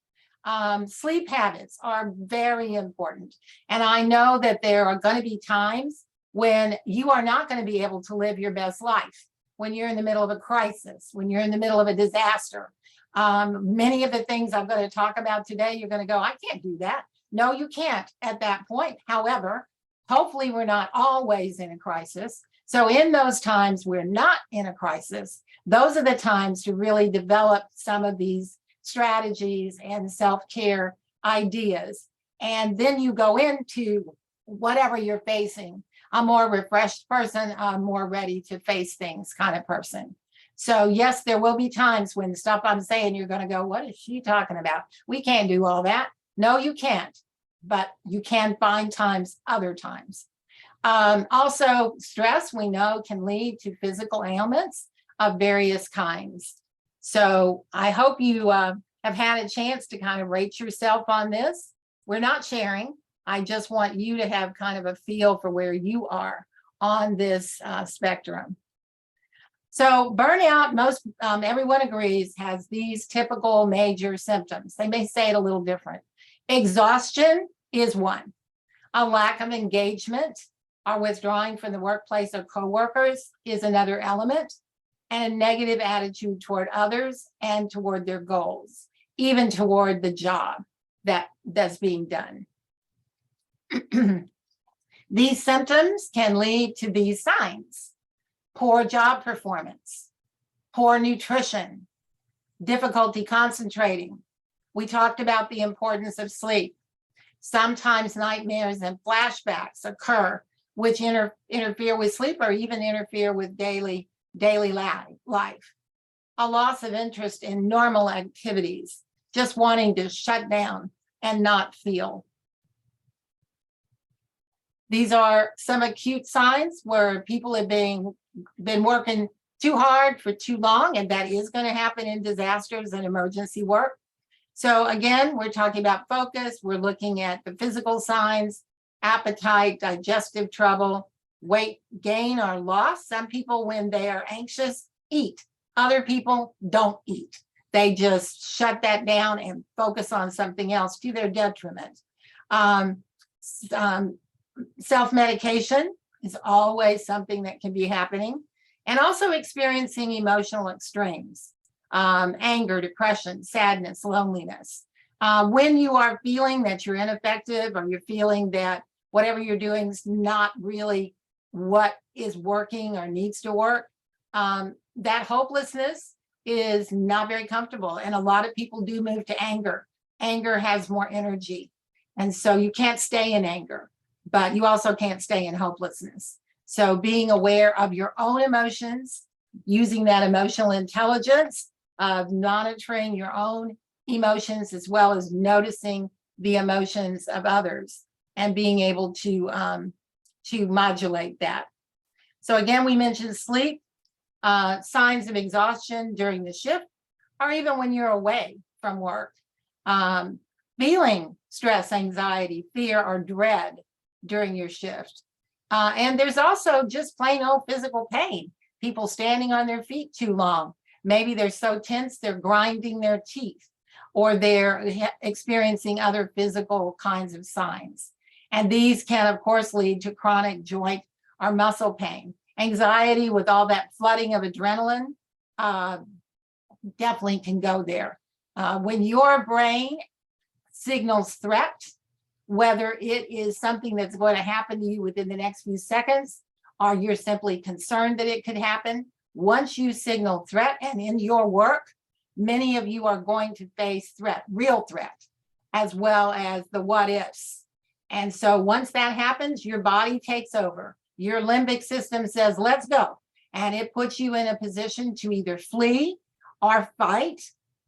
Sleep habits are very important. And I know that there are going to be times when you are not going to be able to live your best life, when you're in the middle of a crisis, when you're in the middle of a disaster. Many of the things I'm going to talk about today, you're going to go, I can't do that. No, you can't at that point. However, hopefully we're not always in a crisis. So in those times we're not in a crisis, those are the times to really develop some of these strategies and self-care ideas. And then you go into whatever you're facing, a more refreshed person, a more ready to face things kind of person. So yes, there will be times when stuff I'm saying, you're going to go, what is she talking about? We can't do all that. No, you can't, but you can find times, other times. Also, stress, we know, can lead to physical ailments of various kinds. So I hope you have had a chance to kind of rate yourself on this. We're not sharing. I just want you to have kind of a feel for where you are on this spectrum. So burnout, everyone agrees, has these typical major symptoms. They may say it a little different. Exhaustion is one. A lack of engagement or withdrawing from the workplace or coworkers is another element, and a negative attitude toward others and toward their goals, even toward the job that's being done. These symptoms can lead to these signs: poor job performance, poor nutrition, difficulty concentrating. We talked about the importance of sleep. Sometimes nightmares and flashbacks occur, which interfere with sleep or even interfere with daily life. A loss of interest in normal activities, just wanting to shut down and not feel. These are some acute signs where people have been working too hard for too long, and that is going to happen in disasters and emergency work. So again, we're talking about focus. We're looking at the physical signs: appetite, digestive trouble, weight gain or loss. Some people, when they are anxious, eat. Other people don't eat. They just shut that down and focus on something else to their detriment. Self-medication is always something that can be happening, and also experiencing emotional extremes, anger, depression, sadness, loneliness. When you are feeling that you're ineffective, or you're feeling that whatever you're doing is not really what is working or needs to work, that hopelessness is not very comfortable. And a lot of people do move to anger. Anger has more energy. And so you can't stay in anger, but you also can't stay in hopelessness. So being aware of your own emotions, using that emotional intelligence of monitoring your own emotions, as well as noticing the emotions of others and being able to modulate that. So again, we mentioned sleep, signs of exhaustion during the shift, or even when you're away from work. Feeling stress, anxiety, fear, or dread during your shift. And there's also just plain old physical pain. People standing on their feet too long. Maybe they're so tense, they're grinding their teeth, or they're experiencing other physical kinds of signs. And these can, of course, lead to chronic joint or muscle pain. Anxiety with all that flooding of adrenaline definitely can go there. When your brain signals threat, whether it is something that's going to happen to you within the next few seconds, or you're simply concerned that it could happen, once you signal threat, and in your work, many of you are going to face threat, real threat, as well as the what ifs. And so once that happens, your body takes over. Your limbic system says, let's go. And it puts you in a position to either flee or fight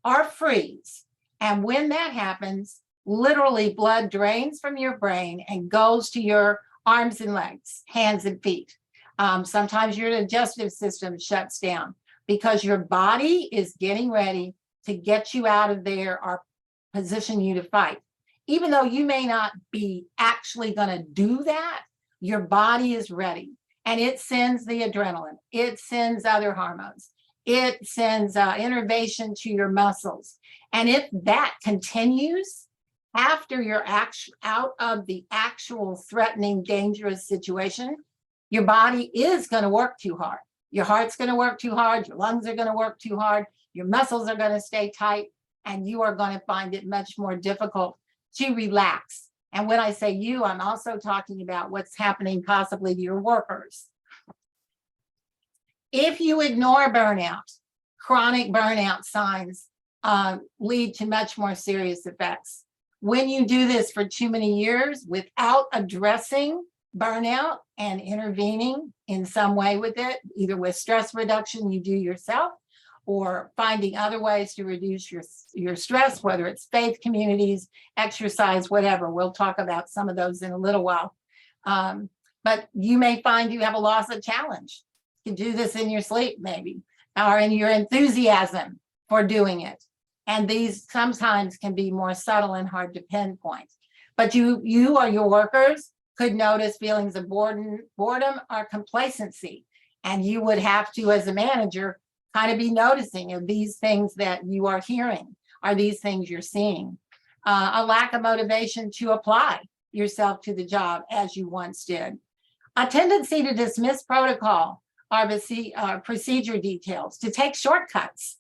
or freeze. And when that happens, literally blood drains from your brain and goes to your arms and legs, hands and feet. Sometimes your digestive system shuts down because your body is getting ready to get you out of there or position you to fight. Even though you may not be actually going to do that, your body is ready, and it sends the adrenaline, it sends other hormones, it sends innervation to your muscles. And if that continues after you're out of the actual threatening, dangerous situation, your body is going to work too hard. Your heart's going to work too hard. Your lungs are going to work too hard. Your muscles are going to stay tight, and you are going to find it much more difficult to relax. And when I say you, I'm also talking about what's happening possibly to your workers. If you ignore burnout, chronic burnout signs lead to much more serious effects. When you do this for too many years without addressing burnout and intervening in some way with it, either with stress reduction you do yourself, or finding other ways to reduce your stress, whether it's faith communities, exercise, whatever. We'll talk about some of those in a little while. but you may find you have a loss of challenge. You can do this in your sleep maybe, or in your enthusiasm for doing it. And these sometimes can be more subtle and hard to pinpoint. But you or your workers could notice feelings of boredom or complacency. And you would have to, as a manager, kind of be noticing of these things that you are hearing, are these things you're seeing. A lack of motivation to apply yourself to the job as you once did. A tendency to dismiss protocol or procedure details, to take shortcuts.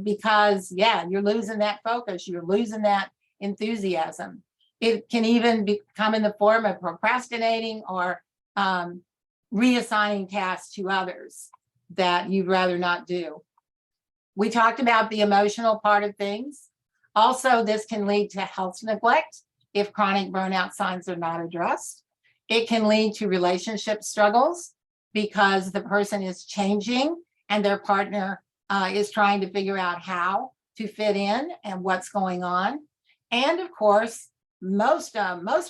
Because you're losing that focus, you're losing that enthusiasm. It can even become in the form of procrastinating or reassigning tasks to others that you'd rather not do. We talked about the emotional part of things. Also, this can lead to health neglect if chronic burnout signs are not addressed. It can lead to relationship struggles because the person is changing and their partner is trying to figure out how to fit in and what's going on. And of course, most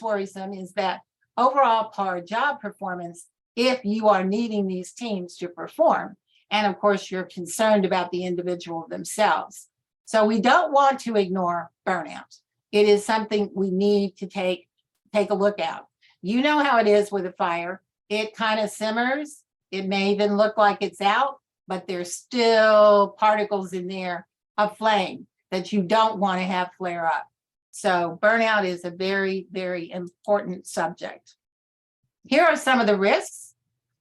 worrisome is that overall poor job performance if you are needing these teams to perform. And of course, you're concerned about the individual themselves. So we don't want to ignore burnout. It is something we need to take a look at. You know how it is with a fire. It kind of simmers. It may even look like it's out, but there's still particles in there of flame that you don't want to have flare up. So burnout is a very, very important subject. Here are some of the risks.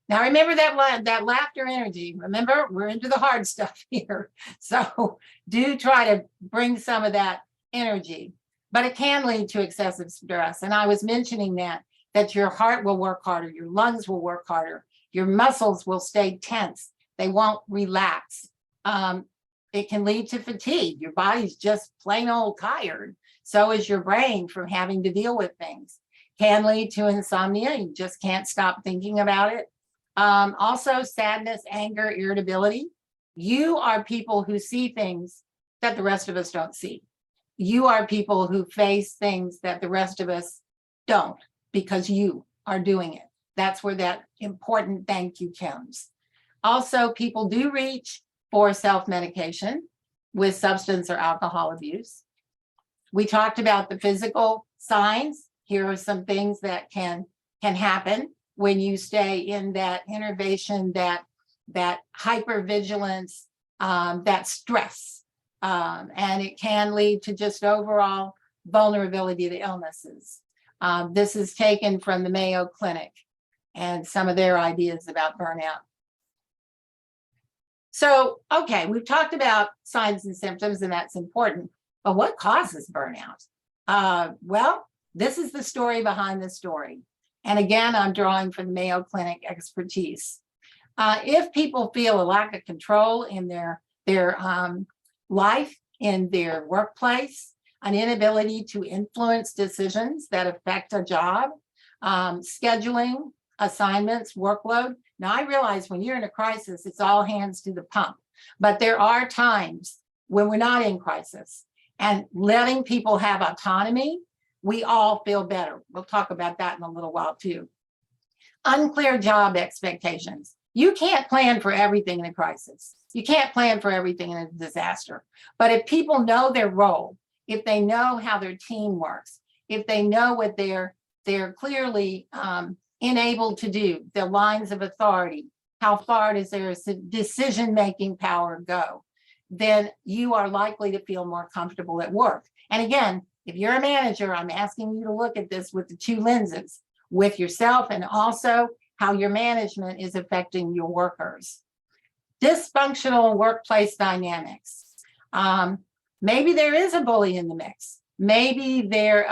Now remember that laughter energy. Remember, we're into the hard stuff here. So do try to bring some of that energy, but it can lead to excessive stress. And I was mentioning that your heart will work harder, your lungs will work harder, your muscles will stay tense. They won't relax. It can lead to fatigue. Your body's just plain old tired. So is your brain from having to deal with things. Can lead to insomnia. You just can't stop thinking about it. Also sadness, anger, irritability. You are people who see things that the rest of us don't see. You are people who face things that the rest of us don't because you are doing it. That's where that important thank you comes. Also, people do reach for self-medication with substance or alcohol abuse. We talked about the physical signs. Here are some things that can happen when you stay in that innervation, that hypervigilance, that stress. And it can lead to just overall vulnerability to illnesses. This is taken from the Mayo Clinic and some of their ideas about burnout. So, okay, we've talked about signs and symptoms, and that's important. But what causes burnout? Well, this is the story behind the story. And again, I'm drawing from the Mayo Clinic expertise. If people feel a lack of control in their life, in their workplace, an inability to influence decisions that affect a job, scheduling, assignments, workload. Now, I realize when you're in a crisis, it's all hands to the pump. But there are times when we're not in crisis. And letting people have autonomy, we all feel better. We'll talk about that in a little while too. Unclear job expectations. You can't plan for everything in a crisis. You can't plan for everything in a disaster. But if people know their role, if they know how their team works, if they know what they're clearly enabled to do, the lines of authority, how far does their decision-making power go, then you are likely to feel more comfortable at work. And again, if you're a manager, I'm asking you to look at this with the two lenses, with yourself and also how your management is affecting your workers. Dysfunctional workplace dynamics. Maybe there is a bully in the mix. Maybe there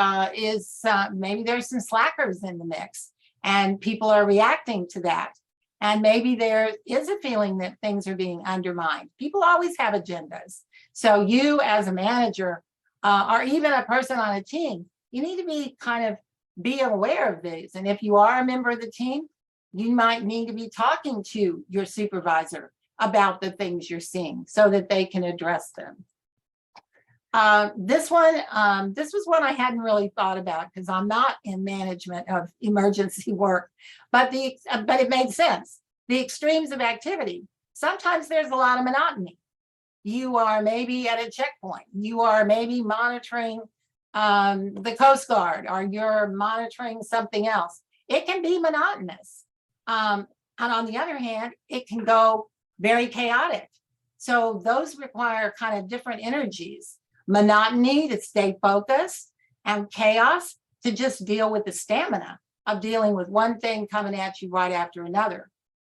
maybe there's some slackers in the mix and people are reacting to that. And maybe there is a feeling that things are being undermined. People always have agendas. So you as a manager, or even a person on a team, you need to be aware of these. And if you are a member of the team, you might need to be talking to your supervisor about the things you're seeing so that they can address them. This was one I hadn't really thought about because I'm not in management of emergency work, but it made sense. The extremes of activity. Sometimes there's a lot of monotony. You are maybe at a checkpoint. You are maybe monitoring the Coast Guard, or you're monitoring something else. It can be monotonous. And on the other hand, it can go very chaotic. So those require kind of different energies. Monotony to stay focused, and chaos to just deal with the stamina of dealing with one thing coming at you right after another.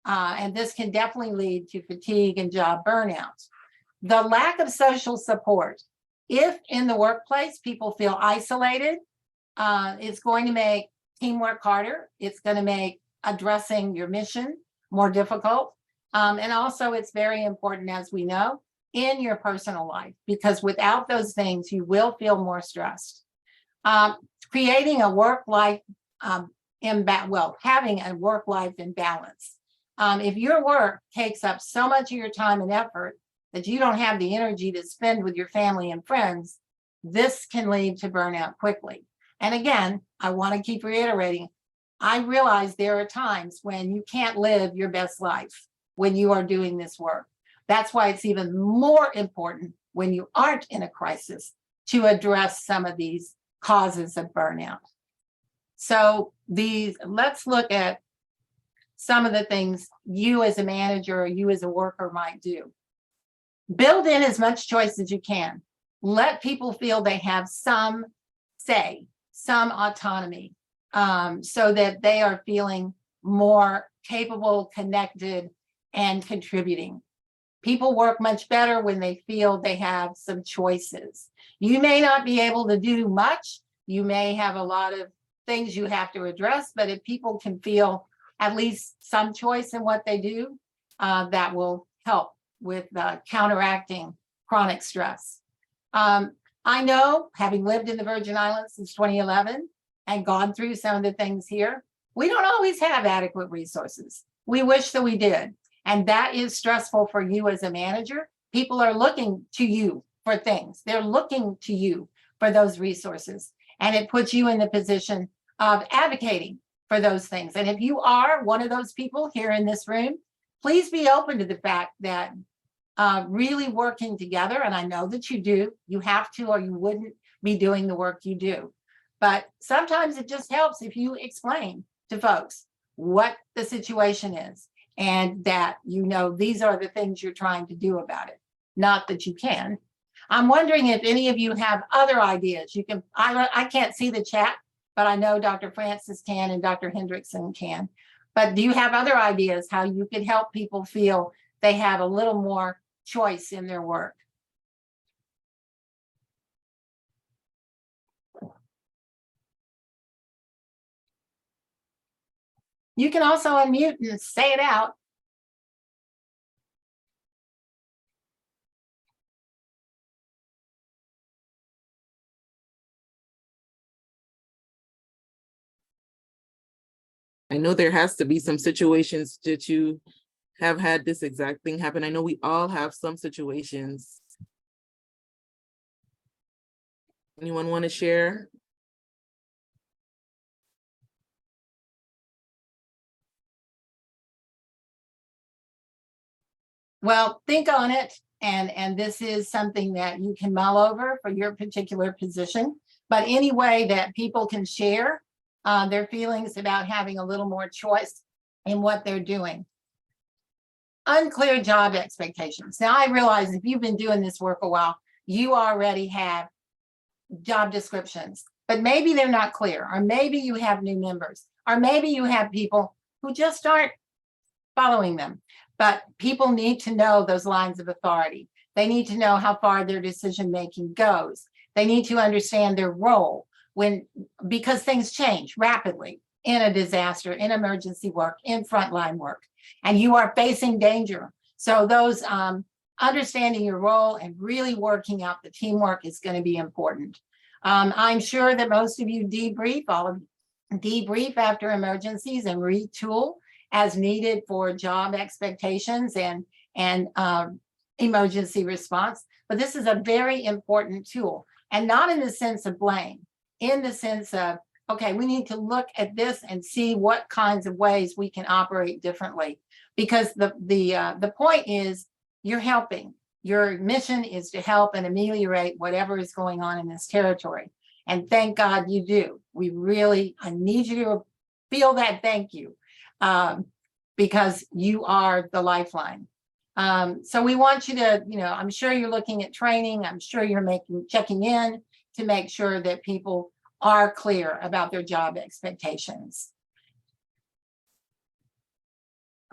And this can definitely lead to fatigue and job burnout. The lack of social support. If in the workplace people feel isolated, it's going to make teamwork harder. It's going to make addressing your mission more difficult. And also it's very important, as we know, in your personal life, because without those things, you will feel more stressed. Creating a work-life having a work-life imbalance. If your work takes up so much of your time and effort that you don't have the energy to spend with your family and friends, this can lead to burnout quickly. And again, I want to keep reiterating, I realize there are times when you can't live your best life when you are doing this work. That's why it's even more important when you aren't in a crisis to address some of these causes of burnout. So let's look at some of the things you as a manager or you as a worker might do. Build in as much choice as you can. Let people feel they have some say, some autonomy, so that they are feeling more capable, connected, and contributing. People work much better when they feel they have some choices. You may not be able to do much. You may have a lot of things you have to address, but if people can feel at least some choice in what they do, that will help with counteracting chronic stress. I know, having lived in the Virgin Islands since 2011 and gone through some of the things here, we don't always have adequate resources. We wish that we did. And that is stressful for you as a manager. People are looking to you for things. They're looking to you for those resources. And it puts you in the position of advocating for those things. And if you are one of those people here in this room, please be open to the fact that really working together, and I know that you do, you have to, or you wouldn't be doing the work you do. But sometimes it just helps if you explain to folks what the situation is, and that, you know, these are the things you're trying to do about it. Not that you can. I'm wondering if any of you have other ideas. You can, I can't see the chat, but I know Dr. Francis can and Dr. Hendrickson can. But do you have other ideas how you could help people feel they have a little more choice in their work? You can also unmute and say it out. I know there has to be some situations that you have had this exact thing happen. I know we all have some situations. Anyone want to share? Well, think on it. And this is something that you can mull over for your particular position. But any way that people can share their feelings about having a little more choice in what they're doing. Unclear job expectations. Now, I realize if you've been doing this work a while, you already have job descriptions, but maybe they're not clear, or maybe you have new members, or maybe you have people who just aren't following them. But people need to know those lines of authority. They need to know how far their decision-making goes. They need to understand their role because things change rapidly in a disaster, in emergency work, in frontline work, and you are facing danger. So those understanding your role and really working out the teamwork is going to be important. I'm sure that most of you debrief after emergencies and retool as needed for job expectations and emergency response. but this is a very important tool, and not in the sense of blame, in the sense of, okay, we need to look at this and see what kinds of ways we can operate differently. Because the point is, you're helping. Your mission is to help and ameliorate whatever is going on in this territory. And thank God you do. I need you to feel that thank you, because you are the lifeline. So we want you to, I'm sure you're looking at training. I'm sure you're checking in to make sure that people are clear about their job expectations.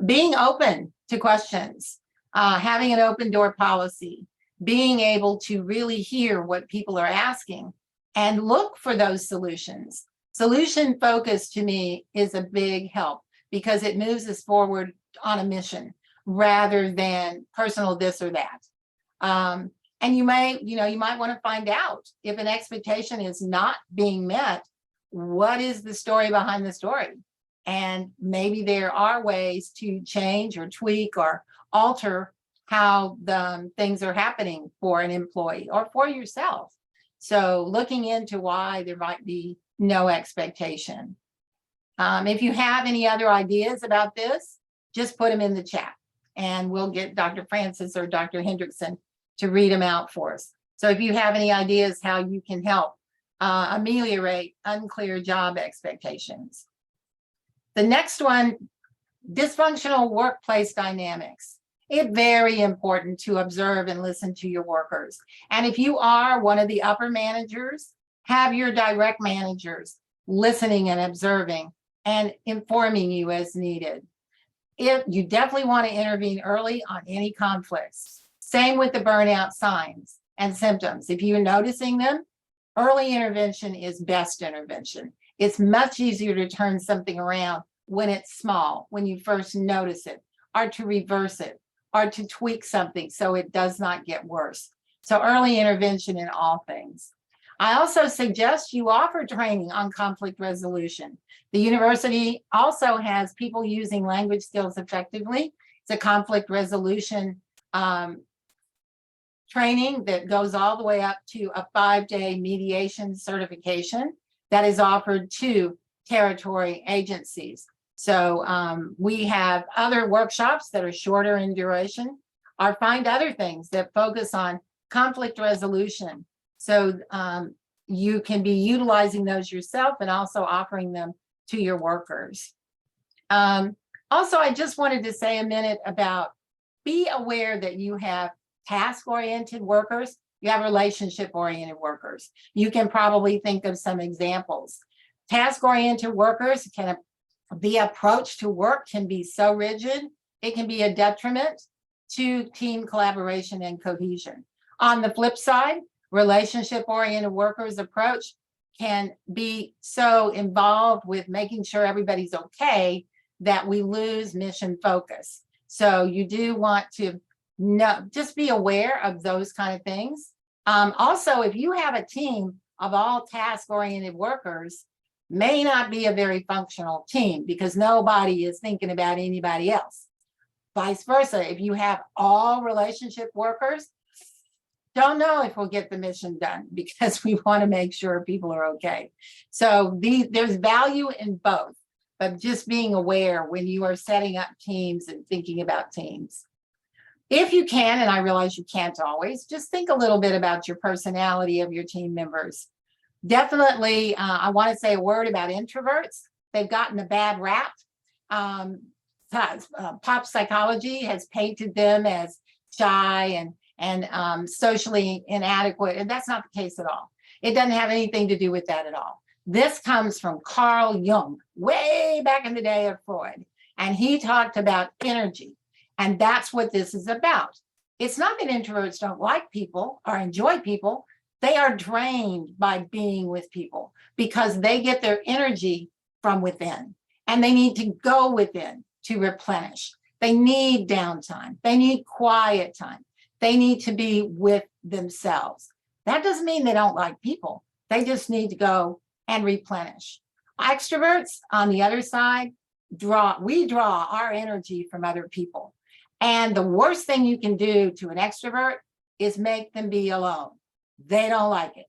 Being open to questions, having an open door policy, being able to really hear what people are asking and look for those solutions. Solution focus to me is a big help because it moves us forward on a mission rather than personal this or that. And you might want to find out if an expectation is not being met, what is the story behind the story? And maybe there are ways to change or tweak or alter how the things are happening for an employee or for yourself. So looking into why there might be no expectation. If you have any other ideas about this, just put them in the chat and we'll get Dr. Francis or Dr. Hendrickson to read them out for us. So if you have any ideas how you can help ameliorate unclear job expectations. The next one, dysfunctional workplace dynamics. It's very important to observe and listen to your workers. And if you are one of the upper managers, have your direct managers listening and observing and informing you as needed. If you definitely want to intervene early on any conflicts. Same with the burnout signs and symptoms. If you're noticing them, early intervention is best intervention. It's much easier to turn something around when it's small, when you first notice it, or to reverse it, or to tweak something so it does not get worse. So early intervention in all things. I also suggest you offer training on conflict resolution. The university also has people using language skills effectively. It's a conflict resolution training that goes all the way up to a 5-day mediation certification that is offered to territory agencies. So we have other workshops that are shorter in duration, or find other things that focus on conflict resolution. So you can be utilizing those yourself and also offering them to your workers. Also, I just wanted to say a minute about be aware that you have task-oriented workers, you have relationship-oriented workers. You can probably think of some examples. Task-oriented workers can, the approach to work can be so rigid, it can be a detriment to team collaboration and cohesion. On the flip side, relationship-oriented workers approach can be so involved with making sure everybody's okay that we lose mission focus. So you do want to just be aware of those kind of things. Also, if you have a team of all task-oriented workers, may not be a very functional team because nobody is thinking about anybody else. Vice versa, if you have all relationship workers, don't know if we'll get the mission done because we want to make sure people are okay. So there's value in both, but just being aware when you are setting up teams and thinking about teams. If you can, and I realize you can't always, just think a little bit about your personality of your team members. Definitely, I want to say a word about introverts. They've gotten a bad rap. Pop psychology has painted them as shy and socially inadequate, and that's not the case at all. It doesn't have anything to do with that at all. This comes from Carl Jung, way back in the day of Freud, and he talked about energy, and that's what this is about. It's not that introverts don't like people or enjoy people. They are drained by being with people because they get their energy from within, and they need to go within to replenish. They need downtime. They need quiet time. They need to be with themselves. That doesn't mean they don't like people. They just need to go and replenish. Extroverts, on the other side, we draw our energy from other people. And the worst thing you can do to an extrovert is make them be alone. They don't like it.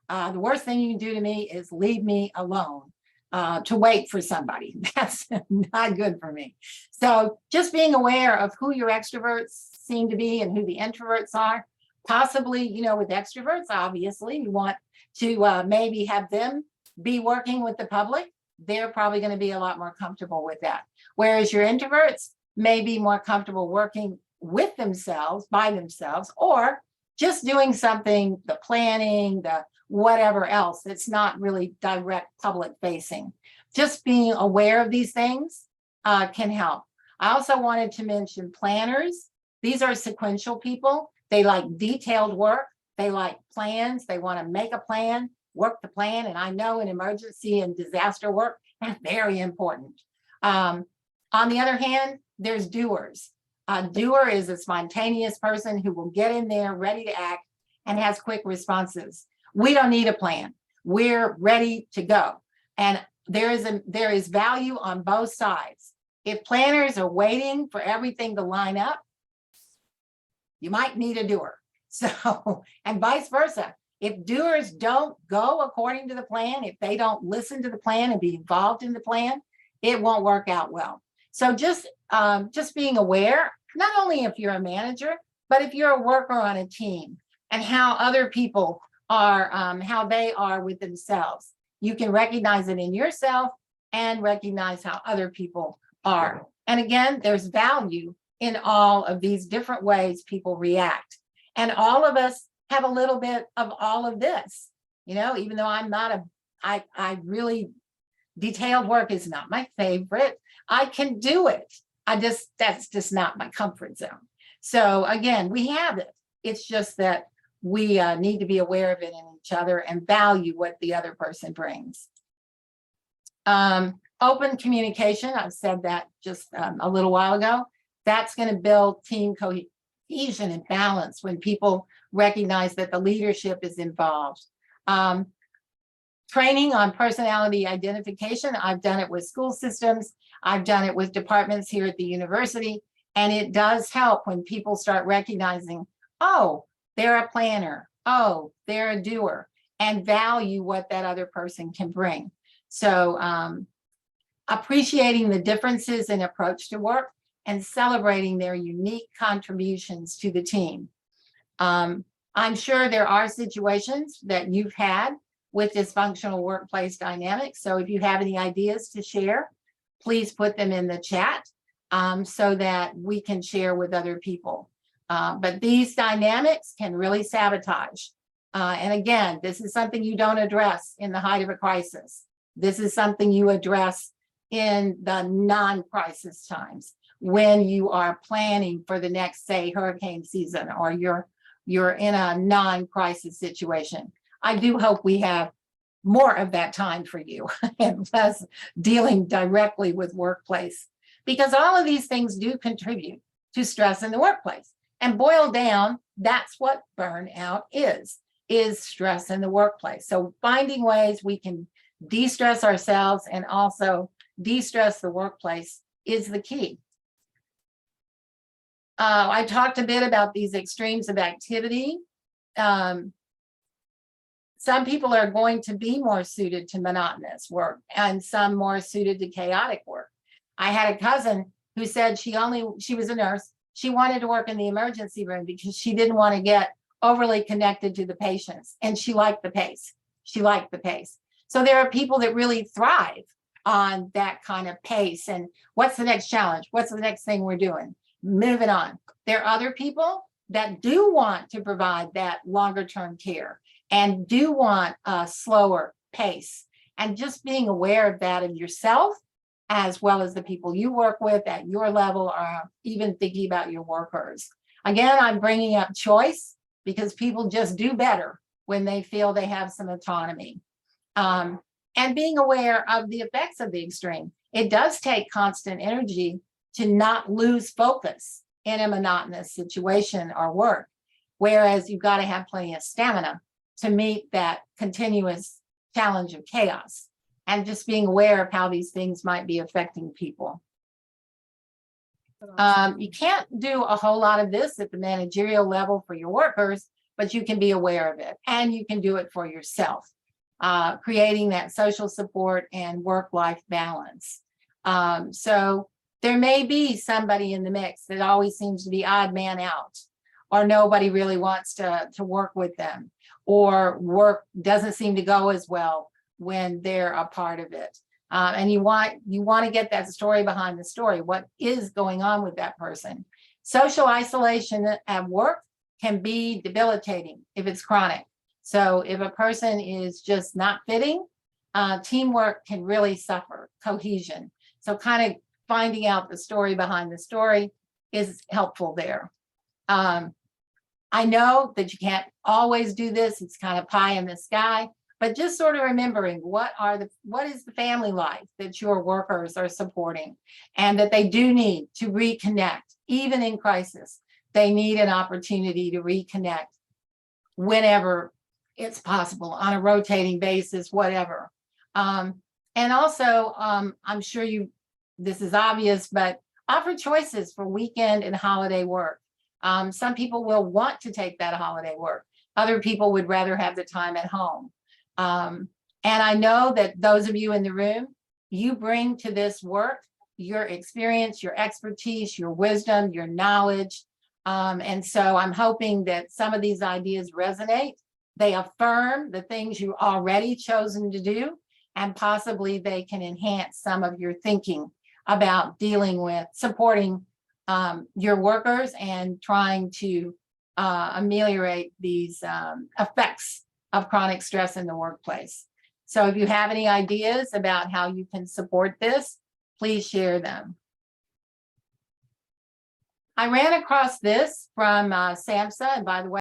The worst thing you can do to me is leave me alone to wait for somebody. That's not good for me. So just being aware of who your extroverts seem to be and who the introverts are. Possibly, you know, with extroverts, obviously, you want to maybe have them be working with the public. They're probably going to be a lot more comfortable with that. Whereas your introverts may be more comfortable working with themselves, by themselves, or just doing something, the planning, the whatever else, that's not really direct public facing. Just being aware of these things can help. I also wanted to mention planners. These are sequential people. They like detailed work. They like plans. They want to make a plan, work the plan. And I know in emergency and disaster work, that's very important. On the other hand, there's doers. A doer is a spontaneous person who will get in there ready to act and has quick responses. We don't need a plan. We're ready to go. And there is value on both sides. If planners are waiting for everything to line up, you might need a doer. So, and vice versa. If doers don't go according to the plan, if they don't listen to the plan and be involved in the plan, it won't work out well. So just being aware, not only if you're a manager, but if you're a worker on a team and how other people are, how they are with themselves. You can recognize it in yourself and recognize how other people are. And again, there's value in all of these different ways people react. And all of us have a little bit of all of this, you know, even though I'm not I really, detailed work is not my favorite. I can do it. That's just not my comfort zone. So again, we have it. It's just that we need to be aware of it in each other and value what the other person brings. Open communication, I've said that just a little while ago. That's going to build team cohesion and balance when people recognize that the leadership is involved. Training on personality identification, I've done it with school systems. I've done it with departments here at the university. And it does help when people start recognizing, oh, they're a planner. Oh, they're a doer, and value what that other person can bring. So appreciating the differences in approach to work and celebrating their unique contributions to the team. I'm sure there are situations that you've had with dysfunctional workplace dynamics. So if you have any ideas to share, please put them in the chat so that we can share with other people. But these dynamics can really sabotage. And again, this is something you don't address in the height of a crisis. This is something you address in the non-crisis times when you are planning for the next, say, hurricane season, or you're in a non-crisis situation. I do hope we have more of that time for you and less dealing directly with workplace, because all of these things do contribute to stress in the workplace. And boiled down, that's what burnout is stress in the workplace. So finding ways we can de-stress ourselves and also de-stress the workplace is the key. I talked a bit about these extremes of activity. Some people are going to be more suited to monotonous work and some more suited to chaotic work. I had a cousin who said she was a nurse. She wanted to work in the emergency room because she didn't want to get overly connected to the patients, and she liked the pace. She liked the pace. So there are people that really thrive on that kind of pace. And what's the next challenge? What's the next thing we're doing? Moving on. There are other people that do want to provide that longer term care and do want a slower pace. And just being aware of that in yourself, as well as the people you work with at your level, or even thinking about your workers. Again, I'm bringing up choice because people just do better when they feel they have some autonomy. And being aware of the effects of the extreme. It does take constant energy to not lose focus in a monotonous situation or work, whereas you've got to have plenty of stamina to meet that continuous challenge of chaos, and just being aware of how these things might be affecting people. You can't do a whole lot of this at the managerial level for your workers, but you can be aware of it and you can do it for yourself, creating that social support and work-life balance. So there may be somebody in the mix that always seems to be odd man out, or nobody really wants to work with them, or work doesn't seem to go as well when they're a part of it. And you want to get that story behind the story. What is going on with that person? Social isolation at work can be debilitating if it's chronic. So if a person is just not fitting, teamwork can really suffer, cohesion. So kind of finding out the story behind the story is helpful there. I know that you can't always do this. It's kind of pie in the sky, but just sort of remembering what is the family life that your workers are supporting, and that they do need to reconnect, even in crisis. They need an opportunity to reconnect whenever it's possible, on a rotating basis, whatever. And also, I'm sure this is obvious, but offer choices for weekend and holiday work. Some people will want to take that holiday work. Other people would rather have the time at home. And I know that those of you in the room, you bring to this work your experience, your expertise, your wisdom, your knowledge. And so I'm hoping that some of these ideas resonate. They affirm the things you already chosen to do, and possibly they can enhance some of your thinking about dealing with supporting your workers and trying to ameliorate these effects of chronic stress in the workplace. So if you have any ideas about how you can support this, please share them. I ran across this from SAMHSA, and by the way,